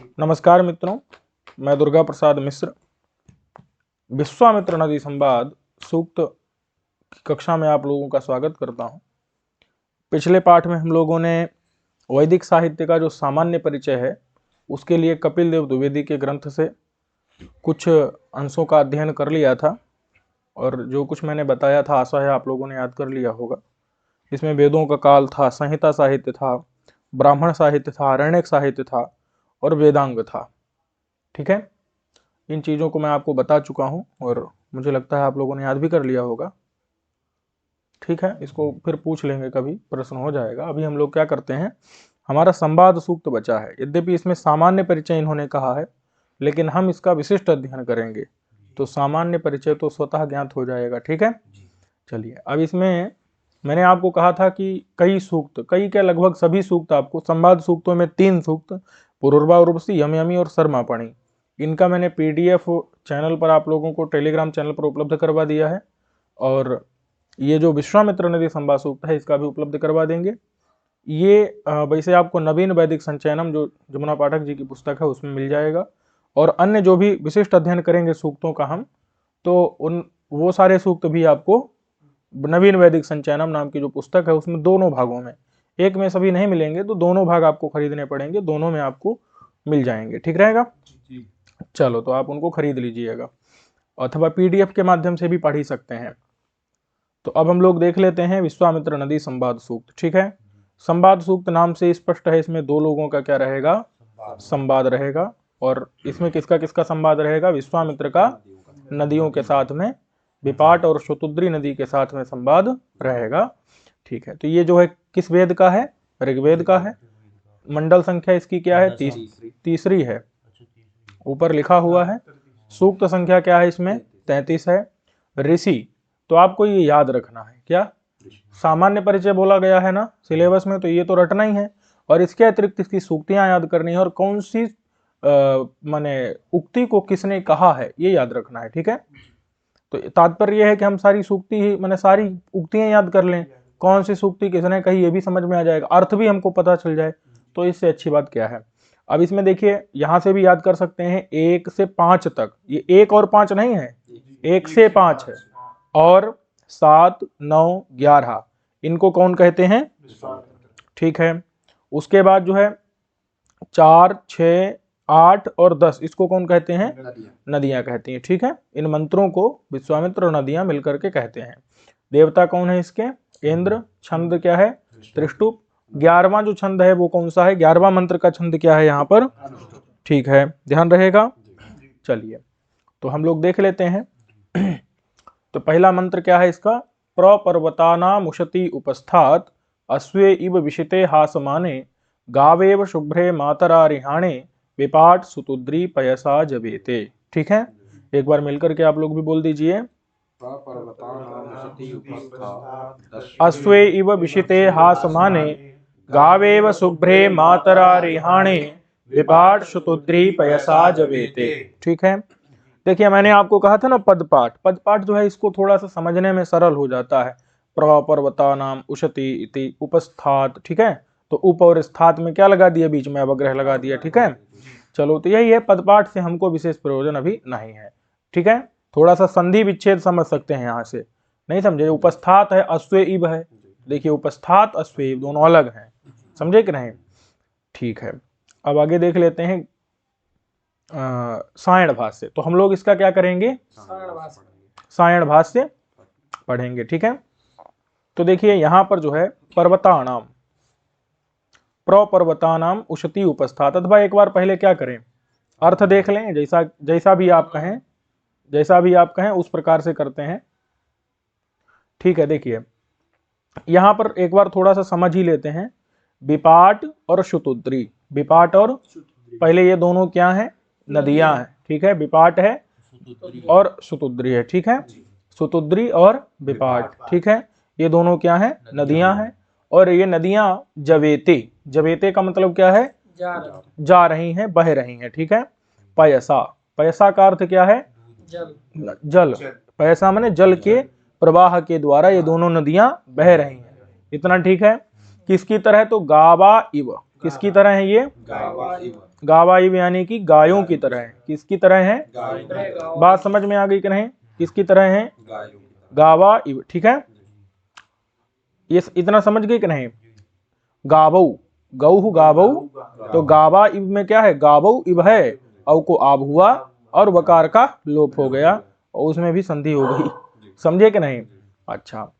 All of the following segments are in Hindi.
नमस्कार मित्रों, मैं दुर्गा प्रसाद मिश्र। विश्वामित्र नदी संवाद सूक्त की कक्षा में आप लोगों का स्वागत करता हूं। पिछले पाठ में हम लोगों ने वैदिक साहित्य का जो सामान्य परिचय है उसके लिए कपिल देव द्विवेदी के ग्रंथ से कुछ अंशों का अध्ययन कर लिया था और जो कुछ मैंने बताया था आशा है आप लोगों ने याद कर लिया होगा। इसमें वेदों का काल था, संहिता साहित्य था, ब्राह्मण साहित्य था, आरण्यक साहित्य था और वेदांग था। ठीक है, इन चीज़ों को मैं आपको बता चुका हूं और मुझे लगता है आप लोगों ने याद भी कर लिया होगा। ठीक है, इसको फिर पूछ लेंगे, कभी प्रश्न हो जाएगा। अभी हम लोग क्या करते हैं, हमारा संवाद सूक्त बचा है। यद्यपि इसमें सामान्य परिचय इन्होंने कहा है, लेकिन हम इसका विशिष्ट अध्ययन करेंगे तो सामान्य परिचय तो स्वतः ज्ञात हो जाएगा। ठीक है, चलिए। अब इसमें मैंने आपको कहा था कि कई सूक्त, कई क्या लगभग सभी सूक्त आपको, संवाद सूक्तों में 3 सूक्त, पुरूरवा, उर्वशी, यम यमी और सर्मापणी, इनका मैंने पीडीएफ चैनल पर आप लोगों को टेलीग्राम चैनल पर उपलब्ध करवा दिया है और ये जो विश्वामित्र नदी संवाद सूक्त है इसका भी उपलब्ध करवा देंगे। ये वैसे आपको नवीन वैदिक संचयनम जो जमुना पाठक जी की पुस्तक है उसमें मिल जाएगा और अन्य जो भी विशिष्ट अध्ययन करेंगे सूक्तों का हम, तो वो सारे सूक्त भी आपको नवीन वैदिक संचयनम नाम की जो पुस्तक है उसमें दोनों भागों में, एक में सभी नहीं मिलेंगे तो दोनों भाग आपको खरीदने पड़ेंगे, दोनों में आपको मिल जाएंगे। ठीक रहेगा? चलो, तो आप उनको खरीद लीजिएगा अथवा पीडीएफ के माध्यम से भी पढ़ ही सकते हैं। तो अब हम लोग देख लेते हैं विश्वामित्र नदी संवाद सूक्त। ठीक है, संवाद सूक्त नाम से स्पष्ट है, इसमें 2 लोगों का क्या रहेगा, संवाद रहेगा। और इसमें किसका किसका संवाद रहेगा, विश्वामित्र का नदियों के साथ में, विपाट और शतुद्री नदी के साथ में संवाद रहेगा। ठीक है, तो ये जो है किस वेद का है, ऋग्वेद का है। मंडल संख्या इसकी क्या है, तीसरी है, ऊपर लिखा हुआ है। सूक्त संख्या क्या है इसमें, 33 है। ऋषि, तो आपको ये याद रखना है, क्या सामान्य परिचय बोला गया है ना सिलेबस में, तो ये तो रटना ही है और इसके अतिरिक्त इसकी सूक्तियां याद करनी है और कौन सी माने उक्ति को किसने कहा है ये याद रखना है। ठीक है, तो तात्पर्य यह है कि हम सारी सूक्ति ही माने सारी उक्तियां याद कर लें, कौन सी सूक्ति किसने कही ये भी समझ में आ जाएगा, अर्थ भी हमको पता चल जाए, तो इससे अच्छी बात क्या है। अब इसमें देखिए, यहां से भी याद कर सकते हैं 1 से 5 तक, ये 1 और 5 नहीं है, 1 से 5 है, और 7, 9, 11 इनको कौन कहते हैं, ठीक है। उसके बाद जो है 4, 6, 8 और 10 इसको कौन कहते हैं, नदियां कहती हैं। ठीक है, इन मंत्रों को विश्वामित्र और नदियां मिलकर के कहते हैं। देवता कौन है इसके, इंद्र। छंद क्या है, त्रिष्टुप। 11वां जो छंद है वो कौन सा है, 11वां मंत्र का छंद क्या है यहाँ पर, ठीक है, ध्यान रहेगा। चलिए, तो हम लोग देख लेते हैं। तो पहला मंत्र क्या है इसका, प्रपर्वतानाम उशति उपस्थात अश्वे इव विशिते हासमाने गावेव शुभ्रे मातरा रिहाणे विपाट सुतुद्री पयसा जबेते। ठीक है, एक बार मिलकर के आप लोग भी बोल दीजिए, अश्वे इव विशिते हासमाने गावेव शुभ्रे मातरा रिहाणे विपाट सुतुद्री पयसा जबेते। ठीक है, देखिए मैंने आपको कहा था ना पदपाठ, पदपाठ जो है इसको थोड़ा सा समझने में सरल हो जाता है। प्रपर्वता नाम उशति इति उपस्थात। ठीक है, तो उप और स्थात में क्या लगा दिया, बीच में अवग्रह लगा दिया। ठीक है, चलो, तो यही है, पदपाठ से हमको विशेष प्रयोजन अभी नहीं है। ठीक है, थोड़ा सा संधि विच्छेद समझ सकते हैं, यहाँ से नहीं समझे। उपस्थात है, अश्वे इव है, देखिए उपस्थात अश्वे इव दोनों अलग हैं, समझे कि नहीं। ठीक है, अब आगे देख लेते हैं सायण भाष्य। तो हम लोग इसका क्या करेंगे, सायण भाष्य पढ़ेंगे। ठीक है, तो देखिए यहां पर जो है पर्वतानाम, प्रपर्वतानाम उशति उपस्थात, अथवा एक बार पहले क्या करें, अर्थ देख लें, जैसा भी आप कहें, जैसा भी आप कहें उस प्रकार से करते हैं। ठीक है, देखिए यहां पर एक बार थोड़ा सा समझ ही लेते हैं। विपाट और शतुद्री, विपाट और, पहले ये दोनों क्या है, नदियां हैं। ठीक है, विपाट है और शतुद्री है। ठीक है, शतुद्री और विपाट, ठीक है, ये दोनों क्या है, नदियां हैं। और ये नदियां जवेते, जवेते का मतलब क्या है, जा रही हैं, बह रही हैं। ठीक है, पयसा, पयसा का अर्थ क्या है, जल। पयसा माने जल के प्रवाह के द्वारा ये दोनों नदियां बह रही हैं, इतना ठीक है। किसकी तरह, तो गावा इव, किसकी तरह है ये, गावा इव यानी कि गायों की तरह है। किसकी तरह है? बात समझ में आ गई कि नहीं? किसकी तरह है? गावा इव। ठीक है, ये इतना समझ गए कि नहीं? गावऊ, गऊ गावऊ, तो गावा इव में क्या है? गावऊ इव है, औ को आब हुआ और वकार का लोप हो गया और उसमें भी संधि हो गई। समझे कि नहीं? अच्छा,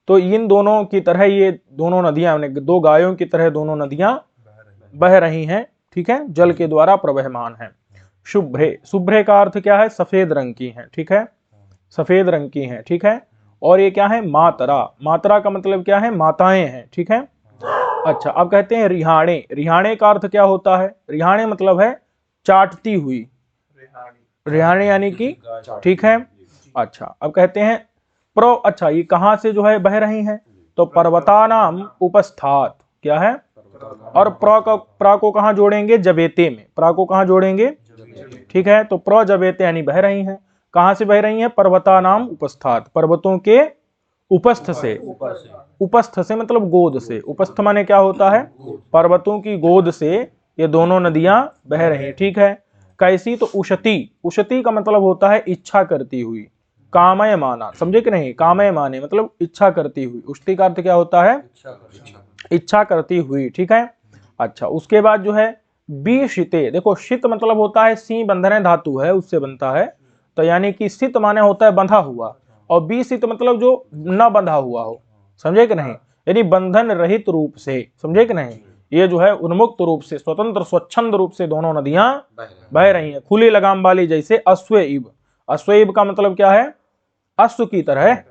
तो इन दोनों की तरह ये दोनों नदियां, दो गायों की तरह दोनों नदियां बह रही हैं। ठीक है, जल के द्वारा प्रवहमान है। शुभ्रे, शुभ्रे का अर्थ क्या है? सफेद रंग की है। ठीक है, सफेद रंग की है। ठीक है, और ये क्या है? मातरा। मातरा का मतलब क्या है? माताएं हैं। ठीक है, अच्छा, अब कहते हैं रिहाणे। रिहाणे का अर्थ क्या होता है? रिहाणे मतलब है चाटती हुई, रिहाणे यानी कि, ठीक है। अच्छा, अब कहते हैं प्रो। अच्छा, ये कहां से जो है बह रही हैं? तो पर्वतानाम उपस्थात, क्या है? और प्र को कहां जोड़ेंगे? जबेते में। प्र को कहां जोड़ेंगे? ठीक है, तो प्र जबेते यानी बह रही हैं। कहां से बह रही हैं? पर्वतानाम उपस्थात, पर्वतों के उपस्थ से। उपस्थ से मतलब गोद से। उपस्थ माने क्या होता है? पर्वतों की गोद से ये दोनों नदियां बह रही हैं। ठीक है, कैसी? तो उशती। उशती का मतलब होता है इच्छा करती हुई, कामय माना। समझे कि नहीं? कामय माने मतलब इच्छा करती हुई। उष्टि का अर्थ क्या होता है? इच्छा करती हुई। ठीक है, अच्छा, उसके बाद जो है बी शीते। देखो, शीत मतलब होता है सी बंधन धातु है, उससे बनता है। तो यानी कि शीत माने होता है बंधा हुआ, और बी शीत मतलब जो न बंधा हुआ हो। समझे कि नहीं? यानी बंधन रहित रूप से। समझे कि नहीं? ये जो है उन्मुक्त रूप से, स्वतंत्र स्वच्छंद रूप से दोनों नदियां बह रही हैं, खुली लगाम वाली, जैसे अश्वे इव। अश्वे इव का मतलब क्या है? अश्व की तरह।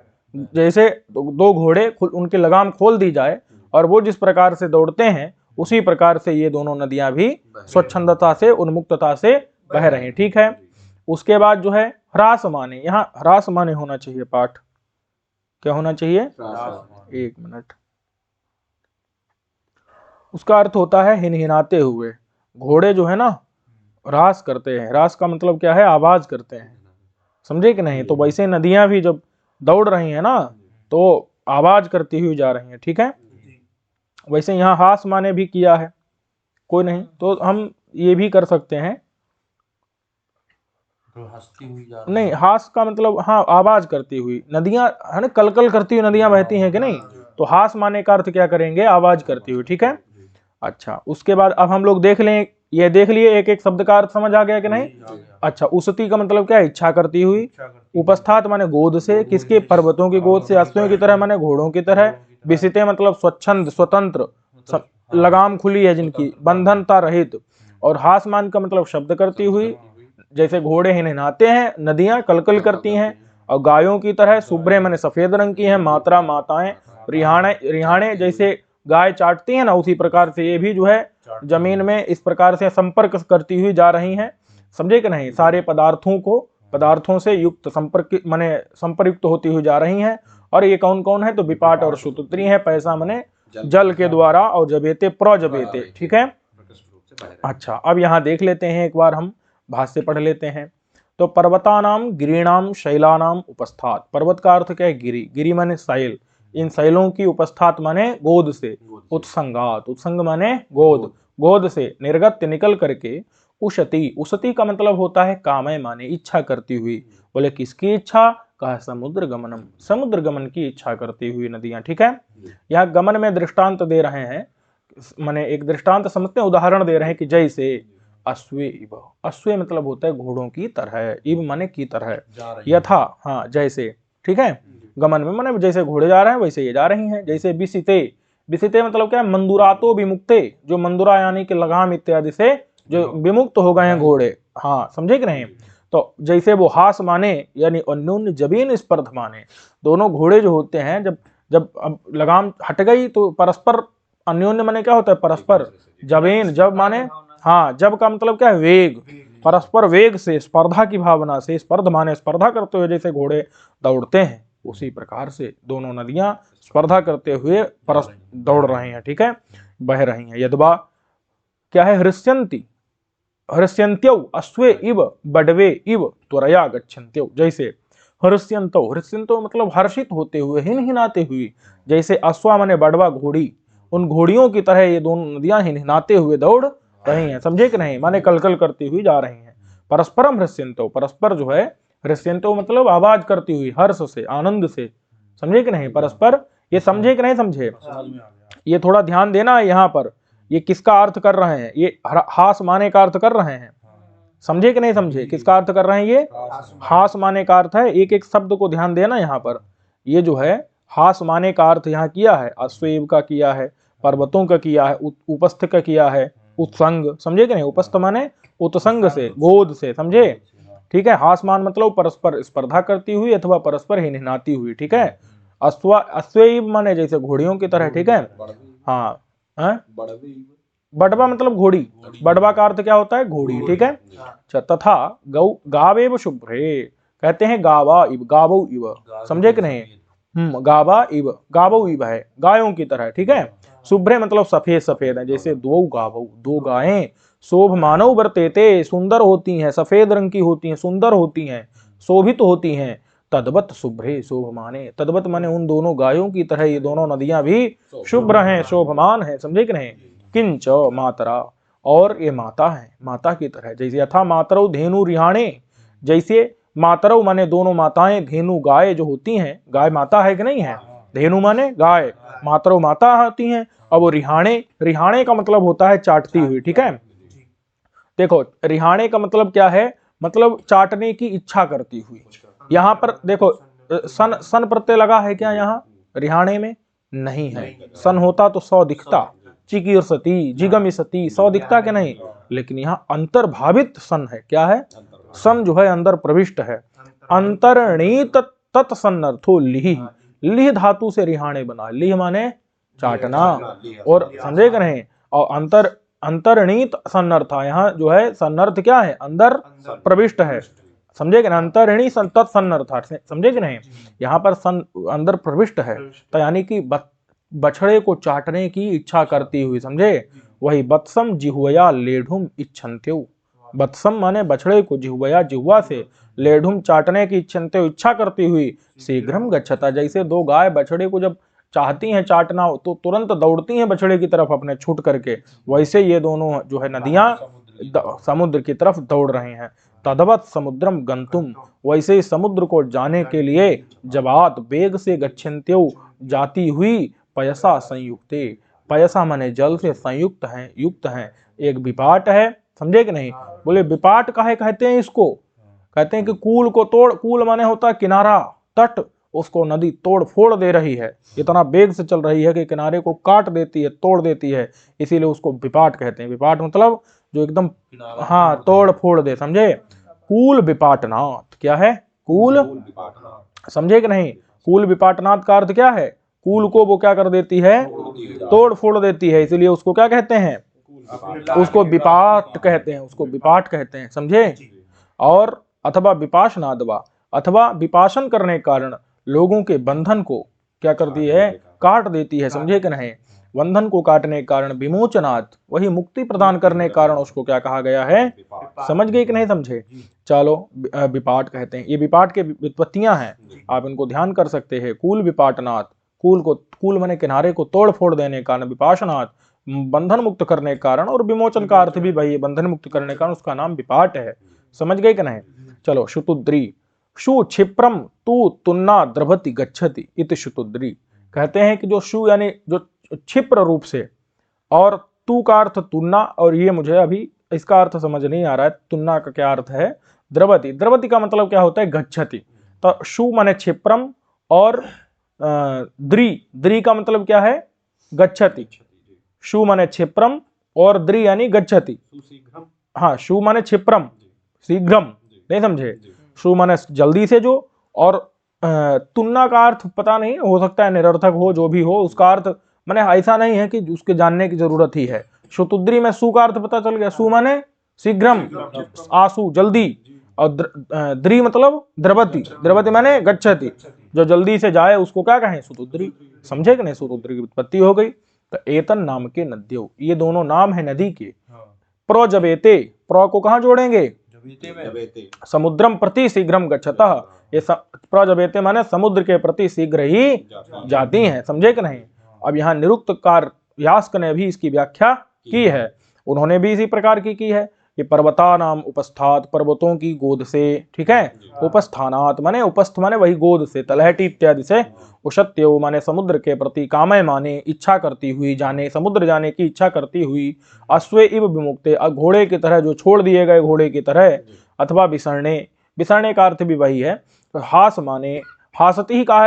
जैसे दो घोड़े उनकी लगाम खोल दी जाए और वो जिस प्रकार से दौड़ते हैं, उसी प्रकार से ये दोनों नदियां भी स्वच्छंदता से, उन्मुक्तता से बह रहे हैं। ठीक है, उसके बाद जो है ह्रास माने। यहाँ ह्रास माने होना चाहिए पाठ। क्या होना चाहिए? एक मिनट। उसका अर्थ होता है हिनहिनाते हुए। घोड़े जो है ना, ह्रास करते हैं। ह्रास का मतलब क्या है? आवाज करते हैं। समझे कि नहीं? तो वैसे नदियां भी जब दौड़ रही हैं ना, तो आवाज करती हुई जा रही हैं। ठीक है, वैसे यहाँ हास माने भी किया है, कोई नहीं, तो हम ये भी कर सकते हैं। नहीं, हास का मतलब हाँ, आवाज करती हुई नदियां है ना, कलकल करती हुई नदियां बहती हैं कि नहीं? तो हास माने का अर्थ क्या करेंगे? आवाज करती हुई। ठीक है, अच्छा, उसके बाद अब हम लोग देख लें, ये देख लिए एक एक शब्द का अर्थ समझ आ गया कि नहीं? अच्छा, उसती का मतलब क्या है? इच्छा करती हुई। उपस्थात माने गोद से। किसके? पर्वतों की गोद से। अश्वों की तरह माने घोड़ों की तरह। विसिते मतलब स्वच्छंद, स्वतंत्र, लगाम खुली है जिनकी, बंधनता रहित। और हासमान का मतलब शब्द करती हुई, जैसे घोड़े ही नहाते हैं, नदियां कलकल करती हैं। और गायों की तरह शुभ्रे माने सफेद रंग की है। मात्रा माताएं। रिहाणे, रिहाणे जैसे गाय चाटती है ना, उसी प्रकार से ये भी जो है जमीन में इस प्रकार से संपर्क करती हुई जा रही हैं। समझे कि नहीं? सारे पदार्थों को, पदार्थों से युक्त, संपर्क माने संप्रयुक्त होती हुई जा रही हैं। और ये कौन कौन है? तो विपाट और सुतुत्री है। पैसा माने जल के द्वारा, और जबेते प्रजबेते। ठीक है, अच्छा, अब यहां देख लेते हैं एक बार, हम भाष्य पढ़ लेते हैं। तो पर्वतानाम गिरीणाम शैलानाम उपस्थात। पर्वत का अर्थ क्या है? गिरी। गिरी माने शैल। इन शैलों की उपस्थात माने गोद से। उत्संगात, उत्संग माने गोद। गोद से निर्गत निकल करके उशति। उशति का मतलब होता है कामय माने इच्छा करती हुई। बोले किसकी इच्छा? कहा समुद्र गमनम, समुद्र गमन की इच्छा करती हुई नदियां। ठीक है, यहाँ गमन में दृष्टांत दे रहे हैं, माने एक दृष्टांत समझते हैं, उदाहरण दे रहे हैं कि जैसे अश्वे इव। अश्वे मतलब होता है घोड़ों की तरह, इव माने की तरह, यथा, हाँ जैसे। ठीक है, गमन में माने जैसे घोड़े जा रहे हैं वैसे ये जा रही हैं। जैसे विसिते। विसिते मतलब क्या है? मंदुरातो विमुक्ते, जो मंदुरा यानी कि लगाम इत्यादि से जो विमुक्त हो गए हैं घोड़े। हाँ, समझे कि नहीं? तो जैसे वो हास माने यानी अन्योन्य जबीन स्पर्ध माने। दोनों घोड़े जो होते हैं, जब जब अब लगाम हट गई तो परस्पर, अन्योन्य माने क्या होता है? परस्पर। जबीन, जब माने, हाँ, जब का मतलब क्या है? वेग। परस्पर वेग से, स्पर्धा की भावना से। स्पर्ध माने स्पर्धा करते हुए जैसे घोड़े दौड़ते हैं, उसी प्रकार से दोनों नदियां स्पर्धा करते हुए दौड़ रही हैं। ठीक है, बह रही हैं। यदवा क्या है? हृष्यंती। हृष्यंत्यौ अश्वे इव बडवे इव त्वरया गच्छन्त्यौ। जैसे हृष्यंतो, हृष्यंतो मतलब हर्षित होते हुए, हिनहिनाते हुए। जैसे अश्वा माने बड़वा घोड़ी, उन घोड़ियों की तरह ये दोनों नदियां हिनहिनाते हुए दौड़ रही हैं, समझे कि नहीं, माने कलकल करती हुई जा रही हैं। परस्परम हृष्यन्तो, परस्पर जो है हृष्यन्तो मतलब आवाज करती हुई, हर्ष से, आनंद से, समझे कि नहीं, परस्पर, ये समझे कि नहीं समझे, ये थोड़ा ध्यान देना यहाँ पर, ये किसका अर्थ कर रहे हैं, ये हास माने का अर्थ कर रहे हैं, समझे कि नहीं समझे, किसका अर्थ कर रहे हैं, ये हास माने का अर्थ है, एक एक शब्द को ध्यान देना यहाँ पर, ये जो है हास माने का अर्थ यहाँ किया है, अश्वेव का किया है, पर्वतों का किया है, उपस्थ का किया है, उत्संग, समझे कि नहीं, उपस्थ माने उत्संग से, गोद से, समझे, ठीक है। हासमान मतलब परस्पर स्पर्धा करती हुई अथवा परस्पर ही निहनाती हुई, ठीक है। अश्वेव माने जैसे घोड़ियों की तरह, ठीक है, हाँ, बड़वा मतलब घोड़ी, बड़वा का अर्थ क्या होता है, घोड़ी, ठीक है। तथा गौ गावेव शुभ्रे, कहते हैं गावा इव, गावो इव, समझे कि नहीं, गावा इव, गावो इव है, गायों की तरह, ठीक है। शुभ्रे मतलब सफेद सफेद है, जैसे दो गावो, दो गायें, शोभ मानव वर्तेते, सुंदर होती हैं, सफेद रंग की होती हैं, सुंदर होती हैं, शोभित होती हैं, तद्वत शुभ्रे शोभ माने, तद्वत माने उन दोनों गायों की तरह ये दोनों नदियां भी शुभ्र हैं, शोभमान है, समझे कि नहीं। किंच मातरा, और ये माता है, माता की तरह, जैसे यथा मातरौ धेनु रिहाणे, जैसे मातरौ माने दोनों माताएं, धेनु गाय जो होती हैं, गाय माता है कि नहीं है, धेनु माने गाय, मातरौ माता होती हैं। अब वो रिहाणे, रिहाणे का मतलब होता है चाटती हुई, ठीक है। देखो रिहाणे का मतलब क्या है, मतलब चाटने की इच्छा करती हुई। यहाँ पर देखो सन, सन प्रत्यय लगा है क्या यहाँ रिहाणे में, नहीं है, सन होता तो सौ दिखता, चिकीर्षति, जिगमिषति, सौ दिखता कि नहीं, लेकिन यहाँ अंतर्भावित सन है, क्या है, सन जो है अंदर प्रविष्ट है, अंतर्णीत तत्सन्नर्थो लिह, लिह धातु से रिहाणे बना, लिह माने चाटना, और समझे कि नहीं, और अंतर्णीत सन्नर्थ, यहाँ जो है सन्नर्थ क्या है, अंदर प्रविष्ट है, समझे कि ना, अंतर्णी तत्सन्नर्थ, समझे कि नहीं, यहाँ पर सन अंदर प्रविष्ट है, तो यानी कि बछड़े को चाटने की इच्छा करती हुई, समझे, वही बत्सम जिह्वया लेढ़ुम इच्छन्त्यो, बत्सम माने बछड़े को, जिह्वया जिह्वा से, लेढ़ुम चाटने की इच्छन्त्यो इच्छा करती हुई, शीघ्रम गच्छता, जैसे दो गाय बछड़े को जब चाहती हैं चाटना तो तुरंत दौड़ती हैं बछड़े की तरफ अपने छूट करके, वैसे ये दोनों जो है नदियां समुद्र की तरफ दौड़ रहे हैं। तदवत समुद्रम गंतुम, वैसे ही समुद्र को जाने के लिए जबात वेग से गच्छन्त्यो जाती हुई, पयसा संयुक्ते, पयसा माने जल से संयुक्त हैं, युक्त हैं, एक विपाट है, समझे कि नहीं, बोले विपाट काहे कहते हैं इसको, कहते हैं कि कूल को तोड़, कूल माने होता है किनारा, तट, उसको नदी तोड़ फोड़ दे रही है, इतना वेग से चल रही है कि किनारे को काट देती है, तोड़ देती है, इसीलिए उसको विपाट कहते हैं। विपाट मतलब जो एकदम, हाँ, तोड़ फोड़ दे, समझे। कूल विपाटनाथ, क्या है, कूल, समझे कि नहीं, कूल विपाटनाथ का अर्थ क्या है, कूल को वो क्या कर देती है, तोड़ फोड़ देती है, इसीलिए उसको क्या कहते हैं, उसको विपाट कहते हैं, उसको विपाट कहते हैं, समझे। और अथवा विपाशनादवा, अथवा विपाशन करने के कारण लोगों के बंधन को क्या करती है, काट देती है, समझे कि नहीं, बंधन को काटने के कारण, विमोचनात् वही मुक्ति प्रदान करने के कारण उसको क्या कहा गया है, समझ गए कि नहीं समझे। चलो विपाट कहते हैं, ये विपाट के व्युत्पत्तियां हैं, आप इनको ध्यान कर सकते हैं। कूल विपाटनाथ, कूल को, कूल माने किनारे को तोड़ फोड़ देने के कारण, विपाशनाथ बंधन मुक्त करने के कारण, और विमोचन का अर्थ भी भाई बंधन मुक्त करने के कारण उसका नाम विपाट है, समझ गए कि नहीं। चलो शुतुद्री, शु क्षिप्रम तू तुन्ना द्रभति गच्छति इति शुतुद्री, कहते हैं कि जो शु यानी जो क्षिप्र रूप से, और तू का अर्थ तुन्ना, और ये मुझे अभी इसका अर्थ समझ नहीं आ रहा है, तुन्ना का क्या अर्थ है, द्रवति, द्रवति का मतलब क्या होता है, गच्छति, तो शु माने क्षिप्रम, और द्री, द्री का मतलब क्या है, गच्छति, शु माने क्षिप्रम और द्री यानी गच्छति, हाँ, शु माने क्षिप्रम शीघ्रम, नहीं समझे, शु माने जल्दी से जो, और तुन्ना का अर्थ पता नहीं, हो सकता है निरर्थक हो, जो भी हो उसका अर्थ माने ऐसा नहीं है कि उसके जानने की जरूरत ही है। शुतुद्री में सु का अर्थ पता चल गया, सु माने शीघ्रम, आसु जल्दी, और द्री मतलब द्रवति, द्रवति माने गच्छति, जो जल्दी से जाए उसको क्या कहें, सुतुद्री, समझे कि नहीं, सुतुद्री की उत्पत्ति हो गई। तो एतन नाम के नद्यो, ये दोनों नाम है नदी के। प्रजबेते, प्र को कहां जोड़ेंगे, समुद्रम प्रति शीघ्रम गच्छतः, ये प्रजबेते माने समुद्र के प्रति शीघ्र ही जाती हैं, समझे कि नहीं। अब यहाँ निरुक्तकार यास्क ने भी इसकी व्याख्या की है, उन्होंने भी इसी प्रकार की है कि पर्वता नाम उपस्थात, पर्वतों की गोद से, ठीक है। उपस्थानात माने उपस्थ माने वही गोद से, तलहटी इत्यादि से, उशत्यो माने समुद्र के प्रति, कामय माने इच्छा करती हुई, जाने समुद्र जाने की इच्छा करती हुई, अश्वे इव विमुक्ते घोड़े की तरह, जो छोड़ दिए गए घोड़े की तरह, अथवा विसरणे, विसरणे का अर्थ भी वही है। तो हास माने, हासती ही का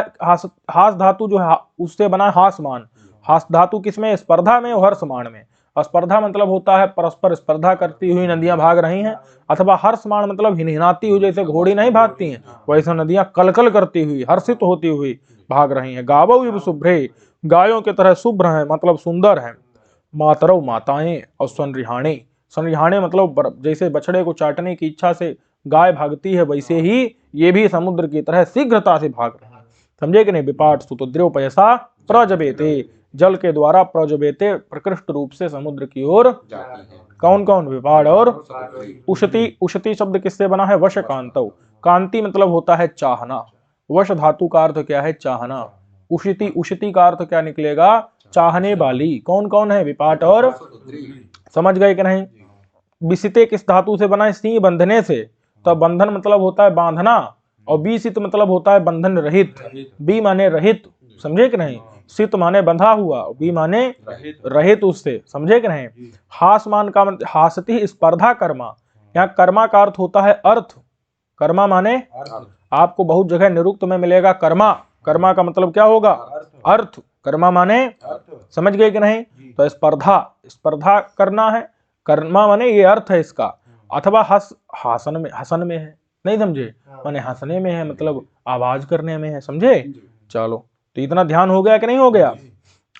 हास धातु जो है उससे बना हासमान, हास धातु किसमें, स्पर्धा में और हर्षमान में। स्पर्धा मतलब होता है परस्पर स्पर्धा करती हुई नदियां भाग रही हैं, अथवा हर्षमान मतलब हिनहिनाती हुई, जैसे घोड़ी नहीं भागती हैं वैसे नदियां कलकल करती हुई, हर्षित होती हुई भाग रही हैं। गावो इव शुभ्रे, गायों की तरह शुभ्र हैं मतलब सुंदर हैं। मातरव माताएं, और सनरिहाणे, सनरिहाणे मतलब जैसे बछड़े को चाटने की इच्छा से गाय भागती है, वैसे ही ये भी समुद्र की तरह शीघ्रता से भाग रहे हैं। समझे कि नहीं। विपाट सुतुद्रव पयसा प्रजबेते, जल के द्वारा प्रजबेते प्रकृष्ट रूप से समुद्र की ओर कौन कौन, विपाट और उशति। उशति शब्द किससे बना है, वश कांतव, कांति मतलब होता है चाहना, वश धातु का अर्थ क्या है, चाहना। उशति, उशति का अर्थ क्या निकलेगा, चाहने वाली। कौन कौन है, विपाट और, समझ गए कि नहीं। विसिते किस धातु से बना है, सिंह बंधने से, तो बंधन मतलब होता है बांधना, और बीसित मतलब होता है बंधन रहित, बी माने रहित, समझे कि नहीं। सित माने बंधा हुआ, बी माने रहित उससे, समझे कि नहीं। हासमान का हासती स्पर्धा कर्मा, यहाँ कर्मा का अर्थ होता है अर्थ, कर्मा माने आपको बहुत जगह निरुक्त में मिलेगा कर्मा, कर्मा का मतलब क्या होगा, अर्थ, कर्मा माने, समझ गए कि नहीं। तो स्पर्धा, स्पर्धा करना है, कर्मा माने ये अर्थ है इसका, अथवा हासन में, हसन में है, नहीं समझे, माने हंसने में है मतलब आवाज करने में है, समझे। चलो तो इतना ध्यान हो गया कि नहीं हो गया।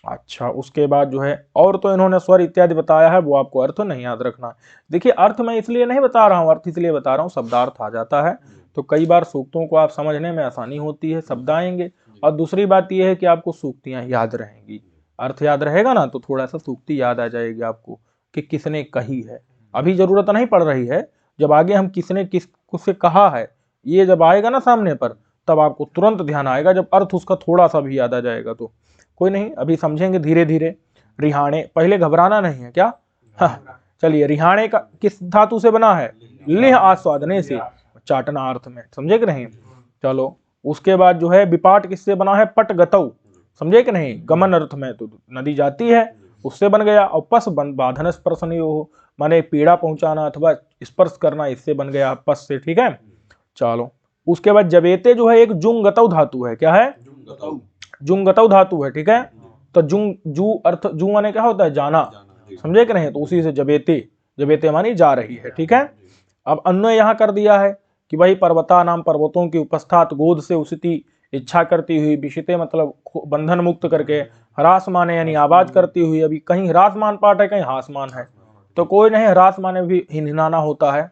अच्छा, उसके बाद जो है और तो इन्होंने स्वर इत्यादि बताया है, वो आपको अर्थ नहीं याद रखना। देखिए अर्थ मैं इसलिए नहीं बता रहा हूँ, अर्थ इसलिए बता रहा हूँ शब्दार्थ आ जाता है तो कई बार सूक्तों को आप समझने में आसानी होती है, शब्द आएंगे। और दूसरी बात यह है कि आपको सूक्तियां याद रहेंगी, अर्थ याद रहेगा ना तो थोड़ा सा सूक्ति याद आ जाएगी आपको कि किसने कही है। अभी जरूरत नहीं पड़ रही है, जब आगे हम किसने किससे कहा है ये जब आएगा ना सामने पर, तब आपको तुरंत ध्यान आएगा, जब अर्थ उसका थोड़ा सा भी याद आ जाएगा तो। कोई नहीं, अभी समझेंगे धीरे धीरे। रिहाणे, पहले घबराना नहीं है क्या। हाँ, चलिए रिहाणे का किस धातु से बना है, लिह आस्वादने से, चाटना अर्थ में, समझे कि नहीं। चलो उसके बाद जो है विपाट किससे बना है, पट गतौ, समझे कि नहीं, गमन अर्थ में, तो नदी जाती है उससे बन गया। और पस बाधन स्पर्शनीयो माने पीड़ा पहुंचाना अथवा स्पर्श करना, इससे बन गया पस से, ठीक है। चलो उसके बाद जबेते जो है एक जुंगतौ धातु है, क्या है, जुंगतौ धातु है, ठीक है। तो जुंग, जू अर्थ, जू माने क्या होता है, जाना, समझे कि नहीं, तो उसी से जबेते, जबेते मानी जा रही है, ठीक है। अब अन्वय यहां कर दिया है कि भाई पर्वता नाम, पर्वतों की उपस्थात गोद से उसती इच्छा करती हुई, विशिते मतलब बंधन मुक्त करके, ह्रास माने यानी आवाज करती हुई, अभी कहीं ह्रासमान पाठ है कहीं हासमान है, तो कोई नहीं, ह्रास माने भी हिनहिनाना होता है,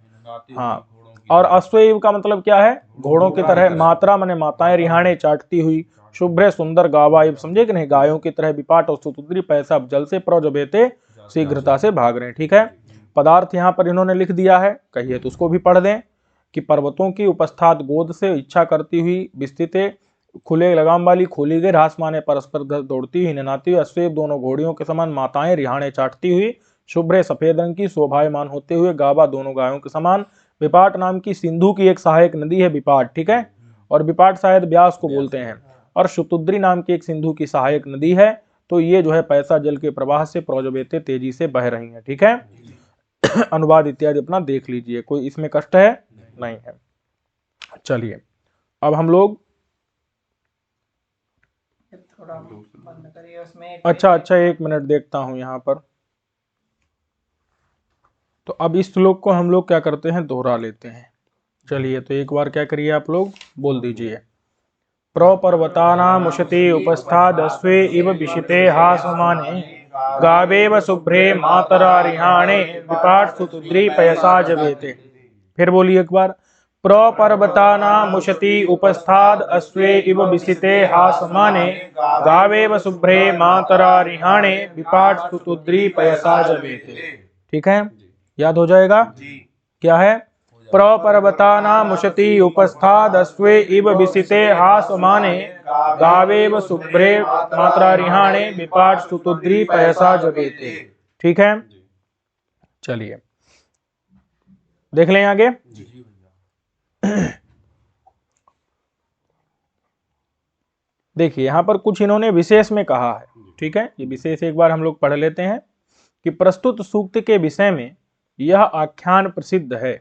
हाँ। और अश्वैव का मतलब क्या है, घोड़ों की तरह, मात्रा माने माताएं, रिहाणे चाटती हुई, शुभ्र सुंदर गावाइब, समझे कि नहीं, गायों की तरह, विपाट और सुतुद्री पैसा जल से प्रजबेते शीघ्रता से भाग रहे हैं, ठीक है। पदार्थ यहाँ पर इन्होंने लिख दिया है, कहिए तो उसको भी पढ़ दें कि पर्वतों की उपस्थात गोद से इच्छा करती हुई, विस्तृते खुले लगाम वाली, खोली गई रास माने परस्पर दौड़ती हुई, ननाती हुई, अश्वेव दोनों घोड़ियों के समान, माताएं रिहाणे चाटती हुई, शुभ्र सफेद रंग की, शोभायमान होते हुए, गावा दोनों गायों के समान। विपाट नाम की सिंधु की एक सहायक नदी है विपाट, ठीक है, और विपाट शायद ब्यास को बोलते हैं। और शुतुद्री नाम की एक सिंधु की सहायक नदी है, तो ये जो है पैसा जल के प्रवाह से प्रजबेते तेजी से बह रही है, ठीक है। अनुवाद इत्यादि अपना देख लीजिए, कोई इसमें कष्ट है नहीं है। चलिए अब हम लोग थोड़ा बंद करिए उसमें, अच्छा 1 मिनट देखता हूं यहाँ पर। तो अब इस श्लोक को हम लोग क्या करते हैं, दोहरा लेते हैं। चलिए तो एक बार क्या करिए, आप लोग बोल दीजिए। प्रपर्वतानामुशति उपस्थादस्वे इव विशिते हासमाने, गावेव शुभ्रे मातरा रिहाणे, विपाट सुतुद्री पयसा जवेते। फिर बोलिए एक बार। प्रपर्वतानामुशति उपस्थाद अश्वे इव विशिते हासमाने, गावेव शुभ्रे मातरा रिहाणे, विपाट सुतुद्री पयसा जवेते। ठीक है, याद हो जाएगा। क्या है, प्रपर्वतानामुशति उपस्थादस्वे इव विसिते हासमाने, गावेव शुभ्रे मात्रा रिहाणे, विपाट सुतुद्री पयसा जवेते। ठीक है, चलिए देख लें आगे। देखिए यहां पर कुछ इन्होंने विशेष में कहा है, ठीक है, ये विशेष एक बार हम लोग पढ़ लेते हैं कि प्रस्तुत सूक्त के विषय में यह आख्यान प्रसिद्ध है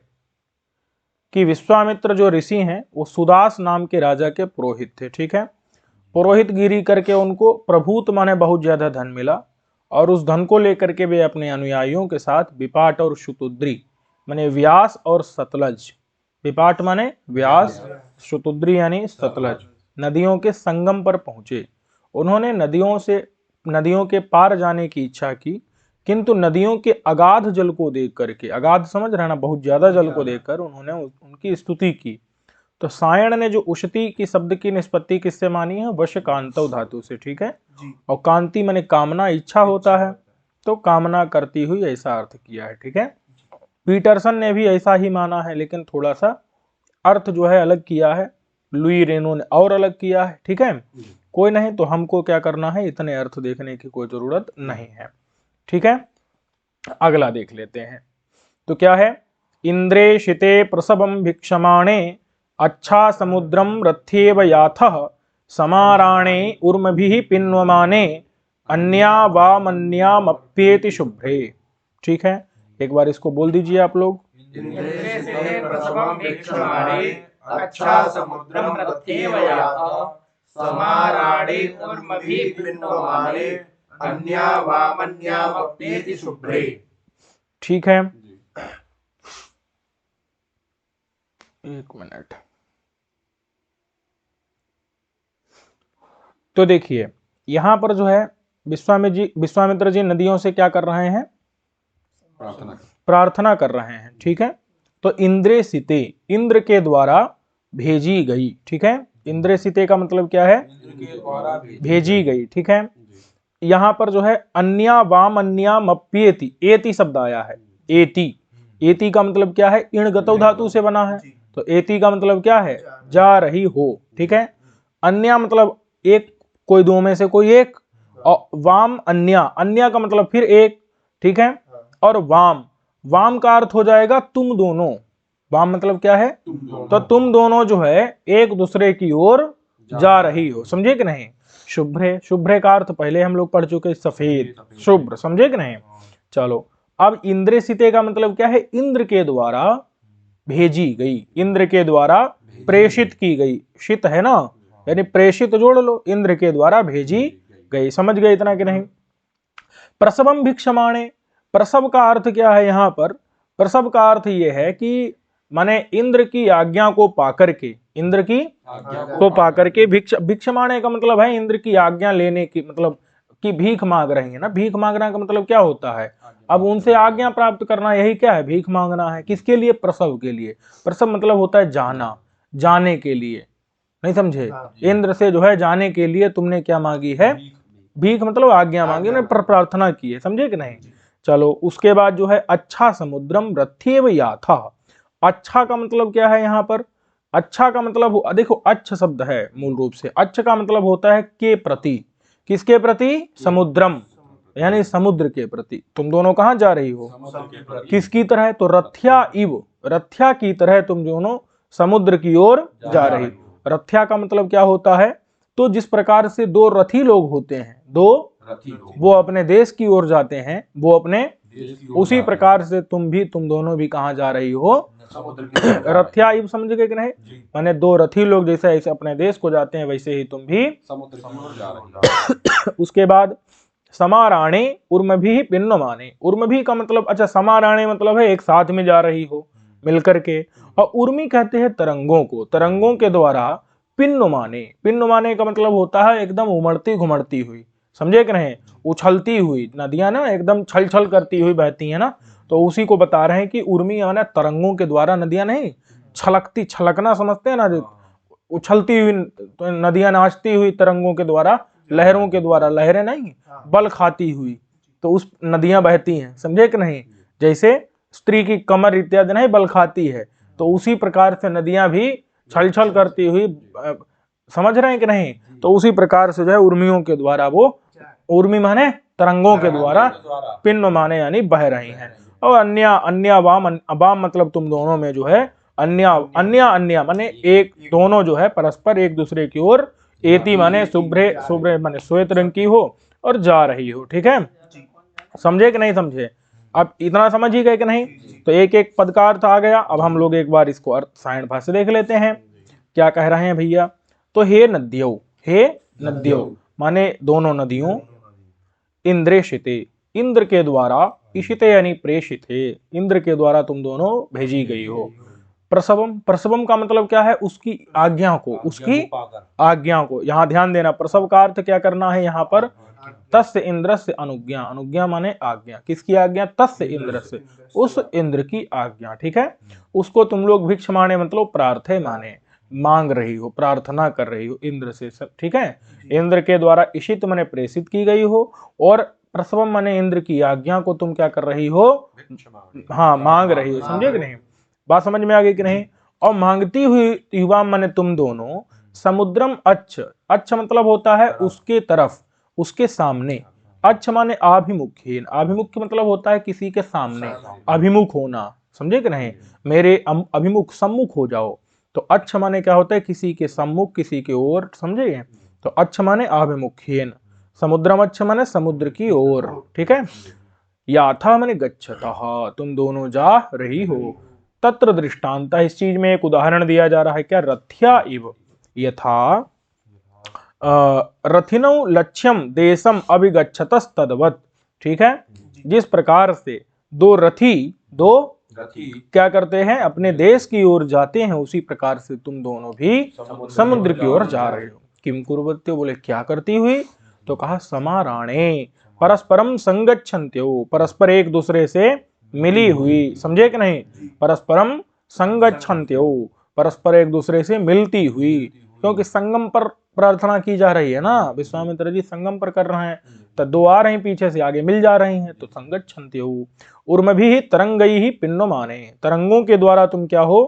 कि विश्वामित्र जो ऋषि हैं वो सुदास नाम के राजा के पुरोहित थे, ठीक है। पुरोहित गिरी करके उनको प्रभूत माने बहुत ज्यादा धन मिला और उस धन को लेकर के वे अपने अनुयायियों के साथ विपाट और शुतुद्री माने व्यास और सतलज, विपाट माने व्यास, शुतुद्री यानी सतलज नदियों के संगम पर पहुंचे। उन्होंने नदियों के पार जाने की इच्छा की, किंतु नदियों के अगाध जल को देख करके, अगाध समझ रहे ना, बहुत ज्यादा जल को देखकर उन्होंने उनकी स्तुति की। तो सायण ने जो उशती की शब्द की निष्पत्ति किससे मानी है? वश कांतव धातु से, ठीक है। और कांति माने कामना, इच्छा होता है, तो कामना करती हुई ऐसा अर्थ किया है, ठीक है। पीटरसन ने भी ऐसा ही माना है, लेकिन थोड़ा सा अर्थ जो है अलग किया है। लुई रेनो ने और अलग किया है, ठीक है। कोई नहीं, तो हमको क्या करना है, इतने अर्थ देखने की कोई जरूरत नहीं है, ठीक है। अगला देख लेते हैं। तो क्या है? इंद्रे शिते प्रसवम भिक्षमाणे अच्छा समुद्रम रथ्येव याथः समाराणे उर्मभिः पिन्वमाने अन्या वामन्यामप्येति शुभ्रे, ठीक है। एक बार इसको बोल दीजिए आप लोग। इंद्रे से प्रसवम भिक्षमाणे अच्छा समुद्रम रथ्येव याथः समाराणे उर्मभिः पिन्वमाने अन्या वामन्यामप्येति शुभ्रे, ठीक है। एक मिनट। तो देखिए यहां पर जो है विश्वामित्र जी नदियों से क्या कर रहे हैं? प्रार्थना कर रहे हैं, ठीक है। तो इंद्रे सिते, इंद्र के द्वारा भेजी गई, ठीक है। इंद्र सिते का मतलब क्या है? भेजी गई, ठीक है। यहां पर जो है अन्या वाम अन्या मप्येति, एति शब्द आया है। एति, एति का मतलब क्या है? इण गतौ धातु से बना है, तो एति का मतलब क्या है? जा रही हो, ठीक है। अन्या मतलब एक, कोई दो में से कोई एक, और वाम अन्या, अन्या का मतलब फिर एक, ठीक है। और वाम, वाम का अर्थ हो जाएगा तुम दोनों। वाम मतलब क्या है? तो तुम दोनों जो है एक दूसरे की ओर जा रही हो, समझे कि नहीं। शुभ्रे, शुभ्रे का अर्थ पहले हम लोग पढ़ चुके, सफेद, शुभ्र, समझे कि नहीं। चलो अब इंद्र सिते का मतलब क्या है? इंद्र के द्वारा भेजी गई, इंद्र के द्वारा प्रेषित की गई, शित है ना, यानी प्रेषित जोड़ लो, इंद्र के द्वारा भेजी गई, समझ गए इतना कि नहीं। प्रसवम भिक्षमाणे, प्रसव का अर्थ क्या है यहां पर? प्रसव का अर्थ यह है कि माने इंद्र की आज्ञा को पाकर के, इंद्र की को पाकर के, भिक्षमाणे का मतलब है इंद्र की आज्ञा लेने की, मतलब कि भीख मांग रही है ना। भीख मांगना का मतलब क्या होता है? अब उनसे आज्ञा प्राप्त करना, यही क्या है? भीख मांगना है। किसके लिए? प्रसव के लिए। प्रसव मतलब होता है जाना, जाने के लिए, नहीं समझे। इंद्र से जो है जाने के लिए तुमने क्या मांगी है? भीख मतलब आज्ञा मांगी, उन्हें प्रार्थना की है, समझे कि नहीं। चलो उसके बाद जो है अच्छा समुद्रम रथ्येव याथः, अच्छा का मतलब क्या है यहाँ पर? अच्छा का मतलब देखो, अच्छ शब्द है मूल रूप से, अच्छ का मतलब होता है के प्रति। किसके प्रति? समुद्रम, यानी समुद्र के प्रति। तुम दोनों कहां जा रही हो? किसकी तरह? तो रथ्या इव, रथ्या की तरह तुम दोनों समुद्र की ओर जा रही हो। रथ्या का मतलब क्या होता है? तो जिस प्रकार से दो रथी लोग होते हैं, दो वो अपने देश की ओर जाते हैं, वो अपने, उसी प्रकार से तुम दोनों भी कहां जा रही हो? रथ्या इव, समझ गए कि नहीं। माने दो रथी लोग जैसे ऐसे अपने देश को जाते हैं, वैसे ही तुम भी समुद्र की ओर जा रही हो। उसके बाद समाराणे उर्मभिः पिन्वमाने, उर्मभिः का मतलब, अच्छा समाराणे मतलब है एक साथ में जा रही हो, मिलकर के। और उर्मी कहते हैं तरंगों को, तरंगों के द्वारा पिन्वमाने, पिन्वमाने का मतलब होता है एकदम उमड़ती घुमड़ती हुई, समझे कि नहीं। उछलती हुई नदियां ना एकदम छल छल करती हुई बहती है ना, तो उसी को बता रहे हैं कि उर्मी माने तरंगों के द्वारा, नदियां नहीं छलकती, छलकना समझते हैं ना, उछलती हुई नदियां नाचती हुई तरंगों के द्वारा, लहरों के द्वारा, लहरें नहीं बल खाती हुई, तो उस नदियां बहती हैं, समझे कि नहीं। जैसे स्त्री की कमर इत्यादि नहीं बल खाती है, तो उसी प्रकार से नदियां भी छल छल करती हुई, समझ रहे हैं कि नहीं। तो उसी प्रकार से जो है उर्मियों के द्वारा, वो उर्मी माने तरंगों के द्वारा, पिन्व माने यानी बह रही हैं। और अन्य वाम, वाम मतलब तुम दोनों में जो है अन्य माने एक, दोनों जो है परस्पर एक दूसरे की ओर, एति माने शुभ्रे माने श्वेत रंग की हो और जा रही हो। ठीक है, समझे कि नहीं समझे? अब इतना समझ ही गए कि नहीं? तो एक एक पद का अर्थ आ गया। अब हम लोग एक बार इसको अर्थ सायण भाष्य देख लेते हैं, क्या कह रहे हैं भैया। तो हे नद्यो माने दोनों नदियों, इंद्रेशिते इंद्र के द्वारा, इशिते यानी प्रेषित है, इंद्र के द्वारा तुम दोनों भेजी गई हो। प्रसवम, प्रसवम का मतलब क्या है? उसकी आज्ञा को, उसकी आज्ञा को। यहां ध्यान देना, प्रसव का अर्थ क्या करना है यहाँ पर? तस्य इंद्रस्य अनुज्ञा, अनुज्ञा माने आज्ञा। किसकी आज्ञा? तस्य इंद्रस्य, उस इंद्र की आज्ञा। ठीक है, उसको तुम लोग भिक्ष माने मतलब प्रार्थे माने, मांग रही हो, प्रार्थना कर रही हो इंद्र से। ठीक है, इंद्र के द्वारा इशित माने प्रेषित की गई हो, और प्रसवम माने इंद्र की आज्ञा को तुम क्या कर रही हो? हाँ, मांग रही हो। समझे कि नहीं? बात समझ में आ गई कि नहीं? और मांगती हुई युवा माने तुम दोनों, समुद्रम अच्छ, अच्छ मतलब होता है उसके तरफ, उसके सामने। अच्छ माने आभिमुखीन, आभिमुख्य मतलब होता है किसी के सामने, अभिमुख होना। समझे कि नहीं? मेरे अभिमुख, सम्मुख हो जाओ। तो अच्छ माने क्या होता है? किसी के सम्मुख, किसी के ओर। समझे? तो अच्छ माने आभिमुखीन, समुद्रम अच्छ माने समुद्र की ओर। ठीक है, याथा माने गच्छतः, तुम दोनों जा रही हो। तत्र दृष्टांत, इस चीज में एक उदाहरण दिया जा रहा है, क्या? रथ्या इव यथा रथिनौ लक्ष्यम देशम अभिगच्छतस्तद्वत्। ठीक है, जिस प्रकार से दो रथी, दो क्या करते हैं? अपने देश की ओर जाते हैं, उसी प्रकार से तुम दोनों भी समुद्र की ओर जा रहे हो। किम कुर्वत्यो, बोले क्या करती हुई? तो कहा समाराणे, परस्परम संगच्छन्त्यो, परस्पर एक दूसरे से मिली हुई। समझे कि नहीं? परस्परम संगच्छन्त्यो, परस्पर एक दूसरे से मिलती हुई, क्योंकि संगम पर प्रार्थना की जा रही है ना, विश्वामित्र जी संगम पर कर रहे हैं, तो दो आ रहे हैं पीछे से, आगे मिल जा रही हैं, तो संगच्छन्त्यो। उर्मभिः तरंगैः पिन्नमाने, तरंगों के द्वारा तुम क्या हो?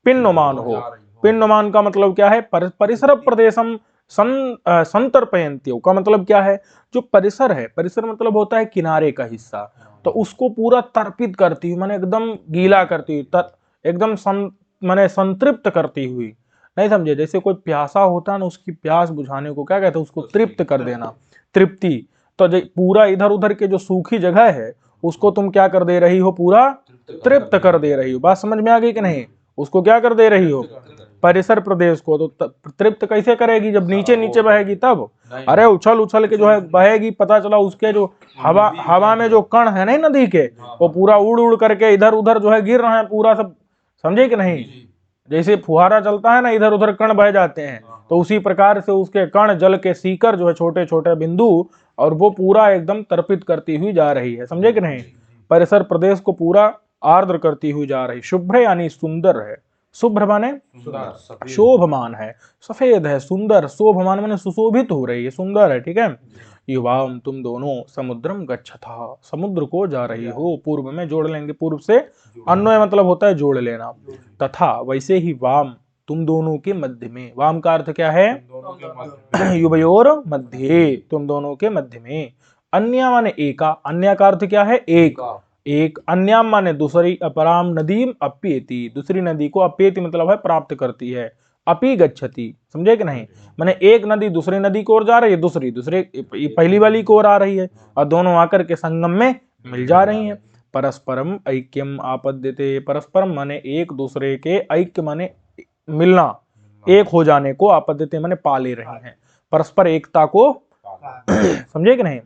पिन्नमान हो। पिन्नमान का मतलब क्या है? परिसर प्रदेशम संतर्पयन्त्यो का मतलब क्या है? जो परिसर है, परिसर मतलब होता है किनारे का हिस्सा, तो उसको पूरा तर्पित करती हुई, माने एकदम गीला करती हुई, एकदम माने संतृप्त करती हुई। नहीं समझे? जैसे कोई प्यासा होता है ना, उसकी प्यास बुझाने को क्या कहते हैं? उसको तृप्त कर देना, तृप्ति। तो पूरा इधर उधर के जो सूखी जगह है, उसको तुम क्या कर दे रही हो? पूरा तृप्त कर दे रही हो। बात समझ में आ गई कि नहीं? उसको क्या कर दे रही हो? परिसर प्रदेश को। तो तृप्त कैसे करेगी? जब नीचे नीचे बहेगी तब। अरे उछल उछल के जो है बहेगी, पता चला उसके जो हवा में जो कण है नहीं नदी के, वो पूरा उड़ उड़ करके इधर उधर जो है गिर रहे हैं पूरा सब। समझे कि नहीं? जैसे फुहारा चलता है ना, इधर उधर कण बह जाते हैं, तो उसी प्रकार से उसके कण, जल के सीकर जो है, छोटे छोटे बिंदु, और वो पूरा एकदम तर्पित करती हुई जा रही है। समझे कि नहीं? परिसर प्रदेश को पूरा आर्द्र करती हुई जा रही। शुभ्र यानी सुंदर है, शुभ्र माने शोभमान है, सफेद है, सुंदर, शोभमान माने सुशोभित हो रही है, सुंदर है। ठीक है, युवाम तुम दोनों समुद्रम गच्छथा, समुद्र को जा रही हो। पूर्व में जोड़ लेंगे, पूर्व से अन्वय मतलब होता है जोड़ लेना। तथा वैसे ही वाम, तुम दोनों के मध्य में। वाम का अर्थ क्या है? युवयोर मध्य, तुम दोनों के मध्य में। अन्य माने एका, अन्य का अर्थ क्या है? एक, एक। अन्याम माने दूसरी, अपराम नदीम अप्येति, दूसरी नदी को, अप्येति मतलब है प्राप्त करती है, अपि गच्छति। समझे कि नहीं? माने एक नदी दूसरी नदी की ओर जा रही है, दूसरे पहली वाली की ओर आ रही है, और दोनों आकर के संगम में मिल जा रही हैं। परस्परम ऐक्यम आपद्यते, परस्परम माने एक दूसरे के, ऐक्य माने मिलना, एक हो जाने को, आपद्यते माने पाले रही हैं, परस्पर एकता को। समझे कि नहीं?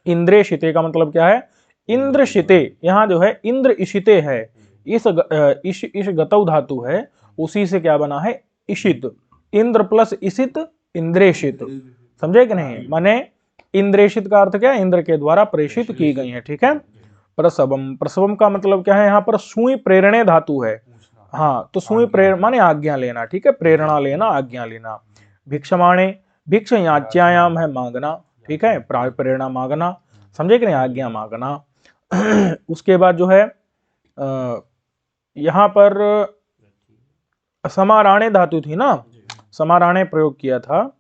इंद्रेशिते का मतलब क्या है? इंद्रशिते, यहाँ जो है इंद्र इशिते है, इश गतौ धातु है, उसी से क्या बना है? इशित। इंद्र प्लस इशित, इंद्रेशित। समझे कि नहीं? माने इंद्रेशित का अर्थ क्या है? इंद्र के द्वारा प्रेषित की गई है। ठीक है, प्रसवम, प्रसवम का मतलब क्या है? यहाँ पर सुई प्रेरणे धातु है। हाँ, तो सुई प्रेरणा माने आज्ञा लेना। ठीक है, प्रेरणा लेना, आज्ञा लेना। भिक्षमाणे, भिक्ष याच्यायाम है मांगना। ठीक है, प्रेरणा मांगना। समझे कि नहीं? आज्ञा मांगना। उसके बाद जो है यहाँ पर समाराणे धातु थी ना, समाराणे प्रयोग किया था,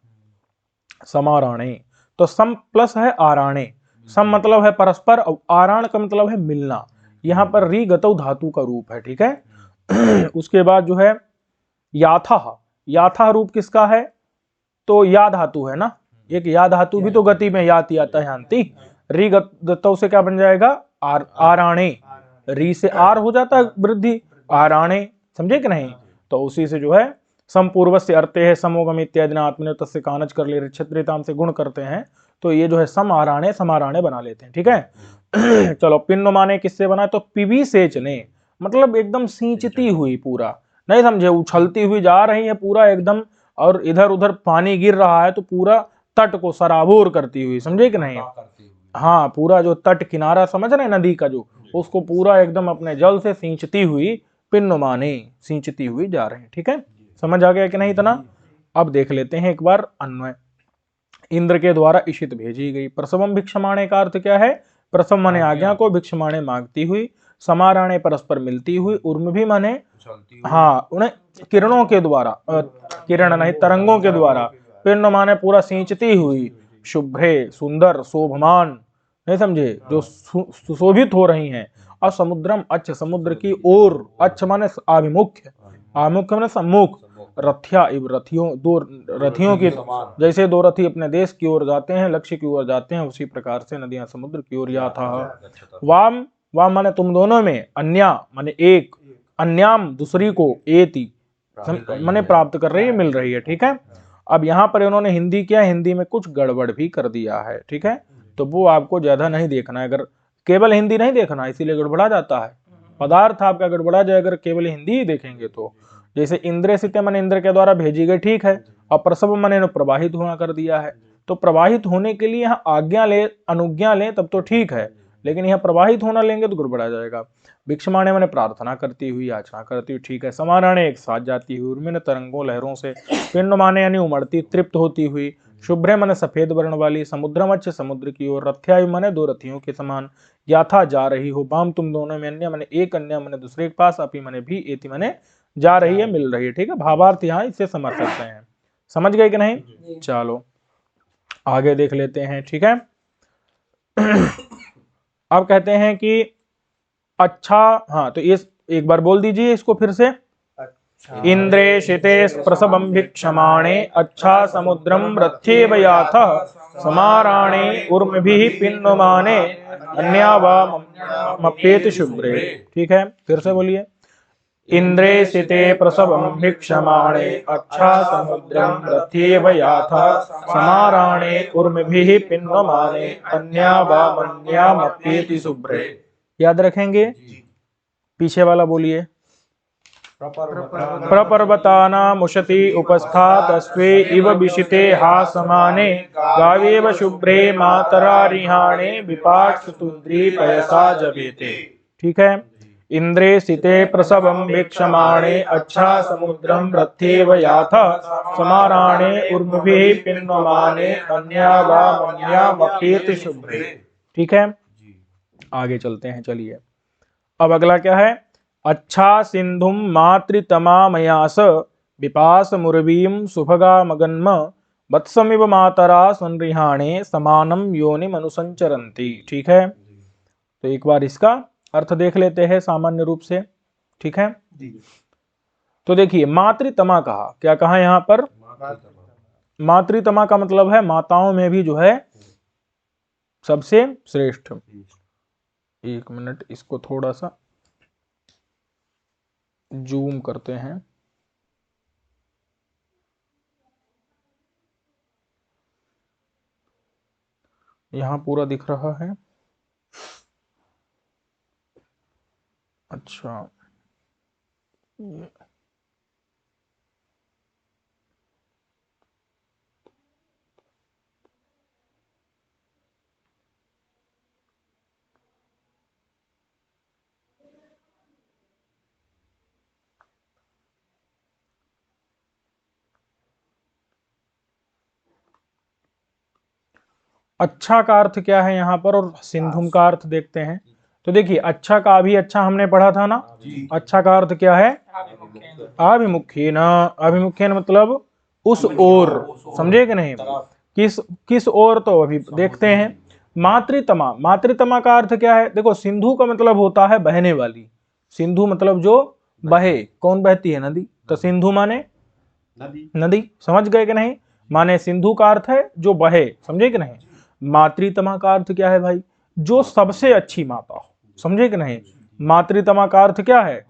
समाराणे। तो सम प्लस है आराणे, सम मतलब है परस्पर, आराण का मतलब है मिलना। यहाँ पर री गतौ धातु का रूप है, ठीक है। उसके बाद जो है याथा, याथा रूप किसका है, तो या धातु है ना, एक या धातु भी तो गति में याति आता है यान्ति। री गतौ से क्या बन जाएगा, आराणे, री से आर हो जाता है वृद्धि, आराणे, समझे कि नहीं। तो उसी से जो है समपूर्वस्य अर्थे है समोगम इत्यादि आत्मने तस्य कानज कर ले क्षत्रियताम से गुण करते हैं, तो ये जो है समाराणे समाराणे बना लेते हैं, ठीक है। चलो पिण्ड माने किससे बना, तो पिबी सेचने, मतलब एकदम सींचती हुई, पूरा नहीं समझे, उछलती हुई जा रही है पूरा एकदम, और इधर उधर पानी गिर रहा है तो पूरा तट को सराबोर करती हुई, समझे कि नहीं। हाँ, पूरा जो तट किनारा समझ रहे नदी का जो, उसको पूरा एकदम अपने जल से सींचती हुई, पिण्ड माने सींचती हुई जा रहे हैं, ठीक है। समझ आ गया कि नहीं इतना। अब देख लेते हैं एक बार अन्वय। इंद्र के द्वारा इशित भेजी गई, प्रसवम भिक्षमाणे का अर्थ क्या है, प्रसव माने आज्ञा को, भिक्षमाणे मांगती हुई, समाराणे परस्पर मिलती हुई, उर्म भी माने हाँ उन्हें किरणों के द्वारा, किरण नहीं तरंगों के द्वारा, पिण्ड माने पूरा सींचती हुई, शुभ्रे सुंदर शोभमान, नहीं समझे, जो सुशोभित हो रही हैं, और समुद्रम अच्छ समुद्र की ओर, अच्छ माने आभिमुख्य, आमुख्य माने सम्मुख, रथ्या इव रथियों, दो रथियों की, जैसे दो रथी अपने देश की ओर जाते हैं, लक्ष्य की ओर जाते हैं, उसी प्रकार से नदियां समुद्र की ओर या था। वाम, वाम माने तुम दोनों में, अन्या माने एक, अन्याम दूसरी को, एति माने प्राप्त कर रही है, मिल रही है, ठीक है। अब यहाँ पर इन्होंने हिंदी किया, हिंदी में कुछ गड़बड़ भी कर दिया है, ठीक है, तो वो आपको ज्यादा नहीं देखना है, अगर केवल हिंदी नहीं देखना, इसीलिए गड़बड़ा जाता है, पदार्थ आपका गड़बड़ा जाए अगर केवल हिंदी ही देखेंगे तो। जैसे इंद्र सिते मन इंद्र के द्वारा भेजी गई, ठीक है, और प्रसव मन प्रवाहित होना कर दिया है, तो प्रवाहित होने के लिए यहाँ आज्ञा ले, अनुज्ञा ले तब तो ठीक है, लेकिन यहाँ प्रवाहित होना लेंगे तो गड़बड़ा जाएगा। भिक्षमाणे मैंने प्रार्थना करती हुई, याचना करती हुई, ठीक है। समाराणे एक साथ जाती हुई, उर्मिन तरंगों लहरों से, पिंड माने यानी उमड़ती तृप्त होती हुई, शुभ्रे माने सफेद वर्ण वाली, समुद्रमच्छ समुद्र की ओर, रथ्यायु माने दो रथियों के समान, याथा जा रही हो, बाम तुम दोनों में, अन्य माने एक, अन्य माने दूसरे के पास, अपी माने भी, एति माने जा रही है, मिल रही है, ठीक है। भावार्थ यहाँ इससे समझ सकते हैं, समझ गए कि नहीं। चलो आगे देख लेते हैं, ठीक है। अब कहते हैं कि अच्छा, हाँ तो ये एक बार बोल दीजिए इसको फिर से। इंद्रे शिते प्रसवम भिक्षमाणे, अच्छा समुद्रम रथ्येव याथः, समाराणे उर्मिभिः पिन्वमाने, अन्यावामप्येति शुभ्रे, ठीक है। फिर से बोलिए। इंद्रे सिते प्रसवम भिक्षमाणे, अच्छा समुद्रम रथ्येव याथः, समाराणे उर्मिभिः पिन्वमाने, अन्यावामन्यामप्येति शुभ्रे। याद रखेंगे। पीछे वाला बोलिए। प्रपर्वतानामुशति उपस्थातस्वे इव विशिते हासमाने, गावेव शुभ्रे मातरारिहाणे, विपाट सुतुद्री पयसा जवेते, ठीक है। इंद्रे सिते प्रसवम भिक्षमाणे, अच्छा समुद्रम रथ्येव याथः, समाराणे उर्मिभिः पिन्वमाने, अन्यावामन्यामप्येति शुभ्रे, ठीक है। आगे चलते हैं, चलिए। अब अगला क्या है। अच्छा सिंधुम मातृतमामयास, विपास मुरवीम सुभगा मगन्म, वत्समिव मातरा संरिहाणे, समानम योनिम अनुसंचरन्ति, ठीक है। तो एक बार इसका अर्थ देख लेते हैं सामान्य रूप से, ठीक है। तो देखिए मातृतमा कहा, क्या कहा यहाँ पर, मातृतमा का मतलब है माताओं में भी जो है सबसे श्रेष्ठ। एक मिनट, इसको थोड़ा सा जूम करते हैं। यहां पूरा दिख रहा है। अच्छा, अच्छा का अर्थ क्या है यहाँ पर, और सिंधुम का अर्थ देखते हैं। तो देखिए अच्छा का भी अच्छा हमने पढ़ा था ना, अच्छा का अर्थ क्या है, आभिमुख्येन, आभिमुख्येन मतलब उस ओर, समझे कि नहीं, किस ओर, तो अभी देखते हैं। मातृतमा, मातृतमा का अर्थ क्या है? देखो सिंधु का मतलब होता है बहने वाली, सिंधु मतलब जो बहे, कौन बहती है? नदी। तो सिंधु माने नदी। नदी, समझ गए कि नहीं? माने सिंधु का अर्थ है जो बहे, समझे कि नहीं? मातृतमा का अर्थ क्या है भाई? जो सबसे अच्छी माता हो, समझे कि नहीं? मातृतमा का अर्थ क्या है?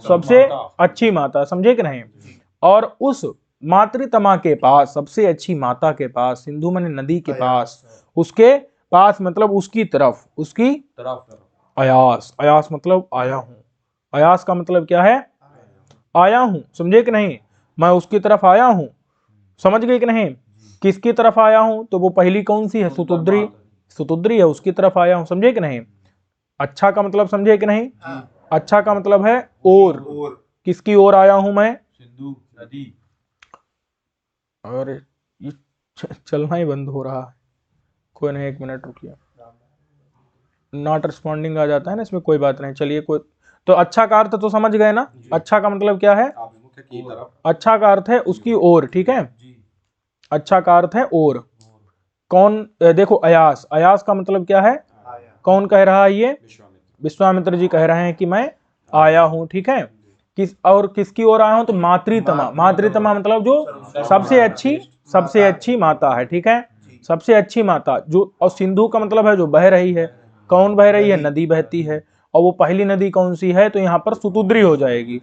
सबसे अच्छी माता, समझे कि नहीं? और उस मातृतमा के पास, सबसे अच्छी माता के पास, सिंधु माने नदी के पास, उसके पास मतलब उसकी तरफ, उसकी अयास, अयास मतलब आया हूं, अयास का मतलब क्या है? आया हूं, समझे कि नहीं? मैं उसकी तरफ आया हूं, समझ गए कि नहीं? किसकी तरफ आया हूं? तो वो पहली कौन सी है? सुतुद्री, सुतुद्री है, उसकी तरफ आया हूं, समझे कि नहीं? अच्छा का मतलब समझे कि नहीं? अच्छा का मतलब है और, किसकी ओर आया हूं मैं? सिंधु नदी। अरे ये चलना ही बंद हो रहा है, कोई नहीं, 1 मिनट रुकिए। नॉट रिस्पॉन्डिंग आ जाता है ना इसमें, कोई बात नहीं, चलिए कोई। तो अच्छा का अर्थ तो समझ गए ना? अच्छा का मतलब क्या है? की तरफ। अच्छा का अर्थ है उसकी ओर, ठीक है? अच्छा का अर्थ है ओर। कौन? देखो अयास, अयास का मतलब क्या है? कौन कह रहा है ये? विश्वामित्र जी कह रहे हैं कि मैं आया हूं, ठीक है? किस और किसकी ओर आया हूं? तो मातृतमा, मातृतमा मतलब जो सबसे अच्छी, सबसे अच्छी माता है, ठीक है? सबसे अच्छी माता जो, और सिंधु का मतलब है जो बह रही है, कौन बह रही है? नदी बहती है। और वो पहली नदी कौन सी है? तो यहाँ पर सुतुद्री हो जाएगी,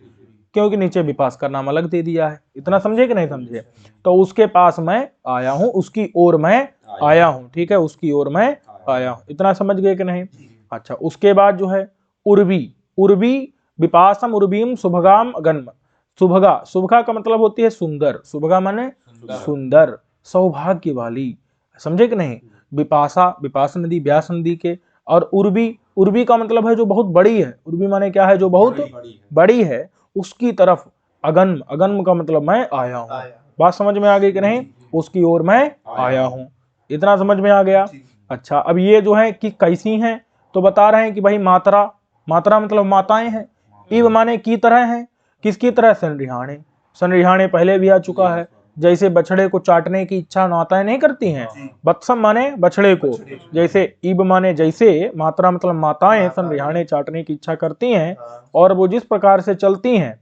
क्योंकि नीचे विपास का नाम अलग दे दिया है। इतना समझे कि नहीं समझे? तो उसके पास मैं आया हूं, उसकी ओर मैं आया हूं, ठीक है? उसकी ओर मैं आया हूं, इतना समझ गए कि नहीं? अच्छा, उसके बाद जो है उर्वी, उर्वी विपासम उर्वीम शुभगाम अगन्म, शुभगा, शुभगा का मतलब होती है सुंदर, शुभगा माने सुंदर, सौभाग्य वाली, समझे कि नहीं? विपासा, विपास नदी व्यास नदी के, और उर्वी, उर्वी का मतलब है जो बहुत बड़ी है, उर्वी माने क्या है? जो बहुत बड़ी है, उसकी तरफ अगन्म, अगन्म का मतलब मैं आया हूं। बात समझ में आ गई कि नहीं? उसकी ओर मैं आया हूं, इतना समझ में आ गया? अच्छा, अब ये जो है कि कैसी हैं, तो बता रहे हैं कि भाई मात्रा, मात्रा मतलब माताएं हैं, इव माने की तरह हैं, किसकी तरह? संरिहाणे, संरिहाणे पहले भी आ चुका है, जैसे बछड़े को चाटने की इच्छा माताएं नहीं करती हैं, वत्सम माने बछड़े को, जैसे इब माने जैसे, मात्रा मतलब माताएं संरिहाणे चाटने की इच्छा करती हैं, और वो जिस प्रकार से चलती हैं,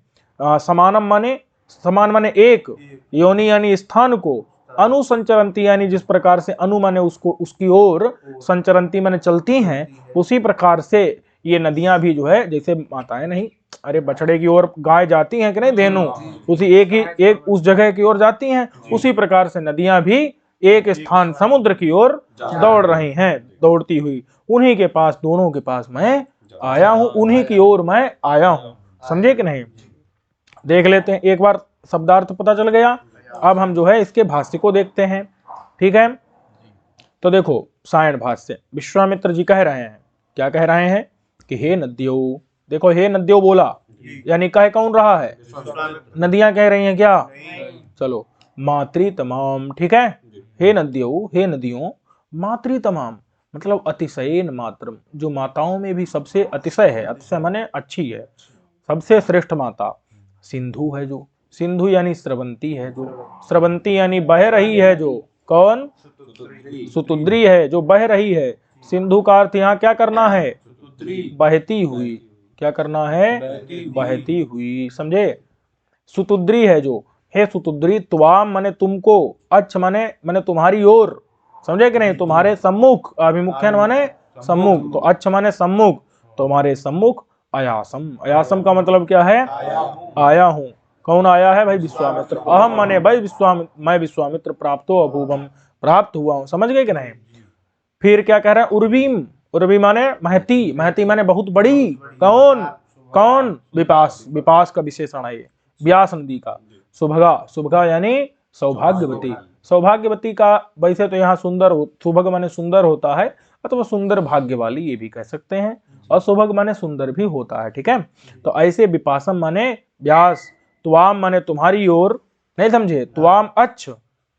समानम माने, समान माने एक, योनि यानी स्थान को, अनुसंचरंती यानी जिस प्रकार से, अनु माने उसको, उसकी ओर, संचरंती माने चलती हैं, उसी प्रकार से ये नदियां भी जो है, जैसे माताएं नहीं, अरे बछड़े की ओर गाय जाती हैं कि नहीं, धेनु, उसी एक ही, एक उस जगह की ओर जाती हैं, उसी प्रकार से नदियां भी एक स्थान समुद्र की ओर दौड़ रही हैं, दौड़ती हुई, उन्हीं के पास, दोनों के पास मैं आया हूं, उन्हीं की ओर मैं आया हूं, समझे कि नहीं? देख लेते हैं एक बार, शब्दार्थ पता चल गया। अब हम जो है इसके भाष्य को देखते हैं, ठीक है? तो देखो सायण भाष्य, विश्वामित्र जी कह रहे हैं, क्या कह रहे हैं? कि हे नद्यो, देखो हे नद्यो बोला, यानी कह कौन रहा है? नदियां कह रही हैं क्या? चलो, मातृ तमाम, ठीक है? हे नद्यो, हे नदियों, मातृ तमाम मतलब अतिशयन मात्रम, जो माताओं में भी सबसे अतिशय है, अतिशय माने अच्छी है, सबसे श्रेष्ठ माता सिंधु है, जो सिंधु यानी स्रवंती है, जो स्रवंती यानी बह रही है, जो कौन? सुतुद्री है, जो बह रही है। सिंधु का अर्थ यहाँ क्या करना है? बहती हुई, क्या करना है? बहती हुई, समझे? सुतुद्री है जो, हे सुतुद्री, त्वाम माने तुमको, अच्छ माने माने तुम्हारी ओर, समझे कि नहीं? तुम्हारे सम्मुख, अभिमुख्यन माने सम्मुख, तो अच्छ माने सम्मुख, तुम्हारे सम्मुख अयासम, अयासम का मतलब क्या है? आया हूं। कौन आया है भाई? विश्वामित्र। अहम माने भाई विश्वामित्र, मैं विश्वामित्र प्राप्तो अभूवम, प्राप्त हुआ हूं, समझ गए कि नहीं? फिर क्या कह रहा है? उर्वीम, उर्वी माने महती, महती माने बहुत बड़ी, कौन? कौन? विपास, विपास का विशेषण है ये, व्यास नदी का। सुभगा, सुभगा यानी सौभाग्यवती, सौभाग्यवती का वैसे तो यहाँ सुंदर हो, सुभग माने सुंदर होता है, अथवा सुंदर भाग्य वाली ये भी कह सकते हैं, और सुभग माने सुंदर भी होता है, ठीक है? तो ऐसे विपासम माने व्यास, त्वाम माने तुम्हारी ओर, नहीं समझे? त्वाम अच्छ,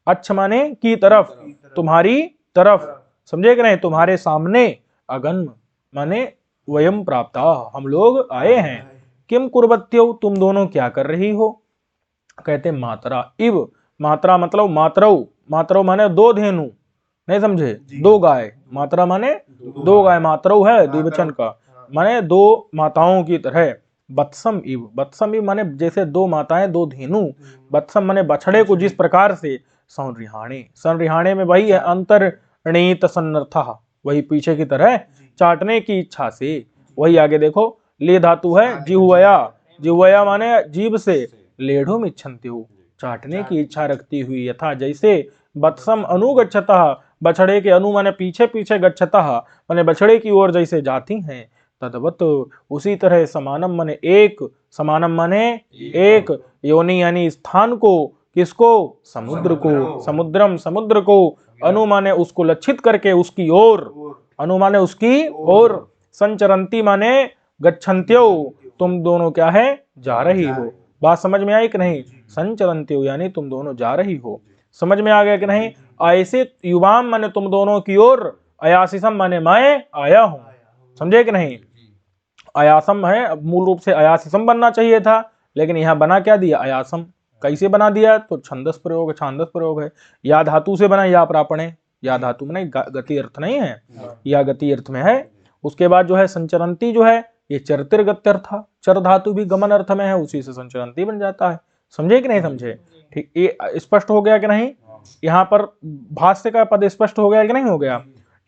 अच्छ माने की तरफ, तुम्हारी तरफ, समझे कि नहीं? तुम्हारे सामने, अगन माने वयम प्राप्ता, हम लोग आए हैं। किम कुर्वत्यो, तुम दोनों क्या कर रही हो? कहते मात्रा, इव, मात्रा मतलब मात्रौ, मात्रौ माने दो धेनु, नहीं समझे? दो गाय, मात्रा माने दो गाय, मात्रौ है द्विवचन का, माने दो माताओं की तरह। बत्सम इव, बत्सम इव माने जैसे दो माताएं, दो धेनु। बत्सम माने बछड़े को जिस प्रकार से, संरिहाणे, संरिहाणे में वही है अंतर्णीत सन्नर्थः, वही पीछे की तरह चाटने की इच्छा से। वही आगे देखो, ले धातु है जिह्वया, जिह्वया माने जीभ से, लेढ़ुम इच्छन्त्युः, चाटने की इच्छा रखती हुई, यथा जैसे, बत्सम अनुगच्छतः, बछड़े के अनु माने पीछे पीछे, गच्छतः माने बछड़े की ओर जैसे जाती हैं, तद्वत उसी तरह, समानम माने एक, समानम माने एक, योनि यानी स्थान को, किसको? समुद्र को, समुद्रम समुद्र को, अनु माने उसको लक्षित करके, उसकी ओर, अनु माने उसकी ओर, संचरंती माने गच्छन्त्यो, तुम दोनों क्या है? जा रही हो। बात समझ में आई कि नहीं? संचरंत्यो यानी तुम दोनों जा रही हो। समझ में आ गया कि नहीं? ऐसे युवाम माने तुम दोनों की ओर, अयासिसम माने मैं आया हूं। समझे कि नहीं? अयासम है, मूल रूप से अयासिसम बनना चाहिए था, लेकिन यहां बना क्या दिया? अयासम। कैसे बना दिया? तो छंदस प्रयोग, छांदस प्रयोग है। या धातु से बना, या प्रापणे, या धातु में नहीं, गति अर्थ नहीं है, या गति अर्थ में है। उसके बाद जो है संचरंती, जो है ये चरतिर्गत्यर्थ था, चर धातु भी गमन अर्थ में है, उसी से संचरंती बन जाता है। समझे कि नहीं समझे? ठीक, ये स्पष्ट हो गया कि नहीं? यहाँ पर भाष्य का पद स्पष्ट हो गया कि नहीं हो गया?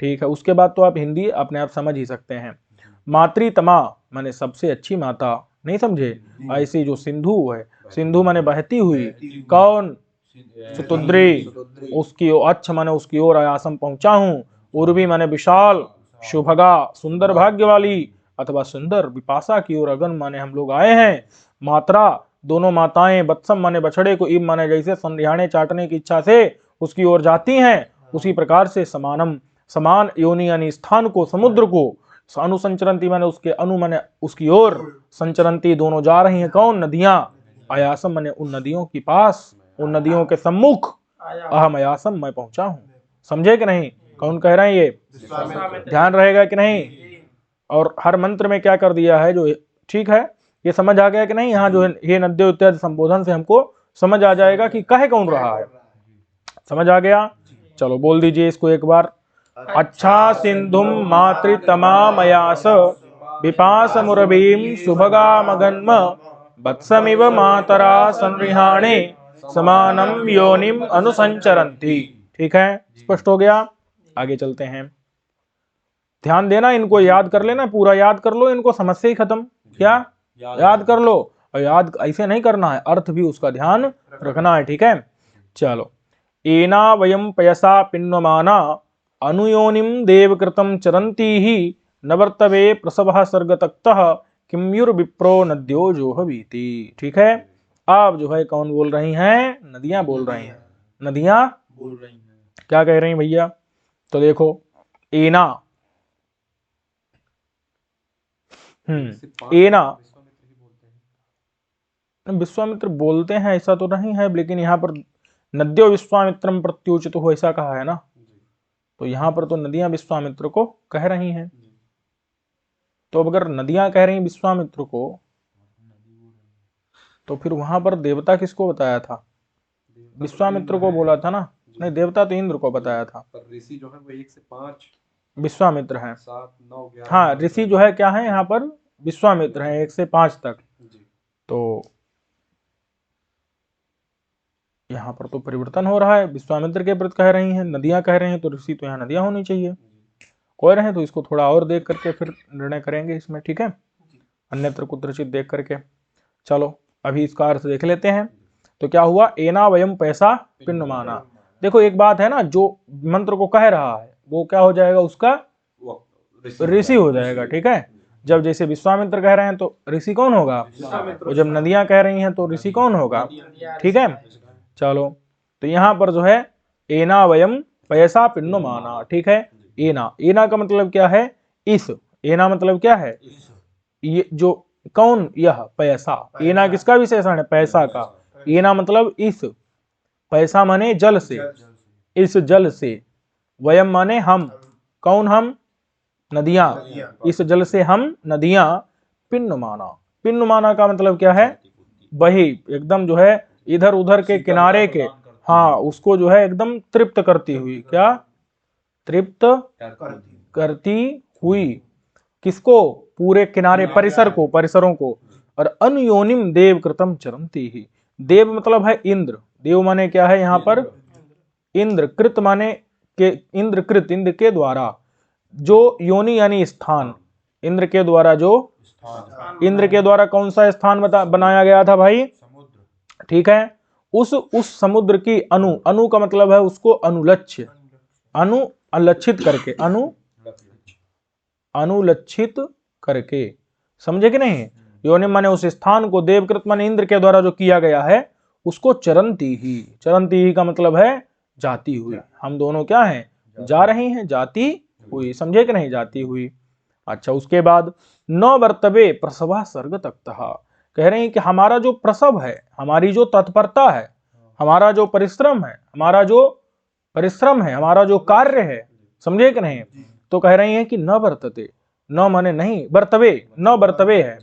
ठीक है। उसके बाद तो आप हिंदी अपने आप समझ ही सकते हैं। मातृतमा माने सबसे अच्छी माता, नहीं समझे? ऐसी जो सिंधु है, सिंधु माने बहती हुई, कौन? सुतुद्री, उसकी अच्छ माने उसकी ओर आयासम पहुंचा हूं। उर्वी माने विशाल, शुभगा सुंदर भाग्य वाली, अथवा सुंदर विपाशा की ओर अगन माने हम लोग आए हैं। मात्रा दोनों माताएं, बत्सम माने बछड़े को, इब माने जैसे संध्याने चाटने की इच्छा से उसकी ओर जाती हैं, उसी प्रकार से समानम, समान, योनि यानी स्थान को, समुद्र को, अनुसंचरंती माने उसके, अनु माने उसकी ओर, संचरंती दोनों जा रही हैं, कौन? नदियां। आयासम माने उन नदियों के पास, उन नदियों के सम्मुख, अहम आयासम मैं पहुंचा हूं। समझे कि नहीं? कौन कह रहे हैं ये? ध्यान रहेगा कि नहीं? और हर मंत्र में क्या कर दिया है जो, ठीक है, ये समझ आ गया कि नहीं? यहाँ जो है हे नद्यो इत्यादि संबोधन से हमको समझ आ जाएगा कि कह कौन रहा है। समझ आ गया? चलो बोल दीजिए इसको एक बार। अच्छा सिंधुम मातृतमामयास, विपास मुरबीम शुभगा मगन्म, वत्समिव मातरा संरिहाणे, समानम योनिम अनुसंचरन्ति। ठीक है, स्पष्ट हो गया? आगे चलते हैं। ध्यान देना, इनको याद कर लेना, पूरा याद कर लो इनको, समस्या ही खत्म। क्या याद कर लो? और याद ऐसे नहीं करना है, अर्थ भी उसका ध्यान रखना है। ठीक है, चलो। एना वयम पयसा पिन्वमाना, अनुयोनिम देवकृतम चरंती ही, नवर्तवे प्रसवः सर्गतक्तः, किम्युर्विप्रो नद्यो जोहवीति। ठीक है, अब जो है कौन बोल रही हैं? नदियां बोल रही हैं। नदियां बोल रही हैं। क्या कह रही हैं भैया? तो देखो, एना, एना, विश्वामित्र बोलते हैं ऐसा तो नहीं है, लेकिन यहाँ पर नद्यो विश्वामित्रम प्रत्युचित हो ऐसा कहा है ना, तो यहाँ पर तो नदियां विश्वामित्र को कह रही हैं। तो अगर नदियां कह रही विश्वामित्र को, तो फिर वहां पर देवता किसको बताया था? विश्वामित्र को बोला था ना? नहीं, देवता तो इंद्र को बताया था। ऋषि जो है वो 1 से 5 विश्वामित्र हैं। 7 9 11। हाँ, ऋषि जो है क्या है यहाँ पर? विश्वामित्र हैं, 1 से 5 तक। तो यहाँ पर तो परिवर्तन हो रहा है, विश्वामित्र के प्रति कह रही हैं, नदियां कह रहे हैं, तो ऋषि तो यहाँ नदियां होनी चाहिए। कोई रहे तो इसको थोड़ा और देख करके फिर निर्णय करेंगे इसमें। ठीक है, अन्यत्र कुत्रचित देख करके। चलो अभी इसका अर्थ देख लेते हैं। तो क्या हुआ? एना वयम पैसा पिन्नमाना। देखो एक बात है ना, जो मंत्र को कह रहा है वो क्या हो जाएगा? उसका ऋषि हो जाएगा। ठीक है, जब जैसे विश्वामित्र कह रहे हैं तो ऋषि कौन होगा? और जब नदियां कह रही हैं तो ऋषि कौन होगा? ठीक है, चलो। तो यहाँ पर जो है एना वयम पैसा पिन्नमाना। ठीक है, एना, एना का मतलब क्या है? इस। एना मतलब क्या है? ये जो, कौन? यह पैसा। एना किसका विशेषण है? पैसा का। एना मतलब इस, पैसा माने जल से, इस जल से, वयम माने हम, कौन हम? नदियां, इस जल से हम नदियां, पिन्नमाना। पिन्नमाना का मतलब क्या है? वही एकदम जो है इधर उधर के किनारे के, हाँ, उसको जो है एकदम तृप्त करती हुई। क्या? तृप्त करती हुई, किसको? पूरे किनारे परिसर को, परिसरों को। और अनुयोनिम देव कृतम चरंती ही, देव मतलब है इंद्र, देव माने क्या है यहाँ पर? इंद्र, कृत माने के, इंद्र कृत, इंद्र के द्वारा, जो योनि यानी स्थान, इंद्र के द्वारा जो, इंद्र के द्वारा कौन सा स्थान बनाया गया था भाई? समुद्र। ठीक है, उस समुद्र की अनु, अनु का मतलब है उसको अनुलक्ष्य, अनुलक्षित करके, अनुलक्षित करके, समझे कि नहीं? योनि माने उस स्थान को, देवकृत माने इंद्र के द्वारा जो किया गया है उसको चरंती ही, चरंती ही का मतलब है जाती हुई। हम दोनों क्या हैं? जा रहे हैं, जाती हुई, समझे कि नहीं? जाती हुई। अच्छा, उसके बाद न वर्तवे प्रसवा सर्ग तक्तः, कह रहे हैं कि हमारा जो प्रसव है, हमारी जो तत्परता है, हमारा जो परिश्रम है, हमारा जो कार्य है, समझे कि नहीं? तो कह रही हैं कि न वर्तते, न माने नहीं, वर्तवे, न वर्तवे है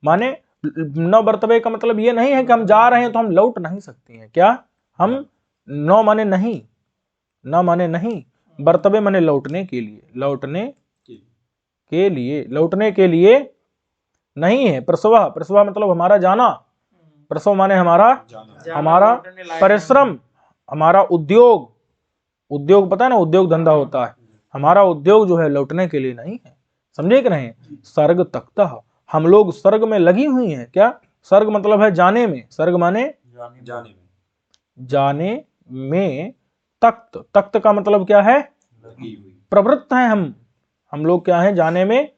माने, न वर्तवे का मतलब ये नहीं है कि हम जा रहे हैं तो हम लौट नहीं सकती हैं, क्या? हम, न माने नहीं, न माने नहीं, वर्तवे माने लौटने के लिए, लौटने के लिए नहीं है। प्रसवा, प्रसवा मतलब हमारा जाना, प्रसव माने हमारा परिश्रम, हमारा उद्योग, उद्योग पता है ना, उद्योग धंधा होता है, हमारा उद्योग जो है लौटने के लिए नहीं है, समझे कि नहीं? सर्ग तक्तः, हम लोग सर्ग में लगी हुई हैं, क्या? सर्ग मतलब है जाने में, सर्ग माने जाने में, तख्त, तख्त का मतलब क्या है? प्रवृत्त है हम लोग क्या है? जाने में,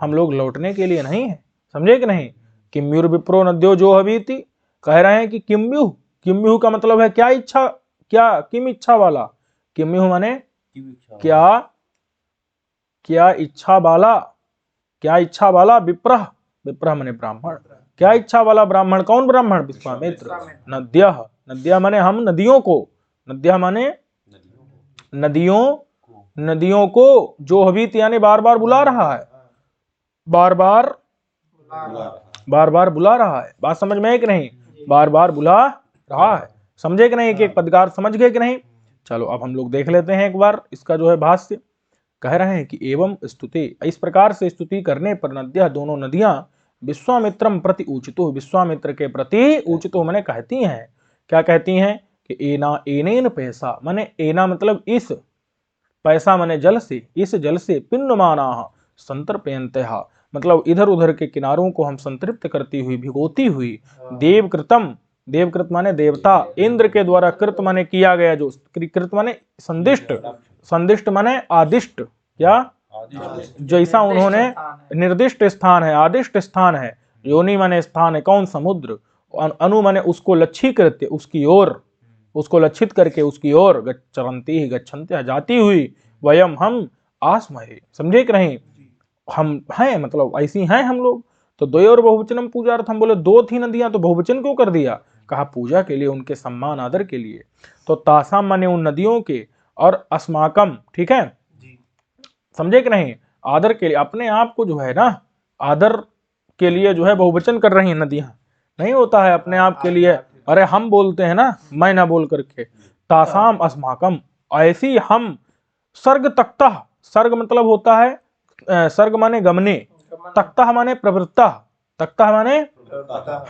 हम लोग लौटने के लिए नहीं है, समझे कि नहीं? किम्युर विप्रो नद्यो जो हवीति, कह रहे हैं कि किम्यु, किम्यु का मतलब है क्या? इच्छा, क्या? किम इच्छा वाला, किम्यु माने क्या? क्या इच्छा वाला, क्या इच्छा वाला? विप्रह, विप्रह माने ब्राह्मण, क्या इच्छा वाला ब्राह्मण? कौन ब्राह्मण? विश्वामित्र। नद्यः, नद्या माने हम नदियों को, नद्या माने नदियों को, जो हवीत यानी बार बार बुला रहा है, बार बार बुला रहा है, बात समझ में है कि नहीं? बार बार बुला रहा है, समझे कि नहीं? एक एक पदकार समझ गए कि नहीं? चलो अब हम लोग देख लेते हैं एक बार इसका जो है भाष्य। कह रहे हैं कि एवं स्तुति, इस प्रकार से स्तुति करने पर नद्या, दोनों नदियां, विश्वामित्रम प्रति ऊचितो, विश्वामित्र के प्रति ऊचितो माने कहती हैं, क्या कहती हैं? कि एना एनेन पैसा, माने एना मतलब इस, पैसा माने जल से, इस जल से पिण्डमाना संतर्पयन्तः, मतलब इधर उधर के किनारों को हम संतृप्त करती हुई, भिगोती हुई, देवकृतम, देवकृत माने देवता, इंद्र के द्वारा, कृत माने किया गया, जो कृत माने संदिष्ट, संदिष्ट माने आदिष्ट, क्या? जैसा उन्होंने निर्दिष्ट स्थान है, आदिष्ट स्थान है, योनि माने स्थान है, कौन? समुद्र, अनु माने उसको लक्षीकृत, उसकी ओर, उसको लक्षित करके उसकी ओर, चरंती ही गच्छन्ति, जाती हुई, वयम हम, आस्महे, समझे कि नहीं? हम हैं, मतलब ऐसी हैं हम लोग। तो द्वयोर बहुवचनम पूजार्थ, हम बोले दो थी नदियां, तो बहुवचन क्यों कर दिया? कहा पूजा के लिए, उनके सम्मान आदर के लिए। तो तासाम माने उन नदियों के, और अस्माकम, ठीक है, समझे कि नहीं? आदर के लिए, अपने आप को जो है ना, आदर के लिए जो है बहुवचन कर रही हैं नदियां, नहीं होता है अपने आप के लिए, अरे हम बोलते हैं ना, मैं ना बोल करके, तासाम अस्माकम, ऐसी हम, सर्ग तक्तः, सर्ग मतलब होता है, सर्ग माने गमने, तक्तः माने प्रवृत्ता, तक्तः माने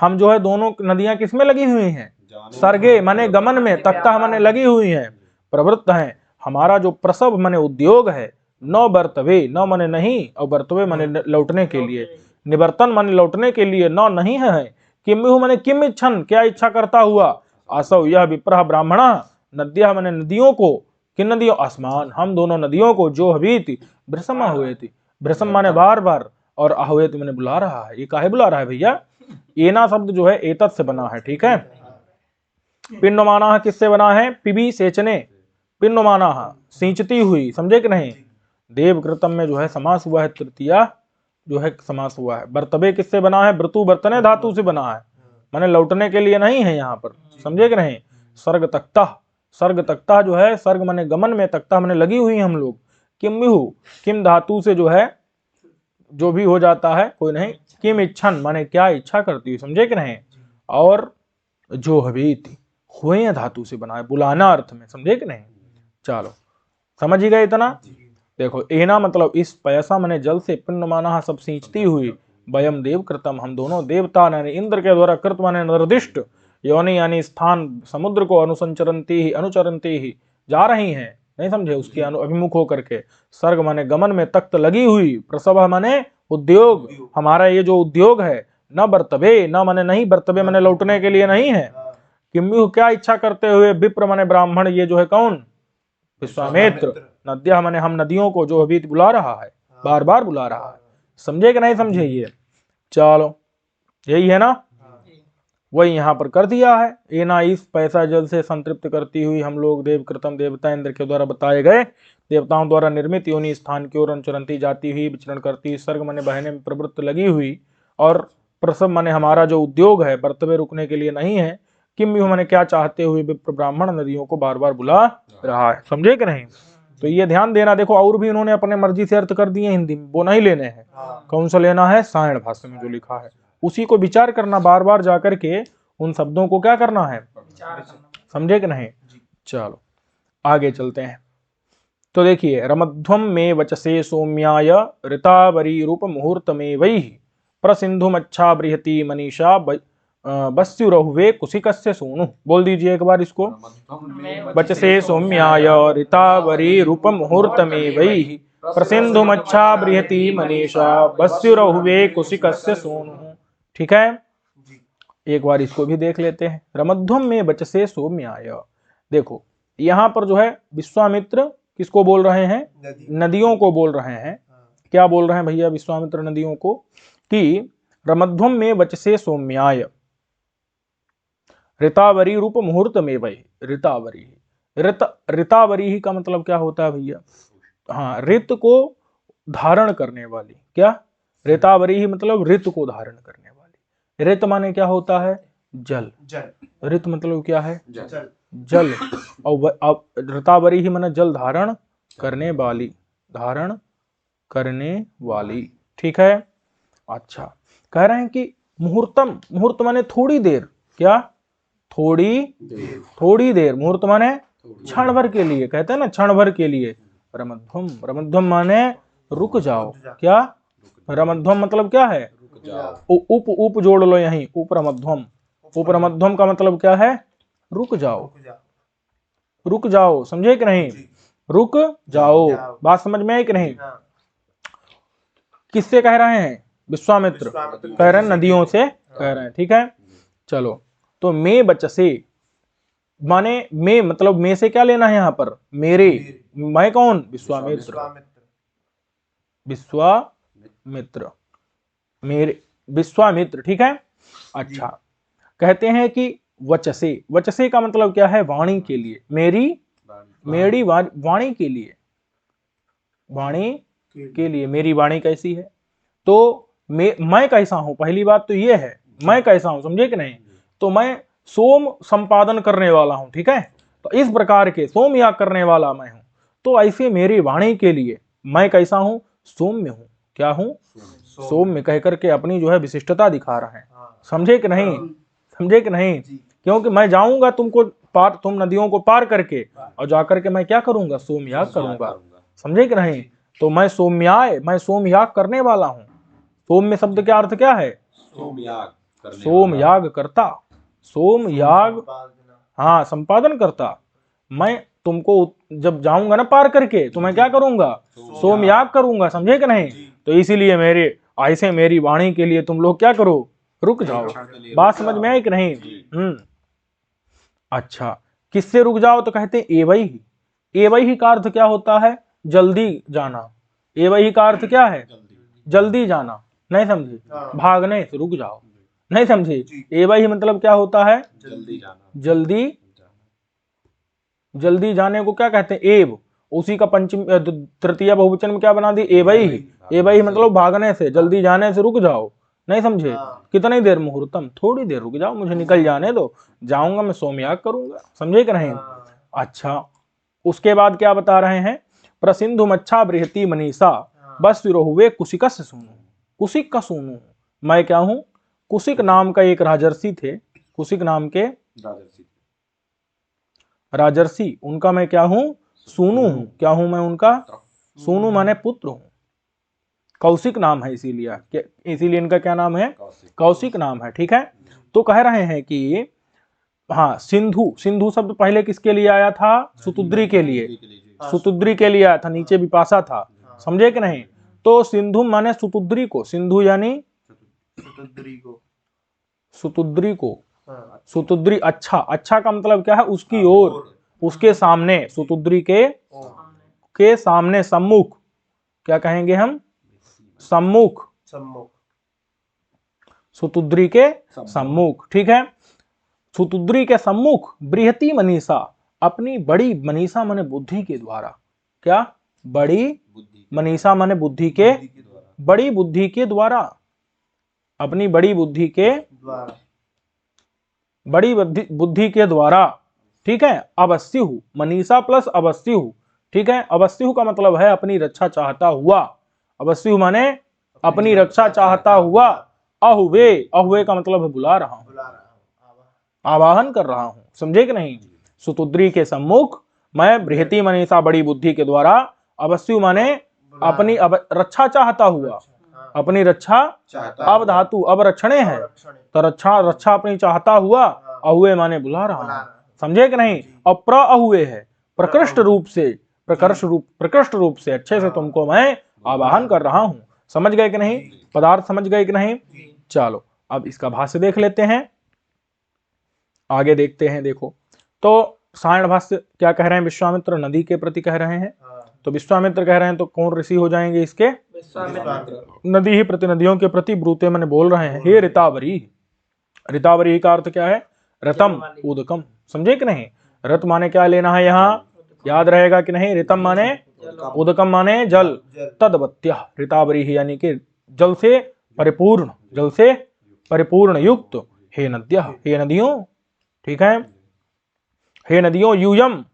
हम जो है, दोनों नदियां किसमें लगी हुई हैं? सर्गे माने गमन में, तक्तः माने लगी हुई हैं, प्रवृत्त हैं। हमारा जो प्रसव माने उद्योग है, न वर्तवे, न माने नहीं, और वर्तवे माने लौटने के लिए, निवर्तन माने लौटने के लिए, न नहीं है, किम्यु माने किम इच्छन, क्या इच्छा करता हुआ, असौ यह विप्रह ब्राह्मणा, नद्या माने नदियों को, किन नदियों? आसमान, हम दोनों नदियों को, जो हवीति भ्रसमा हुए थी, भ्रसम माने बार बार, और आहुएत मैंने बुला रहा है, ये काहे बुला रहा है भैया? एना शब्द जो है एतत् से बना है, ठीक है। पिंडमाना किससे बना है? पिबी सेचने, पिंडमाना सींचती हुई, समझे कि नहीं? देवकृतम में जो है समास हुआ है, तृतीया जो है समास हुआ है। बर्तबे किससे बना है? ब्रतु बर्तने धातु से बना है, माने लौटने के लिए नहीं है यहाँ पर, समझे कि नहीं? सर्ग तख्ता, सर्ग तख्ता जो है, सर्ग माने गमन में, तख्ता माने लगी हुई हम लोग। किम्यु, किम धातु से जो है जो भी हो जाता है, कोई नहीं, किम इच्छन माने क्या इच्छा करती है, समझे कि नहीं? और जो हवीति, हुए धातु से बना है, बुलाना अर्थ में, समझे कि नहीं? चलो समझ ही गए इतना। जी। देखो एना मतलब इस पैसा मैंने जल से पिंड माना सब सींचती हुई, वयम देव कृतम हम दोनों देवता यानी इंद्र के द्वारा कृत माने निर्दिष्ट योनि यानी स्थान समुद्र को अनुचरंती ही जा रही हैं, नहीं समझे, उसके अभिमुख होकर के। सर्ग माने गमन में तख्त लगी हुई, प्रसव माने उद्योग, हमारा ये जो उद्योग है, न बर्तबे, न माने नहीं, बर्तबे माने लौटने के लिए नहीं है। किम्यु क्या इच्छा करते हुए, विप्र माने ब्राह्मण, ये जो है कौन, विश्वामित्र। नद्या माने हम नदियों को, जो अभी बुला रहा है, बार बार बुला रहा है, समझे कि नहीं समझे ये। चलो यही है ना, वही यहाँ पर कर दिया है। एना इस पैसा जल से संतृप्त करती हुई हम लोग देव कृतम देवता इंद्र के द्वारा बताए गए देवताओं द्वारा निर्मित योनि स्थान की ओर अनुचरंती जाती हुई विचरण करती, सर्ग माने बहने में प्रवृत्त लगी हुई, और प्रसव माने हमारा जो उद्योग है बर्तवे रुकने के लिए नहीं है। किम्यु माने क्या चाहते हुए विप्र ब्राह्मण नदियों को बार बार बुला रहा है, समझे कि नहीं। तो ये ध्यान देना। देखो और भी इन्होंने अपने मर्जी से अर्थ कर दिए हिंदी में, वो नहीं लेने हैं। कौन सा लेना है, सायण भाष्य में जो लिखा है उसी को विचार करना, बार बार जाकर के उन शब्दों को क्या करना है, समझे कि नहीं। चलो आगे चलते हैं। तो देखिए, रमध्वम में वचसे सौम्याय ऋतावरी रूप मुहूर्त में वही प्रसिंधुमच्छा बृहति मनीषा बस्युरहुवे कुशिकस्य सोनु। बोल दीजिए एक बार इसको। वचसे सौम्याय ऋतावरी रूप मुहूर्त में वही प्रसिंधुमच्छा बृहति मनीषा बस्युरहुवे कुशिकस्य सोनु। ठीक है, एक बार इसको भी देख लेते हैं। रमध्वम में वचसे सौम्याय, देखो यहां पर जो है विश्वामित्र किसको बोल रहे हैं, नदियों को बोल रहे हैं। क्या बोल रहे हैं भैया विश्वामित्र नदियों को, कि रमध्वम में वचसे सौम्याय ऋतावरी रूप मुहूर्त में वही, ऋतावरी ऋतावरी ही का मतलब क्या होता है भैया, हाँ ऋत को धारण करने वाली। क्या, ऋतावरी ही मतलब ऋत को धारण करने वाली। ऋत माने क्या होता है, जल। ऋत मतलब क्या है, जल। और ऋतावरी ही माने जल धारण करने वाली, धारण करने वाली। ठीक है, अच्छा कह रहे हैं कि मुहूर्तम, मुहूर्त माने थोड़ी देर। क्या, थोड़ी देर। मुहूर्त माने क्षण भर के लिए, कहते हैं ना क्षण भर के लिए। रमध्वम, रमध्वम माने रुक जाओ। क्या, रमध्वम मतलब क्या है, उप उप जोड़ लो यहीं, उपरमध्वम। उपरमध्वम का मतलब क्या है, रुक जाओ, रुक जाओ, समझे कि नहीं, रुक जाओ। बात समझ में आई कि नहीं। किससे कह रहे हैं, विश्वामित्र कह रहे हैं, नदियों से कह रहे हैं। ठीक है, चलो तो मे बचसे माने मे मतलब मे से क्या लेना है यहां पर, मेरे। मैं कौन, विश्वामित्र, विश्वामित्र, मेरे विश्वामित्र। ठीक है, अच्छा कहते हैं कि वचसे, वचसे का मतलब क्या है, वाणी के लिए, मेरी मेरी वाणी के लिए, वाणी के लिए। मेरी वाणी कैसी है, तो मैं कैसा हूं, पहली बात तो ये है मैं कैसा हूं, समझे कि नहीं। तो मैं सोम संपादन करने वाला हूं। ठीक है, तो इस प्रकार के सोम याग करने वाला मैं हूं। तो ऐसे मेरी वाणी के लिए मैं कैसा हूं, सौम्य हूं। क्या हूं, सौम्य कह करके अपनी जो है विशिष्टता दिखा रहे हैं, समझे कि नहीं, समझे कि नहीं। क्योंकि मैं जाऊंगा तुमको पार, तुम नदियों को पार करके, और जाकर के मैं क्या करूंगा, सोम याग करूंगा, समझे कि नहीं। तो मैं सौम्याय, मैं सोम याग करने वाला हूं। सौम्य शब्द का अर्थ क्या है, सोम याग करता, सोम याग, हाँ संपादन करता। मैं तुमको जब जाऊंगा ना पार करके, तो मैं क्या करूंगा, सोम याग करूंगा, समझे कि नहीं। तो इसीलिए मेरे ऐसे मेरी वाणी के लिए तुम लोग क्या करो, रुक जाओ। बात समझ में आई कि नहीं। अच्छा, किससे रुक जाओ, तो कहते हैं एवई ही। एवई ही का अर्थ क्या होता है, जल्दी जाना। एवई ही का अर्थ क्या है, जल्दी जाना, नहीं समझे, भागने से रुक जाओ, नहीं समझे। एवई ही मतलब क्या होता है, जल्दी जाना, जल्दी, जल्दी जाने को क्या कहते हैं, एव। उसी का पंचम तृतीय बहुवचन में क्या बना दी, एवई ही। एवई मतलब भागने से, जल्दी जाने से रुक जाओ, नहीं समझे। कितनी देर, मुहूर्तम, थोड़ी देर रुक जाओ, मुझे निकल जाने दो, जाऊंगा मैं सोमयाग करूंगा, समझे कि नहीं। अच्छा, उसके बाद क्या बता रहे हैं, प्रसिंधु मच्छा बृहति मनीषा बस हुए कुशिकस्य सोनू। कुशिक का सोनू मैं क्या हूं, कुशिक नाम का एक राजर्षि थे, कुशिक नाम के राजर्षि, उनका मैं क्या हूं, सूनु हूँ। क्या हूं मैं उनका? सूनु माने पुत्र हूँ। कौशिक नाम है इसीलिए इनका क्या नाम है? कौशिक नाम है। ठीक है, तो कह रहे हैं कि हाँ, सिंधु, सिंधु शब्द पहले किसके लिए आया था? सुतुद्री के लिए, सुतुद्री के लिए आया था, नीचे विपाशा था, समझे कि नहीं? तो सिंधु माने सुतुद्री को, सिंधु यानी सुतुद्री को, सुतुद्री अच्छा, अच्छा का मतलब क्या है? उसकी ओर, उसके सामने, सुतुद्री के सामने, सम्मुख, क्या कहेंगे हम? सम्मुख, सुतुद्री के सम्मुख। ठीक है, सुतुद्री के सम्मुख बृहती मनीषा, अपनी बड़ी मनीषा माने बुद्धि के द्वारा, क्या? बड़ी मनीषा माने बुद्धि के, बड़ी बुद्धि के द्वारा, अपनी बड़ी बुद्धि के, बड़ी बुद्धि के द्वारा। ठीक है, अवस्यु, मनीषा प्लस अवस्यु। ठीक है, अवस्यु का मतलब है अपनी रक्षा चाहता हुआ, अवस्यु माने अपनी रक्षा चाहता हुआ। अहुवे, अहुवे का मतलब है बुला रहा हूं, आवाहन कर रहा हूं, समझे कि नहीं? सुतुद्री के सम्मुख मैं बृहती मनीषा बड़ी बुद्धि के द्वारा, अवस्यु माने अपनी रक्षा चाहता हुआ, अपनी रक्षा, अब धातु अब रक्षणे है, तो रक्षा, रक्षा अपनी चाहता हुआ, अहुए माने बुला रहा हूं, समझे कि नहीं? और प्र अहुए है, प्रकृष्ट रूप से, प्रकृष्ट रूप से अच्छे से तुमको मैं आवाहन कर रहा हूं। समझ गए कि नहीं? पदार्थ समझ गए कि नहीं? चलो अब इसका भाष्य देख लेते हैं, आगे देखते हैं। देखो तो सायण भाष्य क्या कह रहे हैं? विश्वामित्र नदी के प्रति कह रहे हैं, तो विश्वामित्र कह रहे हैं, तो कौन ऋषि हो जाएंगे इसके? नदी ही प्रतिनदियों के प्रति ब्रूते मैंने बोल रहे हैं, हे ऋतावरी। ऋतावरी का अर्थ क्या है? रतम, उदकम, समझे कि नहीं? रत माने क्या लेना है यहाँ, याद रहेगा कि नहीं? ऋतम माने उदकम माने जल, तदवत्या ऋतावरी ही, यानी कि जल से परिपूर्ण, जल से परिपूर्ण युक्त, हे नद्या, हे नदियों। ठीक है, हे नदियों, यूयम,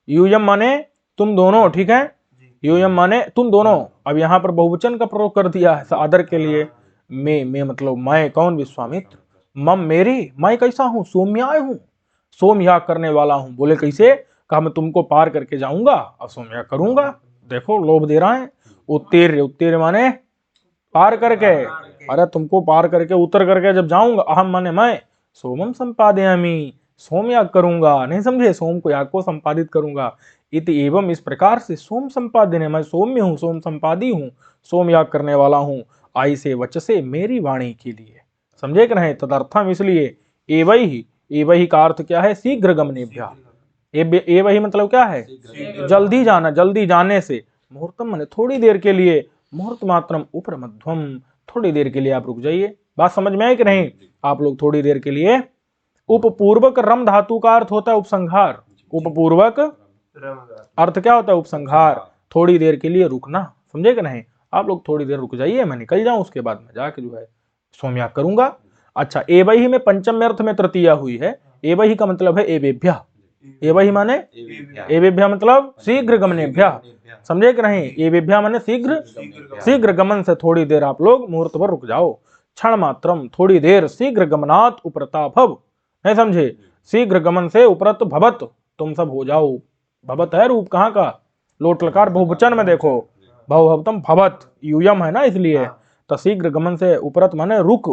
यूयम माने तुम दोनों। ठीक है, यूयम माने तुम दोनों। अब यहाँ पर बहुवचन का प्रयोग कर दिया है आदर के लिए। मैं मतलब मैं, कौन? विश्वामित्र। मम मेरी, मैं कैसा हूँ? सौम्याय हूँ, सोमयाग करने वाला हूँ। बोले कैसे? कहा मैं तुमको पार करके जाऊंगा और सोमयाग करूंगा। देखो लोभ दे रहा है। उत्तीर्य, उत्तीर्य माने पार करके, अरे तुमको पार करके, उतर करके जब जाऊंगा, अहम माने मैं, सोमम संपादयामि, सोम याग करूंगा, नहीं समझे? सोम को, याग को संपादित करूंगा। इति एवं, इस प्रकार से, सोम संपादने, मैं सौम्य हूँ, सोम संपादी हूँ, सोम याग करने वाला हूँ। आई से वचसे, मेरी वाणी के लिए, समझे कि नहीं? तदर्थम, इसलिए एवं ही, एवं ही का अर्थ क्या है? शीघ्र गमनेभ्यः। एवं ही मतलब क्या है? जल्दी जाना, जल्दी जाने से। मुहूर्तम माने थोड़ी देर के लिए, मुहूर्त मात्रम उपरमध्वम, थोड़ी देर के लिए आप रुक जाइए। बात समझ में है कि नहीं? आप लोग थोड़ी देर के लिए। उपपूर्वक रम धातु का अर्थ होता है उपसंहार। उपपूर्वक अर्थ क्या होता है? उपसंहार, थोड़ी देर के लिए रुकना, समझे कि नहीं? आप लोग थोड़ी देर रुक जाइए, मैं निकल जाऊं, उसके बाद में जाके जो है सोमयाग करूंगा। अच्छा, एवही में पंचम अर्थ में तृतीया हुई है। एवही का मतलब है एवेभ्यः। एवही माने, एवेभ्यः मतलब शीघ्र गमनेभ्यः, समझे कि नहीं? एवेभ्यः माने शीघ्र, शीघ्र गमन से थोड़ी देर आप लोग मुहूर्त पर रुक जाओ। क्षण मात्रम, थोड़ी देर, शीघ्र गमनात् उपरता भव, नहीं समझे? शीघ्र गमन से उपरत भवत, तुम सब हो जाओ। भवत है रूप कहाँ का? लोट लकार बहुवचन में देखो, भवतम भवत, यूयम है ना, इसलिए। तो शीघ्र गमन से उपरत माने रुक,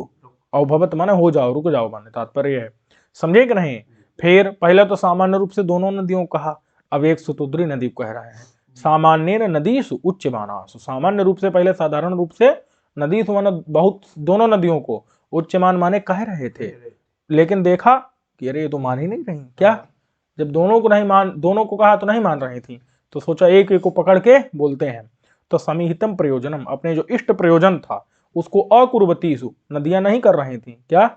और भवत माने हो जाओ, रुक जाओ माने तात्पर्य है, समझे कि नहीं? फिर पहले तो सामान्य रूप से दोनों नदियों कहा, अब एक सुतुद्री नदी को कह रहे हैं। सामान्य नदीसु उच्यमानासु, सामान्य रूप से, पहले साधारण रूप से नदीसु माने बहुत, दोनों नदियों को, उच्यमान माने कह रहे थे, लेकिन देखा कि अरे ये तो मान ही नहीं रही। क्या? जब दोनों को नहीं मान, दोनों को कहा तो नहीं मान रही थी, तो सोचा एक एक को पकड़ के बोलते हैं। तो समीहितम प्रयोजनम, अपने जो इष्ट प्रयोजन था उसको अकुर्वतीसु, नदियां नहीं कर रही थी। क्या?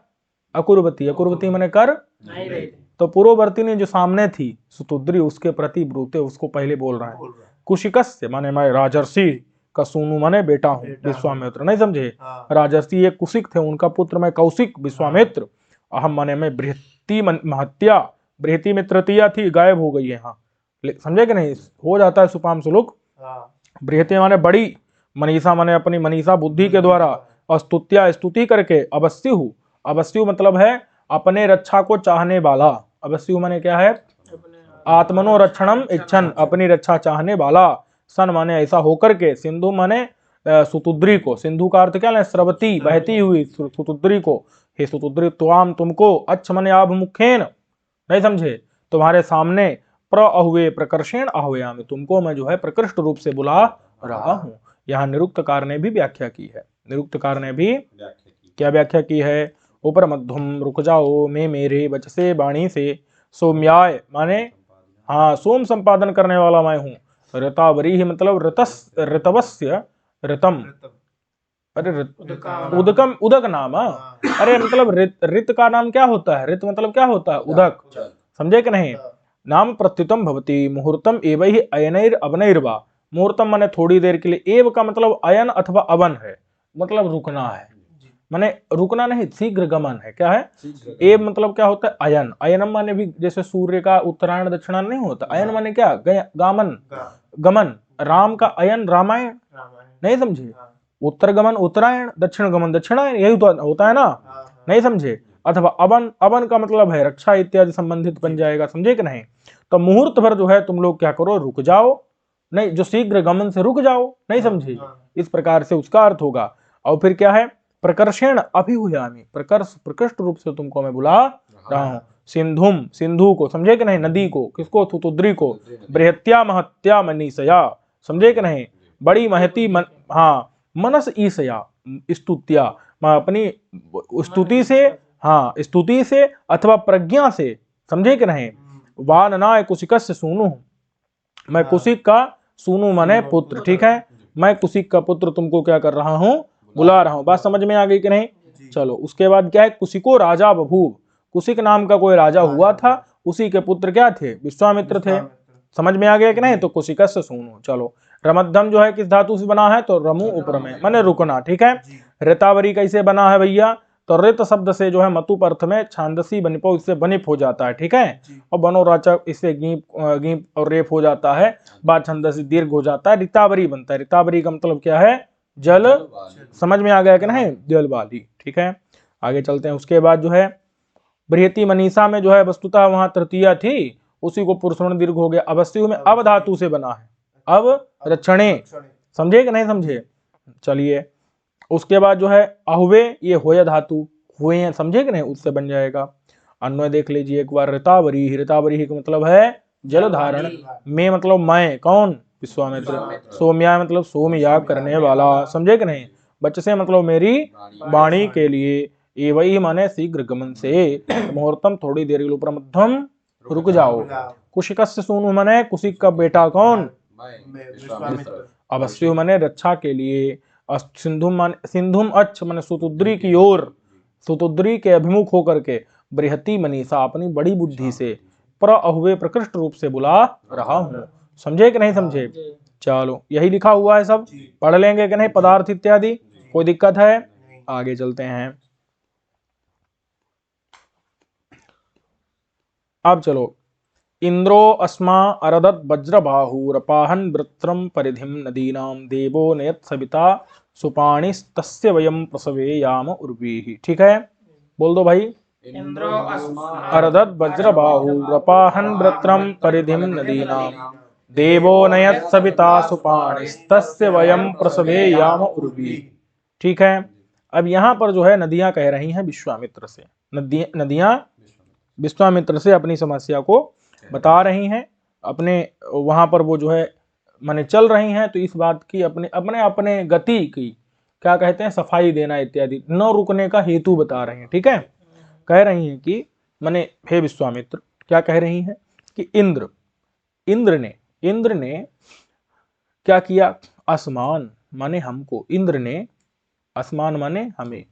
अकुर्वती, अकुर्वती माने कर नहीं रही। तो पूर्ववर्ती ने जो सामने थी सुतुद्री, उसके प्रति ब्रूते, उसको पहले बोल रहा है। कुशिकस्य माने मैं राजर्षि का सूनु माने बेटा हूँ, विश्वामित्र, नहीं समझे? राजर्षि एक कुशिक थे, उनका पुत्र मैं कौशिक, विश्वामित्र। अहम माने मैं बृहति महत्या, बृहति में तृतीया थी, गायब हो गई है यहाँ, समझे कि नहीं? हो जाता है सुपाम सुलुक। बृहति माने बड़ी, मनीषा माने अपनी मनीषा बुद्धि के द्वारा, और स्तुत्या स्तुति करके, अवस्यु, अवस्यु मतलब है अपने रक्षा को चाहने वाला। अवस्यु माने क्या है? आत्मनो रक्षणम इच्छन, अपनी रक्षा चाहने वाला, सन माने ऐसा होकर के, सिंधु माने सुतुद्री को, सिंधु का अर्थ क्या है, स्रवती बहती हुई, सुतुद्री को, हे सुतुद्री त्वाम तुमको, अच्छ माने आभमुखेन, नहीं समझे, तुम्हारे सामने, प्रअहुवे प्रकर्षेण आह्वयामि, तुमको मैं जो है प्रकृष्ट रूप से बुला रहा हूं। यहाँ निरुक्तकार ने भी व्याख्या की है, निरुक्तकार ने भी क्या व्याख्या की है, ऊपर मध्यम रुक जाओ मैं मेरे वचसे वाणी से, सौम्याय माने हाँ सोम संपादन करने वाला मैं हूँ, ऋतावरी ही मतलब ऋतस ऋतवस्य ऋतम, अरे उदकम उदक नाम, अरे मतलब ऋत का नाम क्या होता है, ऋत मतलब क्या होता है, उदक, समझे कि नहीं, नाम प्रत्युतम भवती मुहूर्तम एवं ही अयनैर अवनैर्वा, मुहूर्तम माने थोड़ी देर के लिए, एव का मतलब अयन अथवा अवन है, मतलब रुकना है, माने रुकना नहीं, शीघ्र गमन है, क्या है, एव मतलब क्या होता है, अयन, अयनम माने भी जैसे सूर्य का उत्तरायण दक्षिणायन नहीं होता, अयन माने क्या, गामन गमन, राम का अयन रामायण, नहीं समझे, उत्तर गमन उत्तरायण, दक्षिण गमन दक्षिणायन, यही तो होता है ना, नहीं समझे, अथवा अवन, अवन का मतलब है रक्षा इत्यादि संबंधित बन जाएगा, समझे कि नहीं, तो मुहूर्त भर जो है तुम लोग क्या करो, रुक जाओ, नहीं जो शीघ्र गमन से रुक जाओ, नहीं समझे, इस प्रकार से उसका अर्थ होगा। और फिर क्या है, प्रकर्षेण अभिहुयामि, प्रकृष्ट रूप से तुमको मैं बुला रहा हूं, सिंधुम सिंधु को, समझे कि नहीं, नदी को, किसको, तुतुद्री को, बृहत्या महत्या मनीषया, समझे कि नहीं, बड़ी महती हाँ मनस ईसया, स्तुत्या, अपनी स्तुति से, हाँ स्तुति से अथवा प्रज्ञा से, समझे कि नहीं, वाननाय कुशिकस्य सूनु, मैं कुशिक का, सूनु माने पुत्र, ठीक है, मैं कुशिक का पुत्र तुमको क्या कर रहा हूं, बुला रहा हूं, बात समझ में आ गई कि नहीं, चलो उसके बाद क्या है, कुशिको राजा बभूव, कुशिक नाम का कोई राजा हुआ था, उसी के पुत्र क्या थे, विश्वामित्र थे, समझ में आ गया कि नहीं, तो कुशिकस्य सूनु। चलो रमद्धम जो है किस धातु से बना है, तो रमु उपरमे माने रुकना, ठीक है, ऋतावरी कैसे बना है भैया, तो ऋत शब्द से जो है मतुप अर्थ में छांदसी बनिपो, इससे बनिप हो जाता है, ठीक है, और बनोराचक इससे गीप और रेप हो जाता है, बाद छंदसी दीर्घ हो जाता है, ऋतावरी बनता है, ऋतावरी का मतलब क्या है, जल, समझ में आ गया कि नहीं, जल वाली, ठीक है, आगे चलते हैं। उसके बाद जो है बृहति मनीषा में जो है वस्तुतः वहां तृतीया थी, उसी को पुरुषवर्ण दीर्घ हो गया, अवश्य में अब धातु से बना है, अब रक्षणे, समझे कि नहीं समझे, चलिए उसके बाद जो है अहुवे, ये होय धातु, हुए हैं, समझे कि नहीं, उससे बन जाएगा। अन्वय देख लीजिए एक बार, ऋतावरी, ऋतावरी का मतलब है जल धारण, में मतलब मैं, कौन, विश्वामित्र, सोम्या मतलब सोम याग करने वाला, समझे कि नहीं, बच्चे से मतलब मेरी वाणी के लिए, ये वही माने शीघ्र गमन से, मुहूर्तम थोड़ी देर के लिए, ऊपर मध्यम रुक जाओ, कुशिकस्य सूनु माने कुशिक का बेटा कौन, अवश्य माने रक्षा के लिए, सिंधुम अच्छ माने सुतुद्री की ओर, सुतुद्री के अभिमुख होकर के, बृहति मनीषा अपनी बड़ी बुद्धि से, प्रअहुवे प्रकृष्ट रूप से बुला रहा हूं, समझे कि नहीं समझे, चलो यही लिखा हुआ है, सब पढ़ लेंगे कि नहीं, पदार्थ इत्यादि, कोई दिक्कत है, आगे चलते हैं। अब चलो, इंद्रो अस्मा अरदत वज्रबाहुरपाहन वृत्रम परिधिम नदीनाम देवो नयत सविता सुपाणिस्तस्य वयम प्रसवे याम उर्वीहि, ठीक है, बोल दो भाई, इंद्रो अरदत वज्रबाहुरपाहन वृत्रम परिधिम नदीनाम देवो नयत सविता सुपाणिस्तस्य वयम प्रसवे याम उर्वीहि, ठीक है। अब यहाँ पर जो है नदियां कह रही हैं विश्वामित्र से, नदियां विश्वामित्र से अपनी समस्या को बता रही हैं, अपने वहां पर वो जो है माने चल रही हैं, तो इस बात की अपने अपने अपने गति की क्या कहते हैं, सफाई देना इत्यादि, न रुकने का हेतु बता रहे हैं, ठीक है, कह रही हैं कि माने हे विश्वामित्र, क्या कह रही हैं कि इंद्र ने क्या किया, आसमान माने हमको, इंद्र ने, आसमान माने हमें,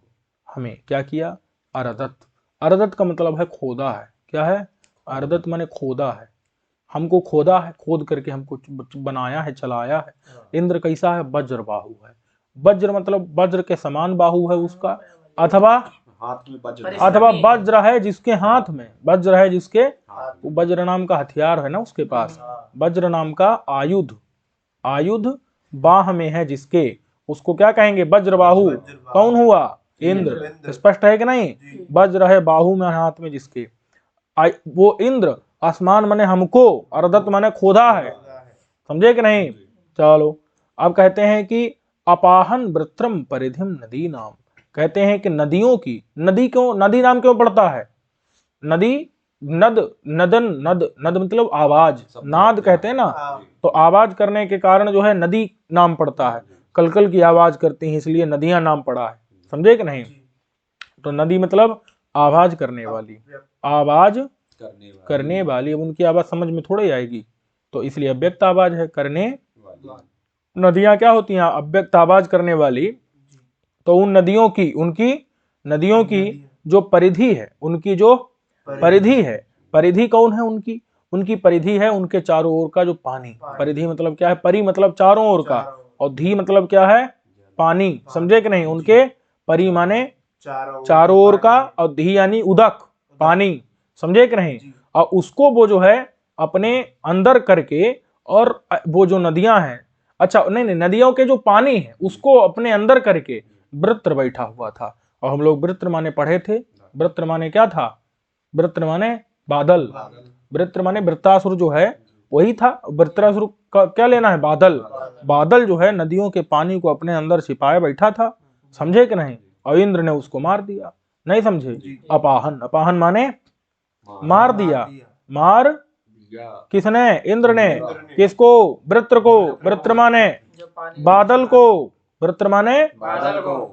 हमें क्या किया, अरदत, अरदत का मतलब है खोदा है, क्या है, अरदत माने खोदा है, हमको खोदा है, खोद करके हमको बनाया है, चलाया है। इंद्र कैसा है, वज्र बाहु है, वज्र मतलब वज्र के समान बाहु है उसका, अथवा हाथ में वज्र, अथवा वज्र है जिसके हाथ में, वज्र है जिसके, वज्र नाम का हथियार है ना उसके पास, वज्र नाम का आयुध, आयुध बाह में है जिसके, उसको क्या कहेंगे, वज्रबाहु, कौन हुआ, इंद्र, स्पष्ट है कि नहीं, वज्र है बाहु में, हाथ में जिसके, वो इंद्र आसमान माने हमको, अर्दत माने खोदा है, समझे कि नहीं। चलो अब कहते हैं कि अपाहन वृत्रम परिधिम नदी नाम, कहते हैं कि नदियों की, नदी क्यों नदी नाम क्यों पड़ता है, नदी नद नदन नद नद मतलब आवाज, नाद कहते हैं ना, तो आवाज करने के कारण जो है नदी नाम पड़ता है, कलकल की आवाज करती है इसलिए नदियां नाम पड़ा है, समझे कि नहीं। तो नदी मतलब आवाज करने वाली, आवाज करने वाली, अब उनकी आवाज समझ में थोड़ी आएगी, तो इसलिए अव्यक्त आवाज है, करने नदियां क्या होती हैं, अव्यक्त आवाज करने वाली। तो उन नदियों की, उनकी नदियों की जो परिधि है, उनकी जो परिधि है, परिधि कौन है उनकी, उनकी परिधि है उनके चारों ओर का जो पानी, परिधि मतलब क्या है, परि मतलब चारों ओर का, और धी मतलब क्या है, पानी, समझे कि नहीं। उनके परि माने चारों ओर का, और धी यानी उदक, पानी, समझे कि नहीं। और उसको वो जो है अपने अंदर करके, और वो जो नदियां हैं, अच्छा नहीं नहीं, नदियों के जो पानी है उसको अपने अंदर करके वृत्र बैठा हुआ था। और हम लोग वृत्र माने पढ़े थे, वृत्र माने क्या था, वृत्र माने बादल, वृत्र माने वृत्रासुर जो है वही था, वृत्रासुर का क्या लेना है, बादल, बादल जो है नदियों के पानी को अपने अंदर छिपाए बैठा था, समझे कि नहीं। और इंद्र ने उसको मार दिया, नहीं समझे। अपाहन, अपाहन माने मार दिया, मार किसने, इंद्र ने, किसको, वृत्र को, वृत्र माने बादल को, वृत्र माने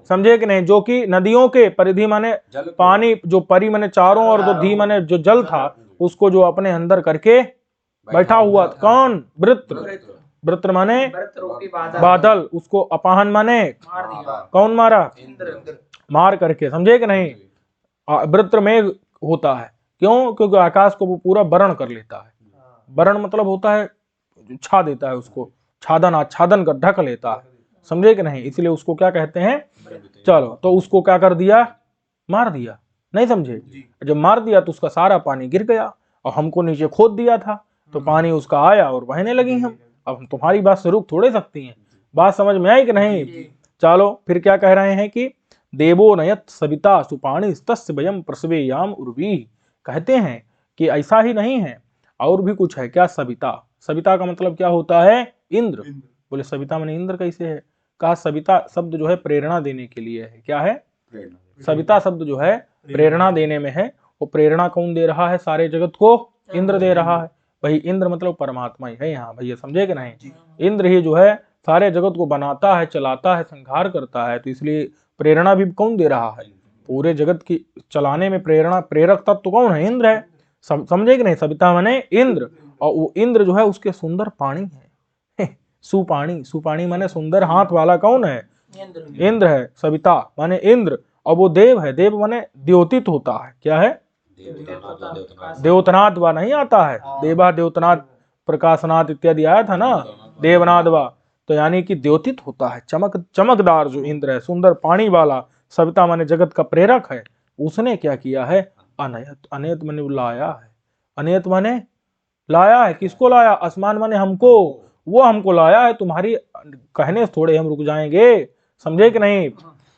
समझे कि नहीं, जो कि नदियों के परिधि माने पानी, जो परि माने चारों, और जो धी माने जो जल था, उसको जो अपने अंदर करके बैठा हुआ, कौन, वृत्र, वृत्र माने बादल, उसको अपाहन माने कौन मारा, मार करके, समझे कि नहीं। वृत्र मेघ होता है, क्यों, क्योंकि आकाश को वो पूरा वर्ण कर लेता है, वर्ण मतलब होता है छा देता है उसको, छादन, आच्छादन कर ढक लेता है, समझे कि नहीं, इसलिए उसको क्या कहते हैं। चलो तो उसको क्या कर दिया, मार दिया, नहीं समझे। जब मार दिया तो उसका सारा पानी गिर गया, और हमको नीचे खोद दिया था, तो पानी उसका आया और बहने लगी हम। अब हम तुम्हारी बात से रुक थोड़े सकती हैं, बात समझ में आई कि नहीं। चलो फिर क्या कह रहे हैं कि देवो नयत सविता सुपाणी तस्य वयम प्रसवेयाम उर्वी, कहते हैं कि ऐसा ही नहीं है, और भी कुछ है, क्या, सविता, सविता का मतलब क्या होता है, इंद्र। बोले सविता माने इंद्र कैसे है, कहा सविता शब्द जो है प्रेरणा देने के लिए है, क्या है, सविता शब्द जो है प्रेरणा देने में है, वो प्रेरणा कौन दे रहा है, सारे जगत को इंद्र दे रहा है। भाई इंद्र मतलब परमात्मा ही है यहाँ, भैया समझे कि नहीं। इंद्र ही जो है सारे जगत को बनाता है, चलाता है, संहार करता है, तो इसलिए प्रेरणा भी कौन दे रहा है, पूरे जगत की चलाने में प्रेरणा, प्रेरक तत्व तो कौन है, इंद्र है, समझे कि नहीं। सविता माने इंद्र, और वो इंद्र जो है उसके सुंदर पाणी है सुपाणी, सुपाणी माने सुंदर हाथ वाला कौन है, इंद्र है, सविता माने इंद्र। और वो देव है, देव माने द्योतित होता है, क्या है, देवतनाद वा नहीं आता है, देवा देवतनाद प्रकाशनाथ इत्यादि आया था ना, देवनाद वा, तो यानी कि द्योतित होता है, चमकदार जो इंद्र है, सुंदर पानी वाला, सविता माने जगत का प्रेरक है। उसने क्या किया है, अनयत, अनयत माने लाया है, अनयत माने लाया है, किसको लाया, आसमान माने हमको, वो हमको लाया है, तुम्हारी कहने से थोड़े हम रुक जाएंगे, समझे कि नहीं।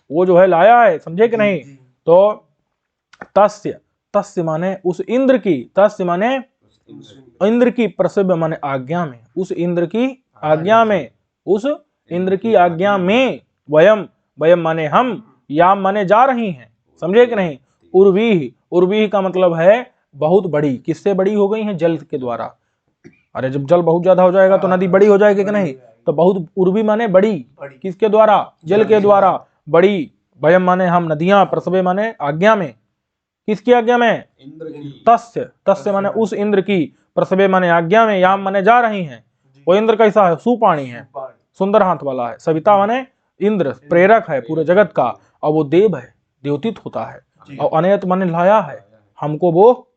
वो जो है लाया है, समझे कि नहीं। तो तस्य, तस्य माने उस इंद्र की, तस्य माने इंद्र की, प्रसव माने आज्ञा में, उस इंद्र की आज्ञा में, उस इंद्र की आज्ञा में, वयम, वयम माने हम, याम माने जा रही हैं, समझे कि नहीं। उर्वी, उर्वी का मतलब है बहुत बड़ी, किससे बड़ी हो गई है, जल के द्वारा। अरे जब जल बहुत ज्यादा हो जाएगा तो नदी बड़ी हो जाएगी कि नहीं, तो बहुत, उर्वी माने बड़ी, किसके द्वारा, जल के द्वारा बड़ी। वयम माने हम, नदियां, प्रसवे माने आज्ञा में, किसकी आज्ञा में, इंद्र की, तस्य, तस्य माने उस इंद्र की, प्रसवे माने आज्ञा में, याम माने जा रही हैं। वो इंद्र कैसा है, सुपाणी है, सुंदर हाथ वाला है। सविता माने इंद्र, प्रेरक है पूरे जगत का, और वो देव है, द्योतित होता है। और अनयत माने लाया है, हमको वो,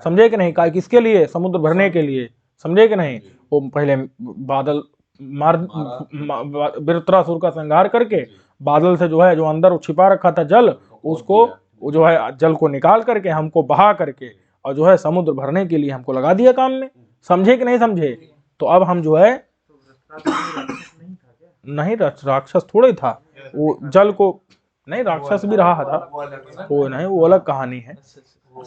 समझे कि नहीं, का किसके लिए, समुद्र भरने के लिए, समझे कि नहीं। वो पहले बादल मार, वृत्रासुर का संहार करके बादल से जो है, जो अंदर छिपा रखा था जल, उसको वो जो है जल को निकाल करके हमको बहा करके, और जो है समुद्र भरने के लिए हमको लगा दिया काम में, समझे कि नहीं समझे। तो अब हम जो है, नहीं राक्षस थोड़े था, वो जल को, नहीं राक्षस भी रहा था, वो नहीं, वो अलग कहानी है,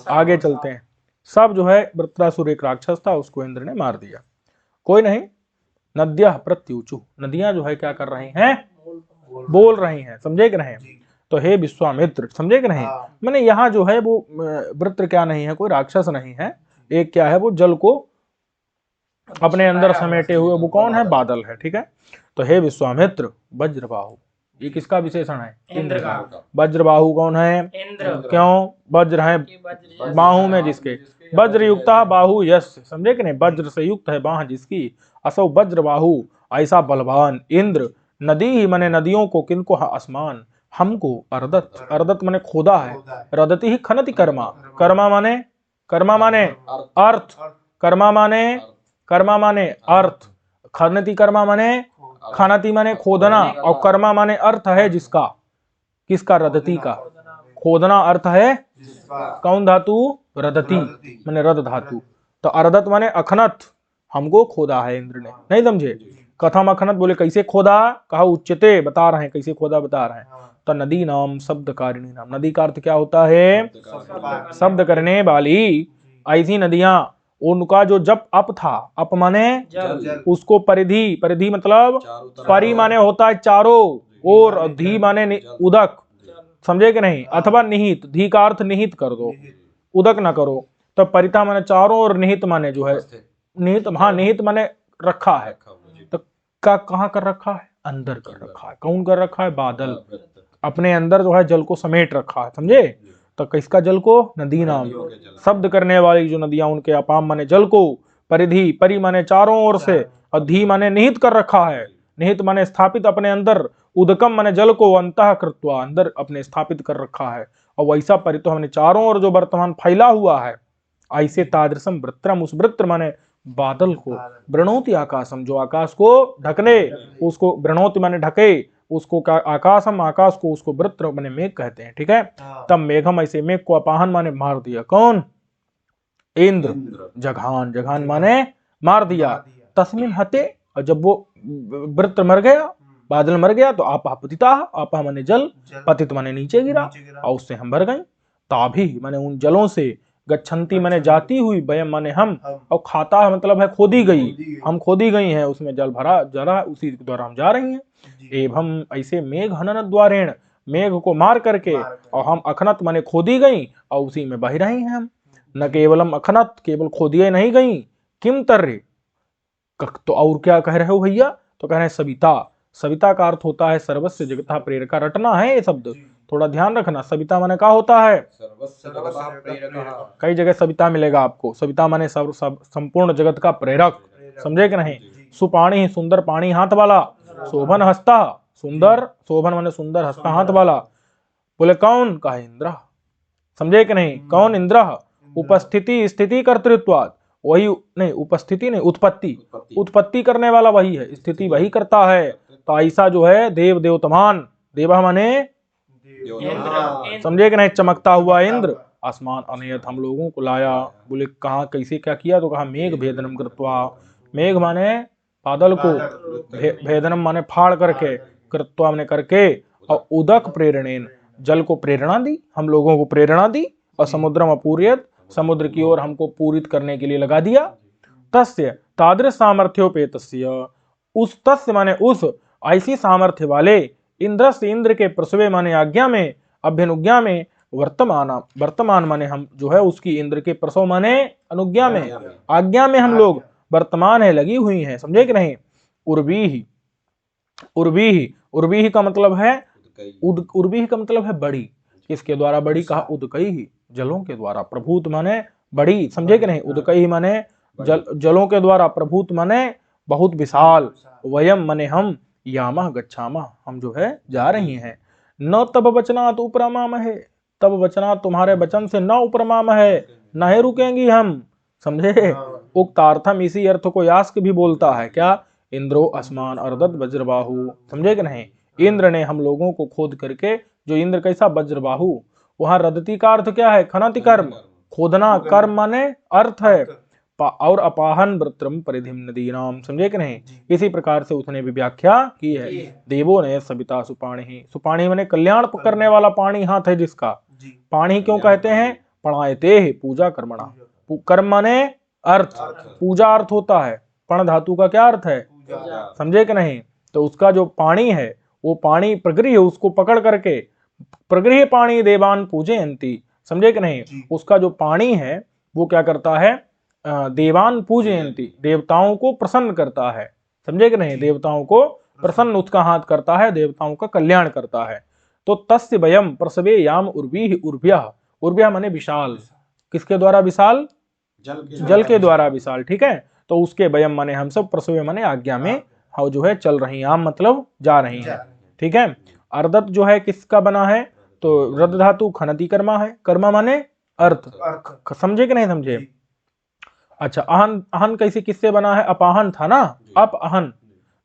आगे चलते हैं। सब जो है वृत्रासुर एक राक्षस था, उसको इंद्र ने मार दिया। कोई नहीं, नद्यः प्रत्युचु, नदियां जो है क्या कर रही हैं, बोल रही हैं, समझे कि नहीं। तो हे विश्वामित्र, समझे कि नहीं, मैंने यहाँ जो है वो वृत्र क्या नहीं है, कोई राक्षस नहीं है, एक क्या है वो जल को अपने अंदर समेटे हुए वो कौन है, बादल है, ठीक है। तो हे विश्वामित्र, वज्रबाहु, ये किसका विशेषण है, इंद्र का। वज्रबाहु कौन है, इंद्र। क्यों, वज्र है बाहु में जिसके, वज्र युक्ता बाहु यस्य, समझे कि नहीं, वज्र से युक्त है बाह जिसकी, असौ वज्रबाहु, ऐसा बलवान इंद्र, नदी ही माने नदियों को, किनको, आसमान, हमको, अर्दत, अर्दत माने खोदा है, रदति ही खनति कर्मा, कर्मा माने, कर्मा माने अर्थ, कर्मा माने, कर्मा माने अर्थ, खनति कर्मा माने, खनति माने खोदना, और कर्मा माने अर्थ है जिसका, किसका, रदति का, खोदना अर्थ है, कौन धातु, रदति माने रद धातु। तो अर्दत माने अखनत, हमको खोदा है इंद्र ने, नहीं समझे, कथम अखनत, बोले कैसे खोदा, कहा उच्चते, बता रहे हैं कैसे खोदा, बता रहे हैं। तो नदी नाम शब्द कारिणी नाम, नदी का अर्थ क्या होता है, शब्द करने वाली, ऐसी नदियां, उनका जो जप अप था, अप माने उसको परिधि, परिधि मतलब परि माने होता है चारों, और धी माने उदक, समझे कि नहीं, अथवा निहित, धी का अर्थ निहित कर दो, उदक ना करो, तो परिता माने चारों, और निहित माने जो है, निहित, हाँ निहित माने रखा है, तो का कहाँ कर रखा है, अंदर कर रखा है, कौन कर रखा है, बादल, अपने अंदर जो है जल को समेट रखा है, समझे। तो किसका जल को, नदी नाम, शब्द करने वाली जो नदियां, उनके अपाम माने जल को, परिधि, परि माने चारों ओर से, और धी माने निहित कर रखा है, निहित माने स्थापित अपने अंदर, उदकम माने जल को, अंतः कृत्वा अंदर अपने स्थापित कर रखा है, और वैसा परितो हमने चारों ओर जो वर्तमान फैला हुआ है, ऐसे तादृशम वृत्रम, उस वृत्र माने बादल को, वृणोति आकाशम, जो आकाश को ढकने, उसको वृणोति माने ढके, उसको आकाशम, आकाश को, उसको वृत्र माने मेघ कहते हैं, ठीक है। तब मेघम, ऐसे मेघ को अपाहन माने मार दिया, कौन, इंद्र, जघान, जघान माने मार दिया, तस्मिन हते, और जब वो वृत्र मर गया, बादल मर गया, तो आपा पतिता, आपा माने जल, पतित माने नीचे गिरा, और उससे हम भर गए, ताभी माने उन जलों से, गच्छन्ति माने जाती हुई, वयम माने हम, और खाता मतलब है खोदी गई, हम खोदी गई हैं, उसमें जल भरा जरा, उसी के द्वारा हम जा रही हैं। एवं ऐसे मेघ हनन द्वारेण, मेघ को मार करके, और हम अखनत माने खोदी गई, और उसी में बह रही हैं हम, न केवलम अखनत, केवल खोदिए नहीं गई, किम तर्रे, तो और क्या कह रहे हो भैया, तो कह रहे हैं सविता, सविता का अर्थ होता है सर्वस्व जगता प्रेरका, रटना है ये शब्द, थोड़ा ध्यान रखना, सविता माने क्या होता है, कई जगह सविता मिलेगा आपको, सविता माने संपूर्ण जगत का प्रेरक, समझे कि नहीं। सुपाणी, सुंदर पाणी हाथ वाला, शोभन हस्ता, सुंदर, शोभन माने सुंदर, हस्ता हाथ वाला, बोले कौन, कहा इंद्र, समझे कि नहीं, कौन, इंद्र, उपस्थिति स्थिति कर्तृत्वात्, वही नहीं, उपस्थिति नहीं, उत्पत्ति, उत्पत्ति करने वाला वही है, स्थिति वही करता है। तो ऐसा जो है देव देवतमान, देवा माने समझे कि नहीं, चमकता हुआ इंद्र, आसमान अनयत हम लोगों को लाया, बोले कहा कैसे क्या किया, तो कहा मेघ भेदनम कृत्वा, मेघ माने बादल को, भेदनम माने फाड़ करके, कृत्वा माने करके, और उदक प्रेरणेन, जल को प्रेरणा दी, हम लोगों को प्रेरणा दी, और समुद्रम अपूर्यत, समुद्र की ओर हमको पूरित करने के लिए लगा दिया। तस्य तादृश सामर्थ्योपेतस्य, उस तस्य माने उस, ऐसी सामर्थ्य वाले, इंद्र से, इंद्र के प्रसवे माने आज्ञा में, अभ्यनुज्ञा में, वर्तमान, वर्तमान माने हम जो है उसकी, इंद्र के प्रसव माने अनुज्ञा में, आज्ञा में हम लोग वर्तमान है, लगी हुई हैं, समझे कि नहीं। उर्वी, उर्वी, उर्वी का मतलब है, उर्वी का मतलब है बड़ी, किसके द्वारा बड़ी, कहा उदकई, जलों के द्वारा, प्रभूत माने बड़ी, समझे कि नहीं, उदकई माने जलों के द्वारा, प्रभूत माने बहुत विशाल, वयम माने हम, यामह गच्छामह हम जो है जा रही हैं, न तब वचनात् उपरमामहे, तब वचनात् तुम्हारे वचन से न उपरमामहे, नहीं रुकेंगी हम, समझे। उक्तार्थम, इसी अर्थ को यास्क भी बोलता है, क्या, इंद्रो अस्मान अर्दत वज्रबाहु, समझे कि नहीं, इंद्र ने हम लोगों को खोद करके, जो इंद्र कैसा, वज्रबाहु, वहां रदती का अर्थ क्या है, खनति कर्म, खोदना, कर्म माने अर्थ है, और अपाहन वृत्रम परिधिम नदीनाम, समझे कि नहीं। इसी प्रकार से उसने भी व्याख्या की है, देवों ने सविता सुपाणी, सुपाणी माने कल्याण करने वाला पाणी हाथ है जिसका, पाणी क्यों कहते हैं, पढ़ाएते पूजा कर्मणा, कर्म माने अर्थ, पूजा अर्थ होता है। पण धातु का क्या अर्थ है? समझे कि नहीं? तो उसका जो पाणी है वो पाणी प्रगृह्य, उसको पकड़ करके प्रगृह्य पाणी देवान पूजयंती, समझे कि नहीं? उसका जो पाणी है वो क्या करता है? देवान पूजयंती, देवताओं को प्रसन्न करता है, समझे कि नहीं? देवताओं को प्रसन्न उसका हाथ करता है, देवताओं का कल्याण करता है। तो तस्य वयम प्रसवे याम उर्वी उर्व्यः, उर्व्यः माने विशाल, किसके द्वारा विशाल? जल के द्वारा विशाल, ठीक है। तो उसके वयम माने हम सब, प्रसवे माने आज्ञा में हम जो है चल रही, आम मतलब जा रही है, ठीक है। अर्दत जो है किसका बना है? तो रद धातु खनति कर्मा है, कर्मा माने अर्थ, समझे कि नहीं समझे? अच्छा, अहन, अहन कैसे किससे बना है? अपाहन था ना, अप अहन,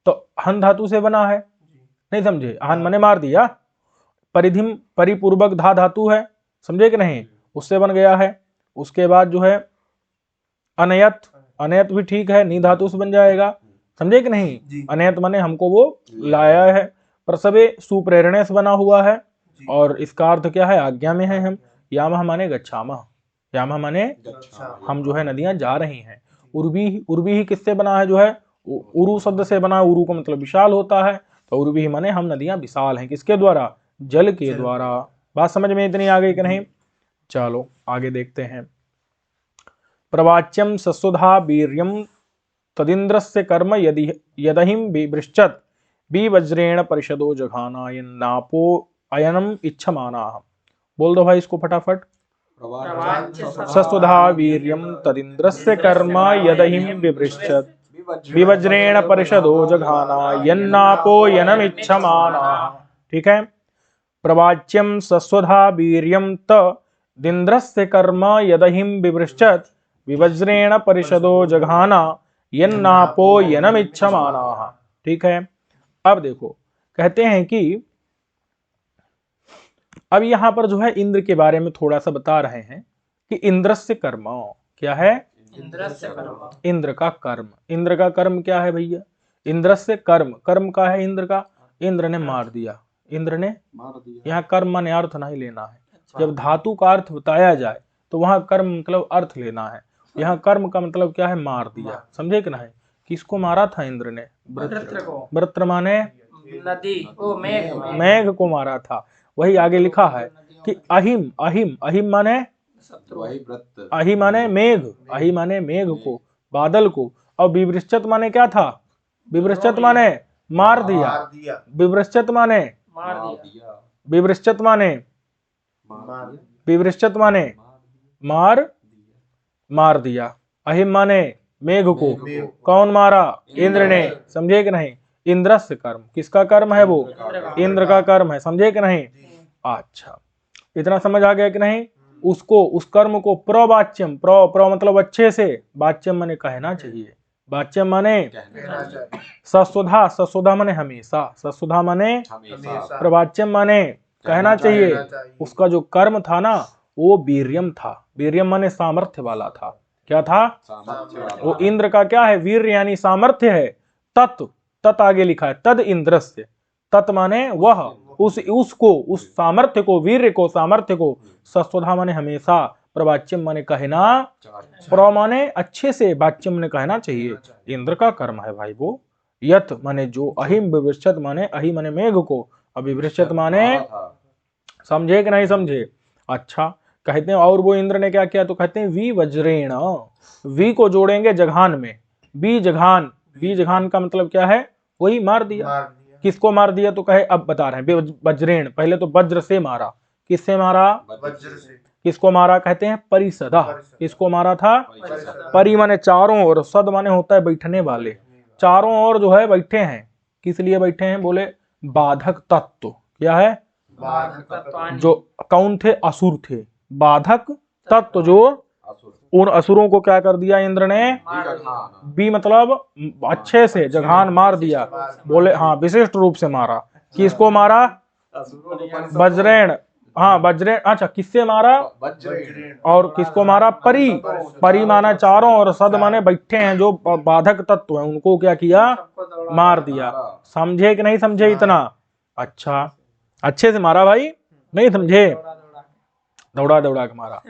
तो हन धातु से बना है, नहीं समझे? अहन माने मार दिया। परिधिम परिपूर्वक धा धातु है, समझे कि नहीं? उससे बन गया है। उसके बाद जो है अनयत, अनयत भी ठीक है, नी धातु से बन जाएगा, समझे कि नहीं? अनयत माने हमको वो लाया है। प्रसवे सुप्रेरणे से बना हुआ है, और इसका अर्थ क्या है? आज्ञा में है हम। यामह माने गच्छामः, यामह माने हम जो है नदियां जा रही हैं। उर्वी, उर्वी ही किससे बना है? जो है उरु शब्द से बना, उरु का मतलब विशाल होता है, तो उर्वी माने हम नदियां विशाल हैं, किसके द्वारा? जल के द्वारा। बात समझ में इतनी आ गई कि नहीं? चलो आगे देखते हैं। प्रवाच्यम सस्वधा वीर्यम तदिन्द्रस्य कर्म यदि यदहिं विवृश्चत विवज्रेण परिषदो जघानायन्नापो अयनम इच्छमानाः। बोल दो भाई इसको फटाफट। सस्वधा वीर्यम तदिन्द्रस्य कर्म यदहिं विवृश्चत विवज्रेण परिषदो जघाना यन्नापो यनमिच्छमानाः, ठीक है। प्रवाच्यम सस्वधा वीर्यम तदिन्द्रस्य कर्म यदहिं विवृश्चत विवज्रेण परिषदो जघाना यन्नापो यनमिच्छमानाः, ठीक है। अब देखो, कहते हैं कि अब यहां पर जो है इंद्र के बारे में थोड़ा सा बता रहे हैं कि इंद्रस्य कर्म क्या है? इंद्र का कर्म। इंद्र का कर्म क्या है भैया? इंद्रस्य कर्म, कर्म का है इंद्र का, इंद्र ने मार दिया, इंद्र ने मार दिया। यहाँ कर्म माने अर्थ नहीं लेना है, जब धातु का अर्थ बताया जाए तो वहां कर्म मतलब अर्थ लेना है। यहाँ कर्म का मतलब क्या है? मार दिया, समझे कि नहीं? किसको मारा था इंद्र ने? वृत्र माने नदी, मेघ को मारा था। वही आगे लिखा है कि अहिम, अहिम, अहिम माने अहि माने मेघ, अहि माने मेघ को, बादल को। और विवृश्चत माने क्या था? विवृश्चत माने मार दिया, विवृश्चत माने विवृश्चत माने विवृश्चत माने मार दिया। अहिम माने मेघ को, कौन मारा? इंद्र ने, समझे कि नहीं? इंद्रस्य कर्म, किसका कर्म है वो? इंद्र का कर्म है, समझे कि नहीं? अच्छा, इतना समझ आ गया कि नहीं? उसको, उस कर्म को प्रवाच्यम, प्र मतलब अच्छे से, वाच्यम माने कहना चाहिए, वाच्यम माने सस्वधा, सस्वधा माने हमेशा, सस्वधा माने प्रवाच्यम माने कहना चाहिए। उसका जो कर्म था ना वो वीर्यम था, वीर्यम माने सामर्थ्य वाला था। क्या था? वो इंद्र का क्या है? वीर्य यानी सामर्थ्य है। तत्, तत् आगे लिखा है, तद इंद्रस्य, तत् माने वह, उसको, उस सामर्थ्य को, वीर्य को, सामर्थ्य को, सस्वधा माने हमेशा, प्रवाच्यम माने कहना, प्र माने अच्छे से, वाच्यम माने कहना चाहिए। इंद्र का कर्म है भाई वो। यत माने जो, अहिम विवृश्चत माने अहि माने मेघ को, और विवृश्चत माने, समझे कि नहीं समझे? अच्छा, कहते हैं और वो इंद्र ने क्या किया? तो कहते हैं वी वज्रेण, वी को जोड़ेंगे जघान में, वी जघान, वी जघान का मतलब क्या है? वही मार दिया। किसको मार दिया? तो कहे, अब बता रहे हैं, वज्रेण, पहले तो वज्र से मारा। किससे मारा? वज्र से। किसको मारा? कहते हैं परिसदा। किसको मारा था? परि माने चारों ओर, सद माने होता है बैठने वाले, चारों ओर जो है बैठे हैं। किस लिए बैठे हैं? बोले बाधक तत्व। क्या है? जो कौन थे? असुर थे। बाधक तत्व, जो उन असुरों को क्या कर दिया इंद्र ने? बी मतलब अच्छे से, जघान मार दिया। बोले हाँ, विशिष्ट रूप से मारा। किसको मारा? वज्रेण, हाँ वज्रेण। अच्छा, किससे मारा? और किसको मारा? परी, परी माना चारों, और सद माने बैठे हैं, जो बाधक तत्व है उनको क्या किया? मार दिया। समझे कि नहीं समझे इतना? अच्छा, अच्छे से मारा भाई, नहीं समझे? दौड़ा दौड़ा के मारा।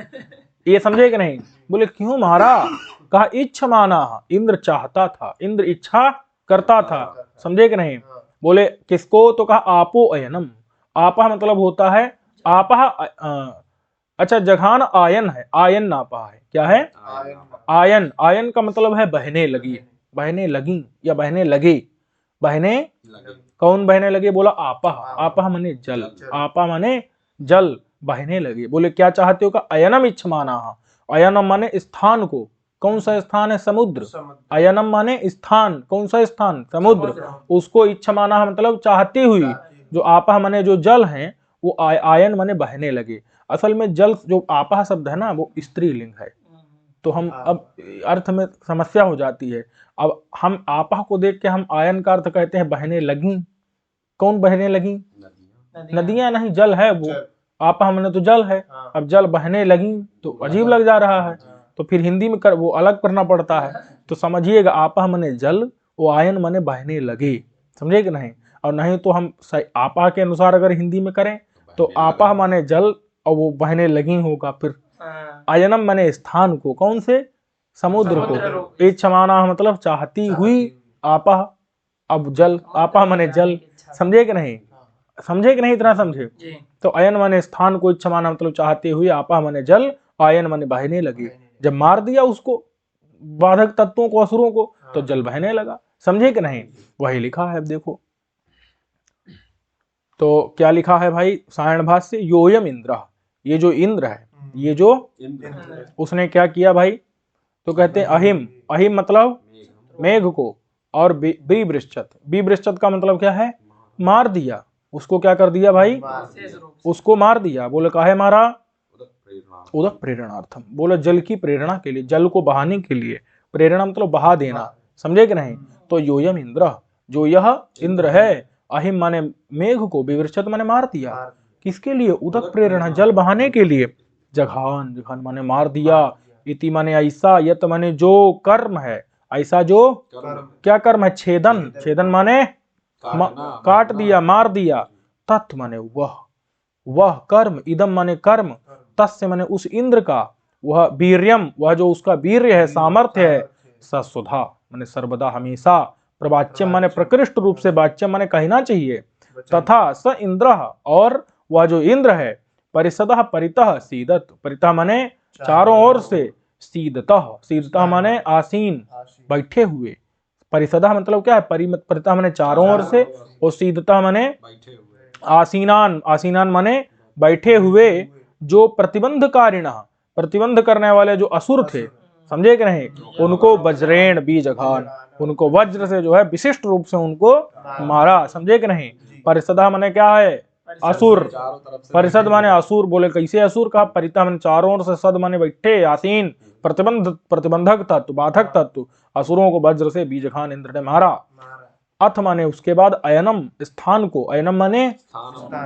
ये समझे कि नहीं? बोले क्यों मारा? कहा इच्छा माना, इंद्र चाहता था, इंद्र इच्छा करता था। समझे कि नहीं? बोले किसको? तो कहा आपो अयनम। आपा मतलब होता है आपा। अच्छा जघान आयन है, आयन नापा है, क्या है? आयन। आयन का मतलब है बहने लगी, बहने लगी या बहने लगे, बहने कौन बहने लगे? बोला आपा। आपा माने जल, आपा माने जल बहने लगे। बोले क्या चाहते हो? का अयनम इच्छ माना। अयनम माने स्थान को, कौन सा स्थान है? समुद्र। अयनम माने स्थान, कौन सा स्थान? समुद्र। उसको इच्छ माना मतलब चाहती हुई। जो आपा माने जो जल है, वो आयन माने बहने लगे। असल में जल जो आपा शब्द है ना, वो स्त्रीलिंग है। तो हम अब अर्थ में समस्या हो जाती है। अब हम आपा को देख के हम आयन का अर्थ कहते हैं बहने लगी। कौन बहने लगी? नदियां नहीं, जल है वो। आपा हमने तो जल है। अब जल बहने लगी तो अजीब लग जा रहा है, तो फिर हिंदी में वो अलग करना पड़ता है। तो समझिएगा आपा मने जल, वो आयन मने बहने लगे। समझे कि नहीं? और नहीं तो हम आपा के अनुसार अगर हिंदी में करें तो आपा माने जल और वो बहने लगी होगा। फिर आयनम माने स्थान को, कौन से? समुद्र को। इच्छा माना मतलब चाहती हुई आपा। अब जल, आपा माने जल। समझे कि नहीं? समझे कि नहीं? इतना समझे? तो अयन माने स्थान को, इच्छा माना मतलब चाहते हुए, आपा माने जल, आयन माने बहने लगे। जब मार दिया उसको, बाधक तत्वों को, असुरों को, तो जल बहने लगा। समझे कि नहीं? वही लिखा है। अब देखो तो क्या लिखा है भाई सायण भाष्य? योयम इंद्र, ये जो इंद्र है, ये जो उसने क्या किया भाई? तो कहते हैं अहिम। अहिम मतलब मेघ को, और बीभृश्चत। बीभृश्चत का मतलब क्या है? मार दिया उसको। क्या कर दिया भाई? उसको मार दिया। बोले काहे मारा? उदक प्रेरणार्थम। बोले जल की प्रेरणा के लिए, जल को बहाने के लिए। प्रेरणा मतलब बहा देना। समझे कि नहीं? तो योयम इंद्र, जो यह इंद्र है, अहिम माने मेघ को, विवृक्षत माने मार दिया। किसके लिए? उदक प्रेरणा, जल बहाने के लिए। जघान, जघान माने मार दिया। इति माने ऐसा, यत माने जो कर्म है, ऐसा जो क्या कर्म है? छेदन। छेदन माने काट दिया, मार दिया। तत् माने वह कर्म, इदम माने कर्म, तस्य माने उस इंद्र का, वह वीर्यम, वह जो उसका वीर्य है, सामर्थ्य है, ससुधा माने सर्वदा हमेशा, प्रवाच्यम माने प्रकृष्ट रूप से, वाच्यम माने कहना चाहिए, तथा स इंद्र, और वह जो इंद्र है, परिषदः परितः सीदत, परितः माने चारों ओर से, सीदतः, सीदतः माने आसीन, बैठे हुए। परिषदः मतलब क्या है? परितः माने चारों ओर से, और सीदतः माने आसीनान, आसीनान माने बैठे हुए। जो प्रतिबंधकारिण, प्रतिबंध करने वाले जो असुर थे, समझे कि नहीं? उनको वज्रेण बीजघान, उनको वज्र से जो है विशिष्ट रूप से उनको मारा। समझे कि नहीं? परिषदा माने क्या है? असुर। परिषद माने असुर। बोले कैसे असुर? का परिता माने चारों ओर से, सद माने बैठे, आसीन, प्रतिबंधक तत्व, बाधक तत्व, असुरों को वज्र से बीजघान इंद्र ने मारा। अथ माने उसके बाद अयनम, स्थान को, अयनम माने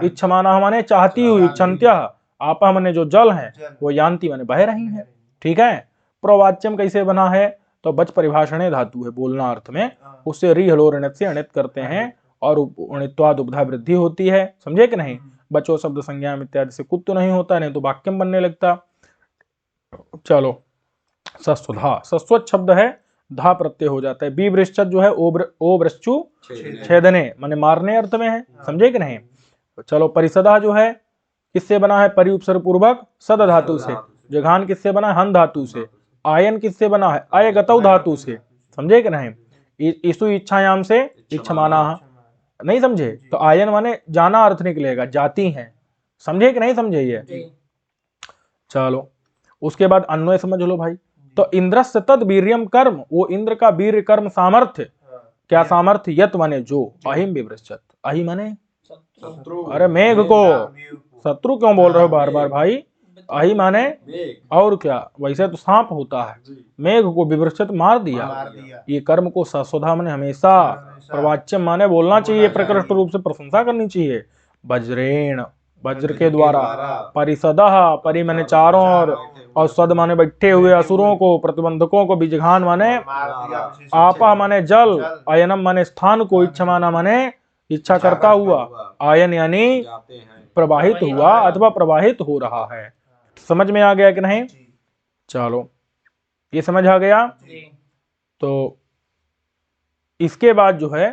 इच्छा माना माने चाहती हुई, इच्छन्त्य, आपा माने जो जल है, वो यान्ति माने बह रही है। ठीक है? प्रवाच्यम कैसे बना है? तो बच परिभाषणे धातु है, बोलना अर्थ में, उससे रि हलोर अणित से अणित करते हैं, और अणित्वाद उपधा वृद्धि होती है। समझे कि नहीं? बचो शब्द संज्ञा इत्यादि से कुत्त नहीं होता, नहीं तो वाक्यम बनने लगता। चलो, सस्वधा, सस्वत शब्द है, धा प्रत्यय हो जाता है। बीवृश्चत जो है ओ वृश्चु छेदने माने मारने अर्थ में है। समझे कि नहीं? चलो, परिसदा जो है किससे बना है? परि उपसर्ग पूर्वक सद धातु से। जघान किससे बना है? हन धातु से। आयन किससे बना है? अय गतौ धातु से। समझे कि नहीं? ईसु इच्छायाम से इच्छा माना। नहीं समझे? तो आयन माने जाना अर्थ निकलेगा, जाती हैं। समझे कि नहीं समझे? ये चलो, उसके बाद अन्वय समझ लो भाई। तो इंद्रस्य तद वीर्यम कर्म, वो इंद्र का वीर्य कर्म सामर्थ्य। क्या सामर्थ्य? यत माने जो, अहिम विवृश्चत, अहि माने अरे मेघ को, शत्रु क्यों बोल रहे हो बार बार भाई? अहि माने और क्या? वैसे तो सांप होता है। मेघ को विवृश्चत मार दिया। ये कर्म को सस्वधा माने हमेशा, प्रवाच्यम माने बोलना चाहिए, प्रकृष्ट रूप से प्रशंसा करनी चाहिए। वज्रेण, वज्र के द्वारा। परिषदः, परि माने चारों ओर, और सद माने बैठे हुए असुरों को, प्रतिबंधकों को, बीजघान माने आपा माने जल, अयनम माने स्थान को, इच्छा माना माने इच्छा करता हुआ, आयन यानी प्रवाहित हुआ अथवा प्रवाहित हो रहा है। समझ में आ गया कि नहीं? चलो ये समझ आ गया। तो इसके बाद जो है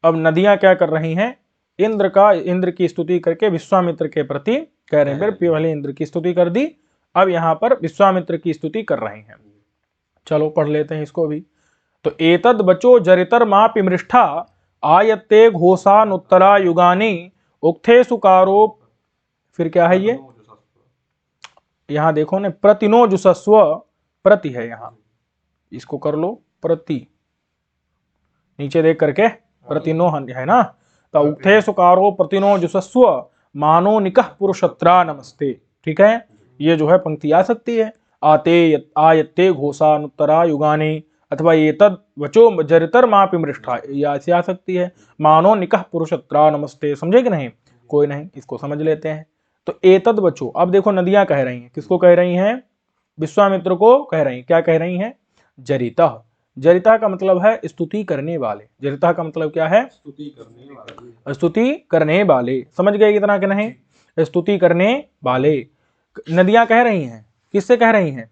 अब नदियां क्या कर रही हैं, इंद्र की स्तुति करके विश्वामित्र के प्रति कह रहे हैं। पहले इंद्र की स्तुति कर दी, अब यहां पर विश्वामित्र की स्तुति कर रही हैं। चलो पढ़ लेते हैं इसको भी। तो एतद बचो जरितर मापि मृष्ठा आयत्ते घोषानुत्तरा युगानि उक्थे सुकारो। फिर क्या है ये, यहां देखो ना, प्रतिनो जुसस्व, प्रति है यहां, इसको कर लो प्रति, नीचे देख करके प्रतिनो है ना। तो उक्थे सुकारो प्रतिनो जुसस्व मानो निकह पुरुषत्रा नमस्ते। ठीक है, ये जो है पंक्ति आ सकती है। आयत्ते घोषानुत्तरा युगानि, अथवा ये तद वचो जरितर मापि मृष्ठा, ये ऐसे आ सकती है। मानो निकह पुरुषत्रा नमस्ते, समझे कि नहीं? कोई नहीं, इसको समझ लेते हैं। तो एतद वचो, अब देखो नदियां कह रही हैं, किसको कह रही हैं? विश्वामित्र को कह रही हैं। क्या कह रही हैं? जरिता। जरिता का मतलब है स्तुति करने वाले। जरिता का मतलब क्या है? स्तुति करने वाले। स्तुति करने वाले, समझ गए कितना कि नहीं? स्तुति करने वाले नदियां कह रही हैं। किससे कह रही हैं?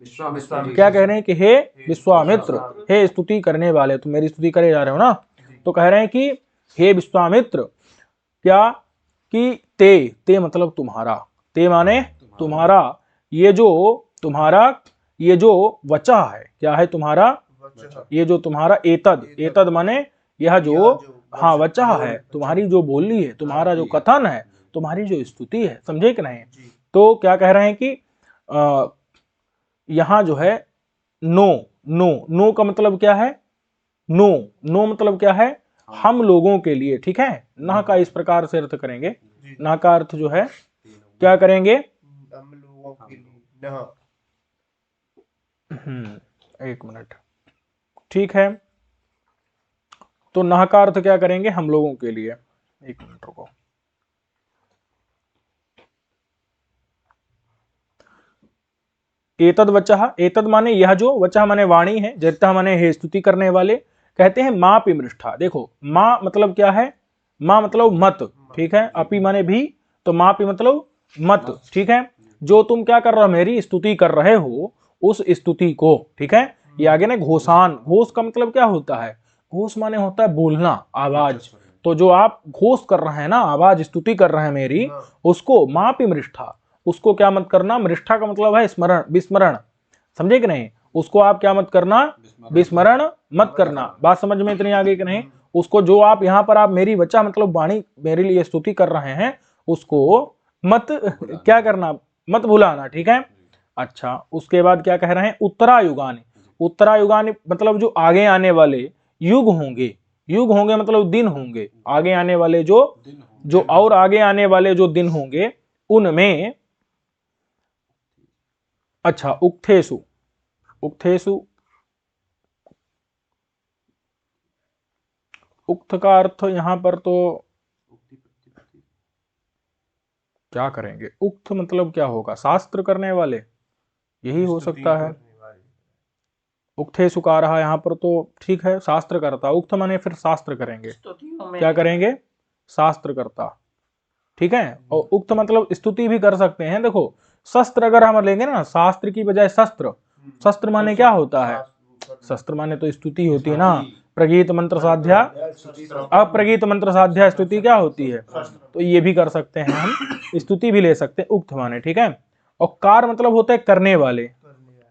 क्या कह रहे हैं कि हे विश्वामित्र, हे स्तुति करने वाले, तुम मेरी स्तुति करे जा रहे हो ना। तो कह रहे हैं कि हे विश्वामित्र, क्या कि ते मतलब तुम्हारा, ते माने तुम्हारा, ये जो वचा है, क्या है तुम्हारा? ये जो तुम्हारा एतद माने यह जो, हाँ वचा है, तुम्हारी जो बोली है, तुम्हारा जो कथन है, तुम्हारी जो स्तुति है, समझे कि नहीं? तो क्या कह रहे हैं कि यहां जो है नो का मतलब क्या है? नो मतलब क्या है? हम लोगों के लिए। ठीक है, ना का इस प्रकार से अर्थ करेंगे। ना का अर्थ जो है क्या करेंगे? हम लोगों के लिए ना। एक मिनट, ठीक है। तो ना का अर्थ क्या करेंगे? हम लोगों के लिए। एक मिनट रुको। एतद वचः, एतद माने यह जो, वचः माने वाणी है, जरिता माने हे स्तुति करने वाले। कहते हैं माँ पिमृष्ठा। देखो माँ मतलब क्या है? माँ मतलब मत, ठीक है। अपी माने भी, तो माँ पी मतलब मत, ठीक है। जो तुम क्या कर रहे हो? मेरी स्तुति कर रहे हो, उस स्तुति को, ठीक है। ये आगे ना घोषान, घोष का मतलब क्या होता है? घोष माने होता है बोलना, आवाज। तो जो आप घोष कर रहे हैं ना, आवाज स्तुति कर रहे हैं मेरी, उसको माँ पी मृष्ठा, उसको क्या मत करना? मृष्ठा का मतलब है स्मरण, विस्मरण, समझे कि नहीं? उसको आप क्या मत करना? विस्मरण मत करना। बात समझ में इतनी आगे कि नहीं? उसको जो आप यहाँ पर आप मेरी वचा मतलब वाणी मेरे लिए स्तुति कर रहे हैं, उसको मत क्या करना? मत भुलाना, ठीक है। अच्छा, उसके बाद क्या कह रहे हैं? उत्तरायुगानि। उत्तरायुगानि मतलब जो आगे आने वाले युग होंगे, युग होंगे मतलब दिन होंगे, आगे आने वाले जो और आगे आने वाले जो दिन होंगे उनमें। अच्छा, उक्थेषु, उक्थेषु, उक्त का अर्थ यहां पर तो क्या करेंगे? उक्त मतलब क्या होगा? शास्त्र करने वाले, यही हो सकता है। उक्थेषु का रहा यहां पर तो ठीक है, शास्त्र करता। उक्त माने फिर शास्त्र करेंगे, क्या करेंगे? शास्त्र करता, ठीक है। और उक्त मतलब स्तुति भी कर सकते हैं। देखो शस्त्र अगर हम लेंगे ना, शास्त्र की बजाय शस्त्र, शस्त्र माने क्या होता है? शस्त्र माने तो स्तुति होती है ना। प्रगीत मंत्र साध्या, अप्रगीत मंत्र साध्या स्तुति क्या होती है? तो ये भी कर सकते हैं हम, स्तुति भी ले सकते हैं उक्त माने, ठीक है। और कार मतलब होता है करने वाले।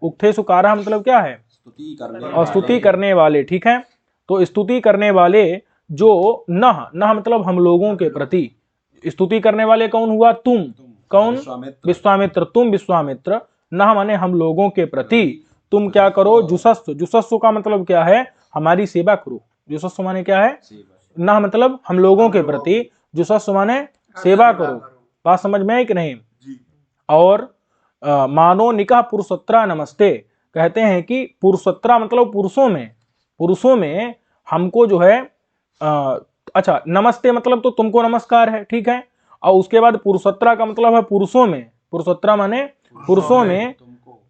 उक्थेषु कारः मतलब क्या है? और स्तुति करने वाले, ठीक है। तो स्तुति करने वाले जो नह मतलब हम लोगों के प्रति, स्तुति करने वाले कौन हुआ? तुम। कौन? विश्वामित्र। तुम विश्वामित्र, नह माने हम लोगों के प्रति तुम क्या करो? जुसस्व, जुसस्व का मतलब क्या है? हमारी सेवा करो। जुसस्व माने क्या है? नह मतलब हम लोगों के प्रति, जुसस्व माने सेवा करो। बात समझ में है कि नहीं? और मानो निकाह पुरुषत्रा नमस्ते, कहते हैं कि पुरुषत्रा मतलब पुरुषों में हमको जो है अच्छा, नमस्ते मतलब तो तुमको नमस्कार है, ठीक है। और उसके बाद पुरुषत्रा का मतलब है पुरुषों में, पुरुषत्रा माने पुरुषों में,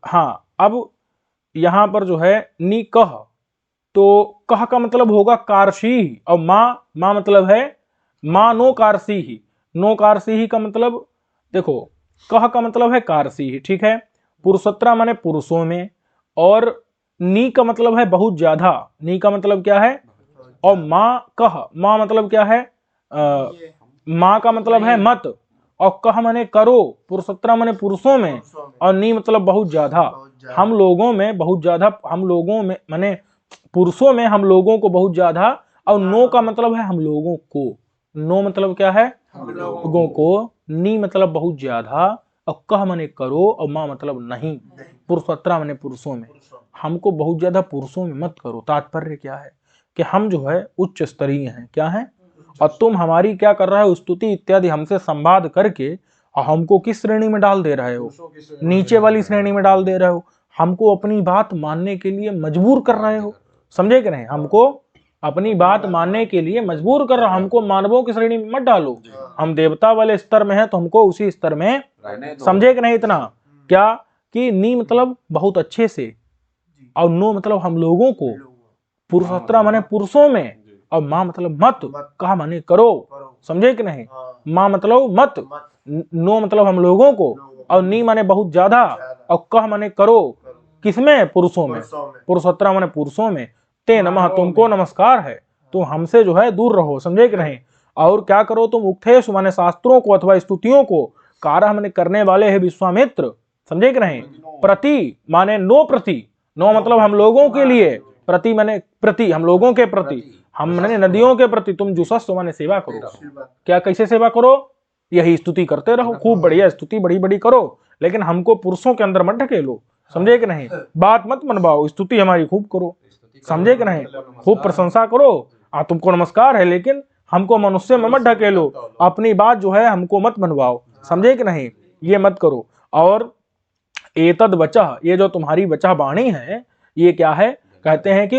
हाँ। अब यहां पर जो है निकह, तो कह का मतलब होगा कारसी, और माँ मतलब है माँ नो कारसी ही। नो कारसी ही का मतलब देखो, कह का मतलब है कारसी ही, ठीक है। पुरुषोत्तरा माने पुरुषों में, और नी का मतलब है बहुत ज्यादा, नी का मतलब क्या है, और माँ कह, माँ मतलब क्या है, माँ का मतलब है मत, और कह माने करो, पुरुषोत्तरा माने पुरुषों में, और नी मतलब बहुत ज्यादा, हम लोगों में बहुत ज्यादा, हम लोगों में माने पुरुषों में हम लोगों को बहुत ज्यादा, और नो का मतलब है हम लोगों को, नो मतलब क्या है, हम लोगों को, नी मतलब बहुत ज्यादा, और कह माने करो, और माँ मतलब नहीं, पुरुषोत्तरा माने पुरुषों में, हमको बहुत ज्यादा पुरुषों में मत करो। तात्पर्य क्या है कि हम जो है उच्च स्तरीय हैं, क्या है, और तुम हमारी क्या कर रहे हो, स्तुति इत्यादि हमसे संवाद करके और हमको किस श्रेणी में डाल दे रहे हो, नीचे वाली श्रेणी में डाल दे रहे हो, हमको अपनी बात मानने के लिए मजबूर कर रहे हो, समझे कि नहीं, हमको अपनी बात मानने के लिए मजबूर कर रहे हो, हमको मानवों की श्रेणी में मत डालो, हम देवता वाले स्तर में हैं तो हमको उसी स्तर में, समझे कि नहीं, इतना क्या कि नी मतलब बहुत अच्छे से, और नो मतलब हम लोगों को, पुरुषोत्तरा माने पुरुषों में, और माँ मतलब मत, कहा माने करो, समझे कि नहीं, माँ मतलब मत, नो मतलब हम लोगों को, और नी माने बहुत ज्यादा, और कह माने करो, किसमें, पुरुषों में, पुरुषोत्तरा माने पुरुषों में, ते नमः तुमको नमस्कार है, तुम हमसे जो है दूर रहो, समझे कि नहीं, और क्या करो तुम, उक्थेषु माने शास्त्रों को अथवा स्तुतियों को, कारह माने करने वाले है विश्वामित्र, समझे कि नहीं, प्रति माने नो प्रति, नो मतलब हम लोगों के लिए, प्रति माने प्रति हम लोगों के प्रति, हमने नदियों के प्रति, तुम जुसस्व माने सेवा करो, क्या कैसे सेवा करो, यही स्तुति करते रहो, खूब बढ़िया स्तुति बड़ी बड़ी करो, लेकिन हमको पुरुषों के अंदर मत ढकेलो, समझे कि नहीं, बात मत मनवाओ, स्तुति हमारी खूब करो, समझे कि नहीं, खूब प्रशंसा करो, तुमको नमस्कार है, लेकिन हमको मनुष्य में मत ढकेलो, अपनी बात जो है हमको मत मनवाओ, समझे कि नहीं, ये मत करो। और एतद वचः, ये जो तुम्हारी वचः वाणी है, ये क्या है, कहते हैं कि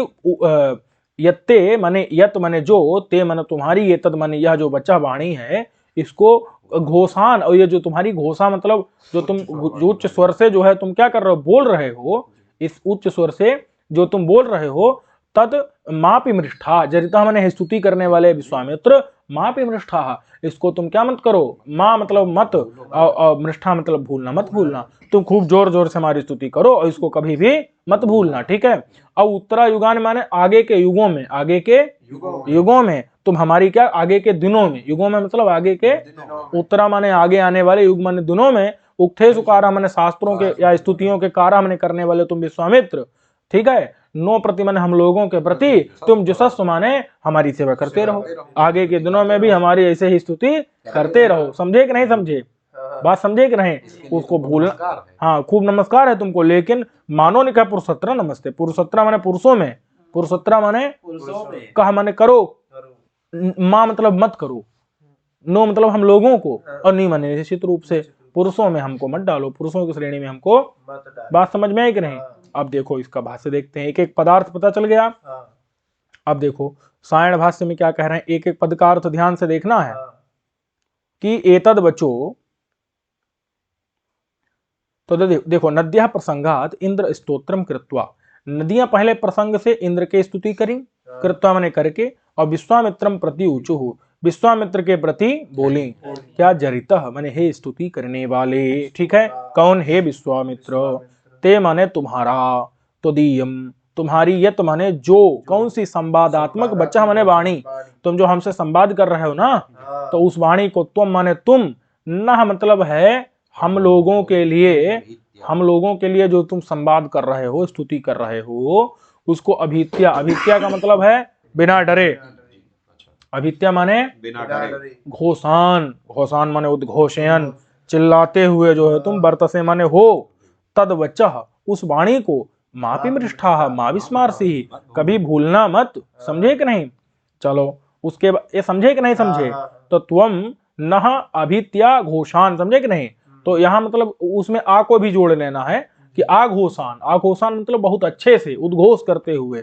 यत्ते माने यत माने जो, ते माने तुम्हारी, ये तद माने यह जो वचः वाणी है, इसको घोषान, और ये जो तुम्हारी घोषा मतलब जो तुम जो उच्च स्वर से जो है तुम क्या कर रहे हो, बोल रहे हो, इस उच्च स्वर से जो तुम बोल रहे हो, तद मापि मृष्ठा, जरिता माने स्तुति करने वाले विश्वामित्र, मापि मृष्ठा, इसको तुम क्या मत करो, माँ मतलब मत, और मृष्ठा मतलब भूलना, मत भूलना, तुम खूब जोर जोर से हमारी स्तुति करो और इसको कभी भी मत भूलना, ठीक है। अब उत्तरा युगान माने आगे के युगों में, आगे के युगों में तुम हमारी क्या, आगे के दिनों में, युगों में मतलब आगे के, उत्तरा माने आगे आने वाले, युग माने दिनों में, उक्थेषु कारा माने शास्त्रों के या स्तुतियों के कारा माने करने वाले तुम विश्वामित्र, ठीक है, नो प्रति माने हम लोगों के प्रति, तुम जुसस्व माने हमारी सेवा करते रहो, आगे के दिनों में भी हमारी ऐसे ही स्तुति करते रहो, समझे कि नहीं समझे, बात समझे कि नहीं, उसको भूलना, हाँ खूब नमस्कार है तुमको, लेकिन मानो ने कहा पुरुषोत्तरा नमस्ते, पुरुषोत्तरा माने पुरुषों में, पुरुषोत्तरा माने कहा माने करो, माँ मतलब मत करो, नो मतलब हम लोगों को, और नहीं माने निश्चित रूप से पुरुषों में हमको मत डालो, पुरुषों की श्रेणी में हमको, बात समझ में आई कि नहीं। अब देखो इसका भाष्य देखते हैं, एक एक पदार्थ पता चल गया। अब देखो सायण भाष्य में क्या कह रहे हैं, एक एक पद का अर्थ ध्यान से देखना है कि एतद वचो, तो देखो नद्या प्रसंगात इंद्र स्तोत्रम कृत्वा, नदियां पहले प्रसंग से इंद्र के स्तुति करी, कृत्वा माने करके, और विश्वामित्रम प्रति ऊचुः, विश्वामित्र के प्रति बोली, क्या जरितः माने हे स्तुति करने वाले, ठीक है, कौन, हे विश्वामित्र, ते माने तुम्हारा, त्वदीयम तुम्हारी, यत माने जो, कौन सी संवादात्मक, बच्चा माने वाणी, तुम जो हमसे संवाद कर रहे हो ना, तो उस वाणी को, तुम माने तुम, न मतलब है हम लोगों के लिए, हम लोगों के लिए जो तुम संवाद कर रहे हो, स्तुति कर रहे हो, उसको अभित्या, अभित्या का मतलब है बिना डरे, अभित्या माने बिना डरे, घोषान, घोषान माने उद्घोषयन, चिल्लाते हुए जो है तुम, बरतसे माने हो, तद वचः उस वाणी को, मापि मृष्ठा माँ विस्मारसी, कभी भूलना मत, समझे कि नहीं। चलो उसके ये समझे कि नहीं समझे, तो त्वम नह अभित्या घोषान, समझे कि नहीं, तो यहाँ मतलब उसमें आ को भी जोड़ लेना है कि आघोषान, आघोषान मतलब बहुत अच्छे से, उद्घोष करते हुए,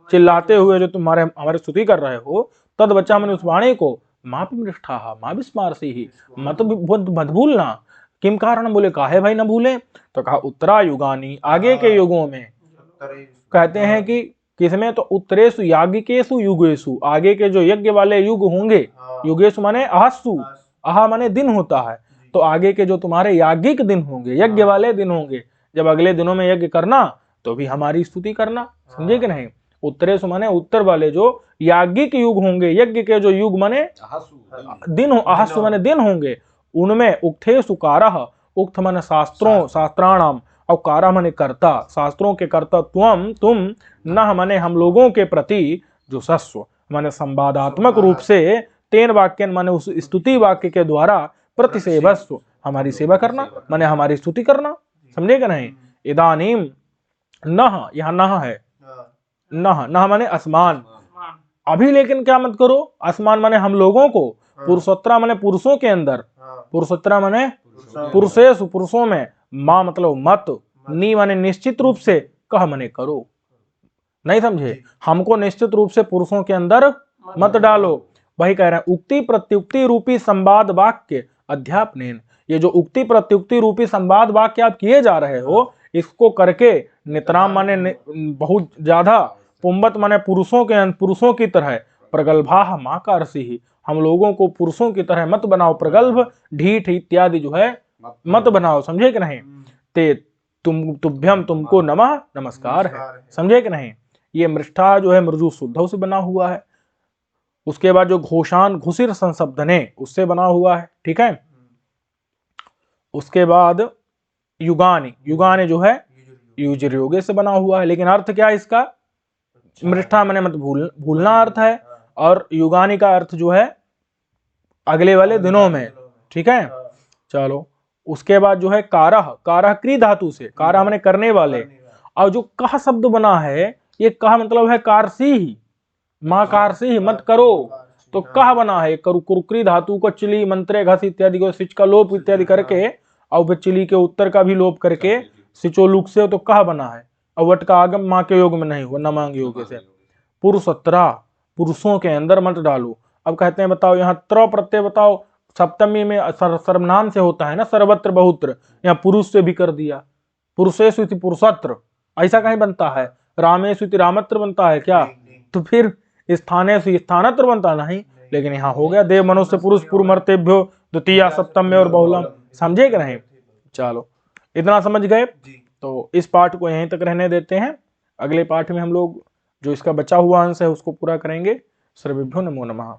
चिल्लाते हुए जो तुम्हारे हमारे स्तुति कर रहे हो, तद बच्चा मैंने उस वाणी को, माँ मृष्ठा माँ विस्मारसी ही, मत भूलना, किम कारण, बोले काहे भाई न भूले, तो कहा उत्तरा युगानी, आगे के युगों में, कहते हैं कि किसमें, तो उत्तरेषु याज्ञिकेषु युगेषु, आगे के जो यज्ञ वाले युग होंगे, युगेषु माने अहस्सु, आहा माने दिन होता है, तो आगे के जो तुम्हारे याज्ञिक दिन होंगे, यज्ञ वाले दिन होंगे, जब अगले दिनों में यज्ञ करना तो भी हमारी स्तुति करना, समझे कि नहीं। उत्तरेशु माने उत्तर वाले जो याज्ञिक युग होंगे, यज्ञ के जो युग माने दिन हो, आहसु माने दिन होंगे, उनमें उक्थेषु कारः, उक्त माने शास्त्रों, शास्त्राणाम, और कारः माने कर्ता, शास्त्रों के कर्ता, तुम न माने हम लोगों के प्रति, जो सस्व माने संवादात्मक रूप से, तेन वाक्यन माने उस स्तुति वाक्य के द्वारा, प्रतिसेवस्व हमारी सेवा करना, माने हमारी स्तुति करना, समझे कि नहीं। इदानीम नह, यहाँ नह है, नह नह माने आसमान, अभी लेकिन क्या मत करो, आसमान माने हम लोगों को, पुरुषोत्तरा माने पुरुषों के अंदर, पुरुषोत्तरा माने पुरुषेषु पुरुषों में, माँ मतलब मत, नी माने निश्चित रूप से, कह माने करो, नहीं समझे, हमको निश्चित रूप से पुरुषों के अंदर मत डालो। वही कह रहे हैं, उक्ति प्रत्युक्ति रूपी संवाद वाक्य अध्यापनेन, ये जो उक्ति प्रत्युक्ति रूपी संवाद वाक्य आप किए जा रहे हो, इसको करके नितराम माने बहुत ज्यादा, पुंबत माने पुरुषों की तरह, प्रगल्भा माँ का अर्षि, हम लोगों को पुरुषों की तरह मत बनाओ, प्रगल्भ ढीठ इत्यादि जो है मत बनाओ, समझे कि नहीं। ते तुभ्यम तुमको नमः नमस्कार है, समझे कि नहीं। ये मृष्ठा जो है मृदु शुद्धों से बना हुआ है, उसके बाद जो घोषान घुसिर संशब्दने उससे बना हुआ है, ठीक है। उसके बाद युगानी, युगाने जो है युजर योगे से बना हुआ है, लेकिन अर्थ क्या है इसका, मृष्ठा माने मत भूलना अर्थ है, और युगानी का अर्थ जो है अगले वाले दिनों में, ठीक है। चलो उसके बाद जो है कारह, कारह क्री धातु से, कारह माने करने वाले, और जो कह शब्द बना है, ये कह मतलब है कारसी ही, माँ कारसी ही मत करो, तो कह बना है, कुरुक्री धातु को चिली मंत्रे घस इत्यादि को सिच का लोप इत्यादि करके, और चिली के उत्तर का भी लोप करके सिचोलुक से, तो कह बना है, और वट का आगम माँ के योग में नहीं हुआ, न मांग योग से। पुरुषोत्तरा, पुरुषों के अंदर मत डालो। अब कहते हैं बताओ यहाँ त्र प्रत्यय बताओ, सप्तमी में सर्वनाम से होता है ना, सर्वत्र बहुत्र, यहाँ पुरुष से भी कर दिया, पुरुषेषु इति पुरुषत्र, ऐसा कहीं बनता है, रामेषु इति रामत्र बनता है क्या, तो फिर स्थानेषु स्थानत्र बनता नहीं, लेकिन यहाँ हो गया देव मनुष्य पुरुष पूर्वमर्तेभ्यो द्वितीया सप्तम में और बहुलम, समझे कि नहीं। चलो इतना समझ गए, तो इस पाठ को यहीं तक रहने देते हैं, अगले पाठ में हम लोग जो इसका बचा हुआ अंश है उसको पूरा करेंगे। सर्वेभ्यो नमो नमः।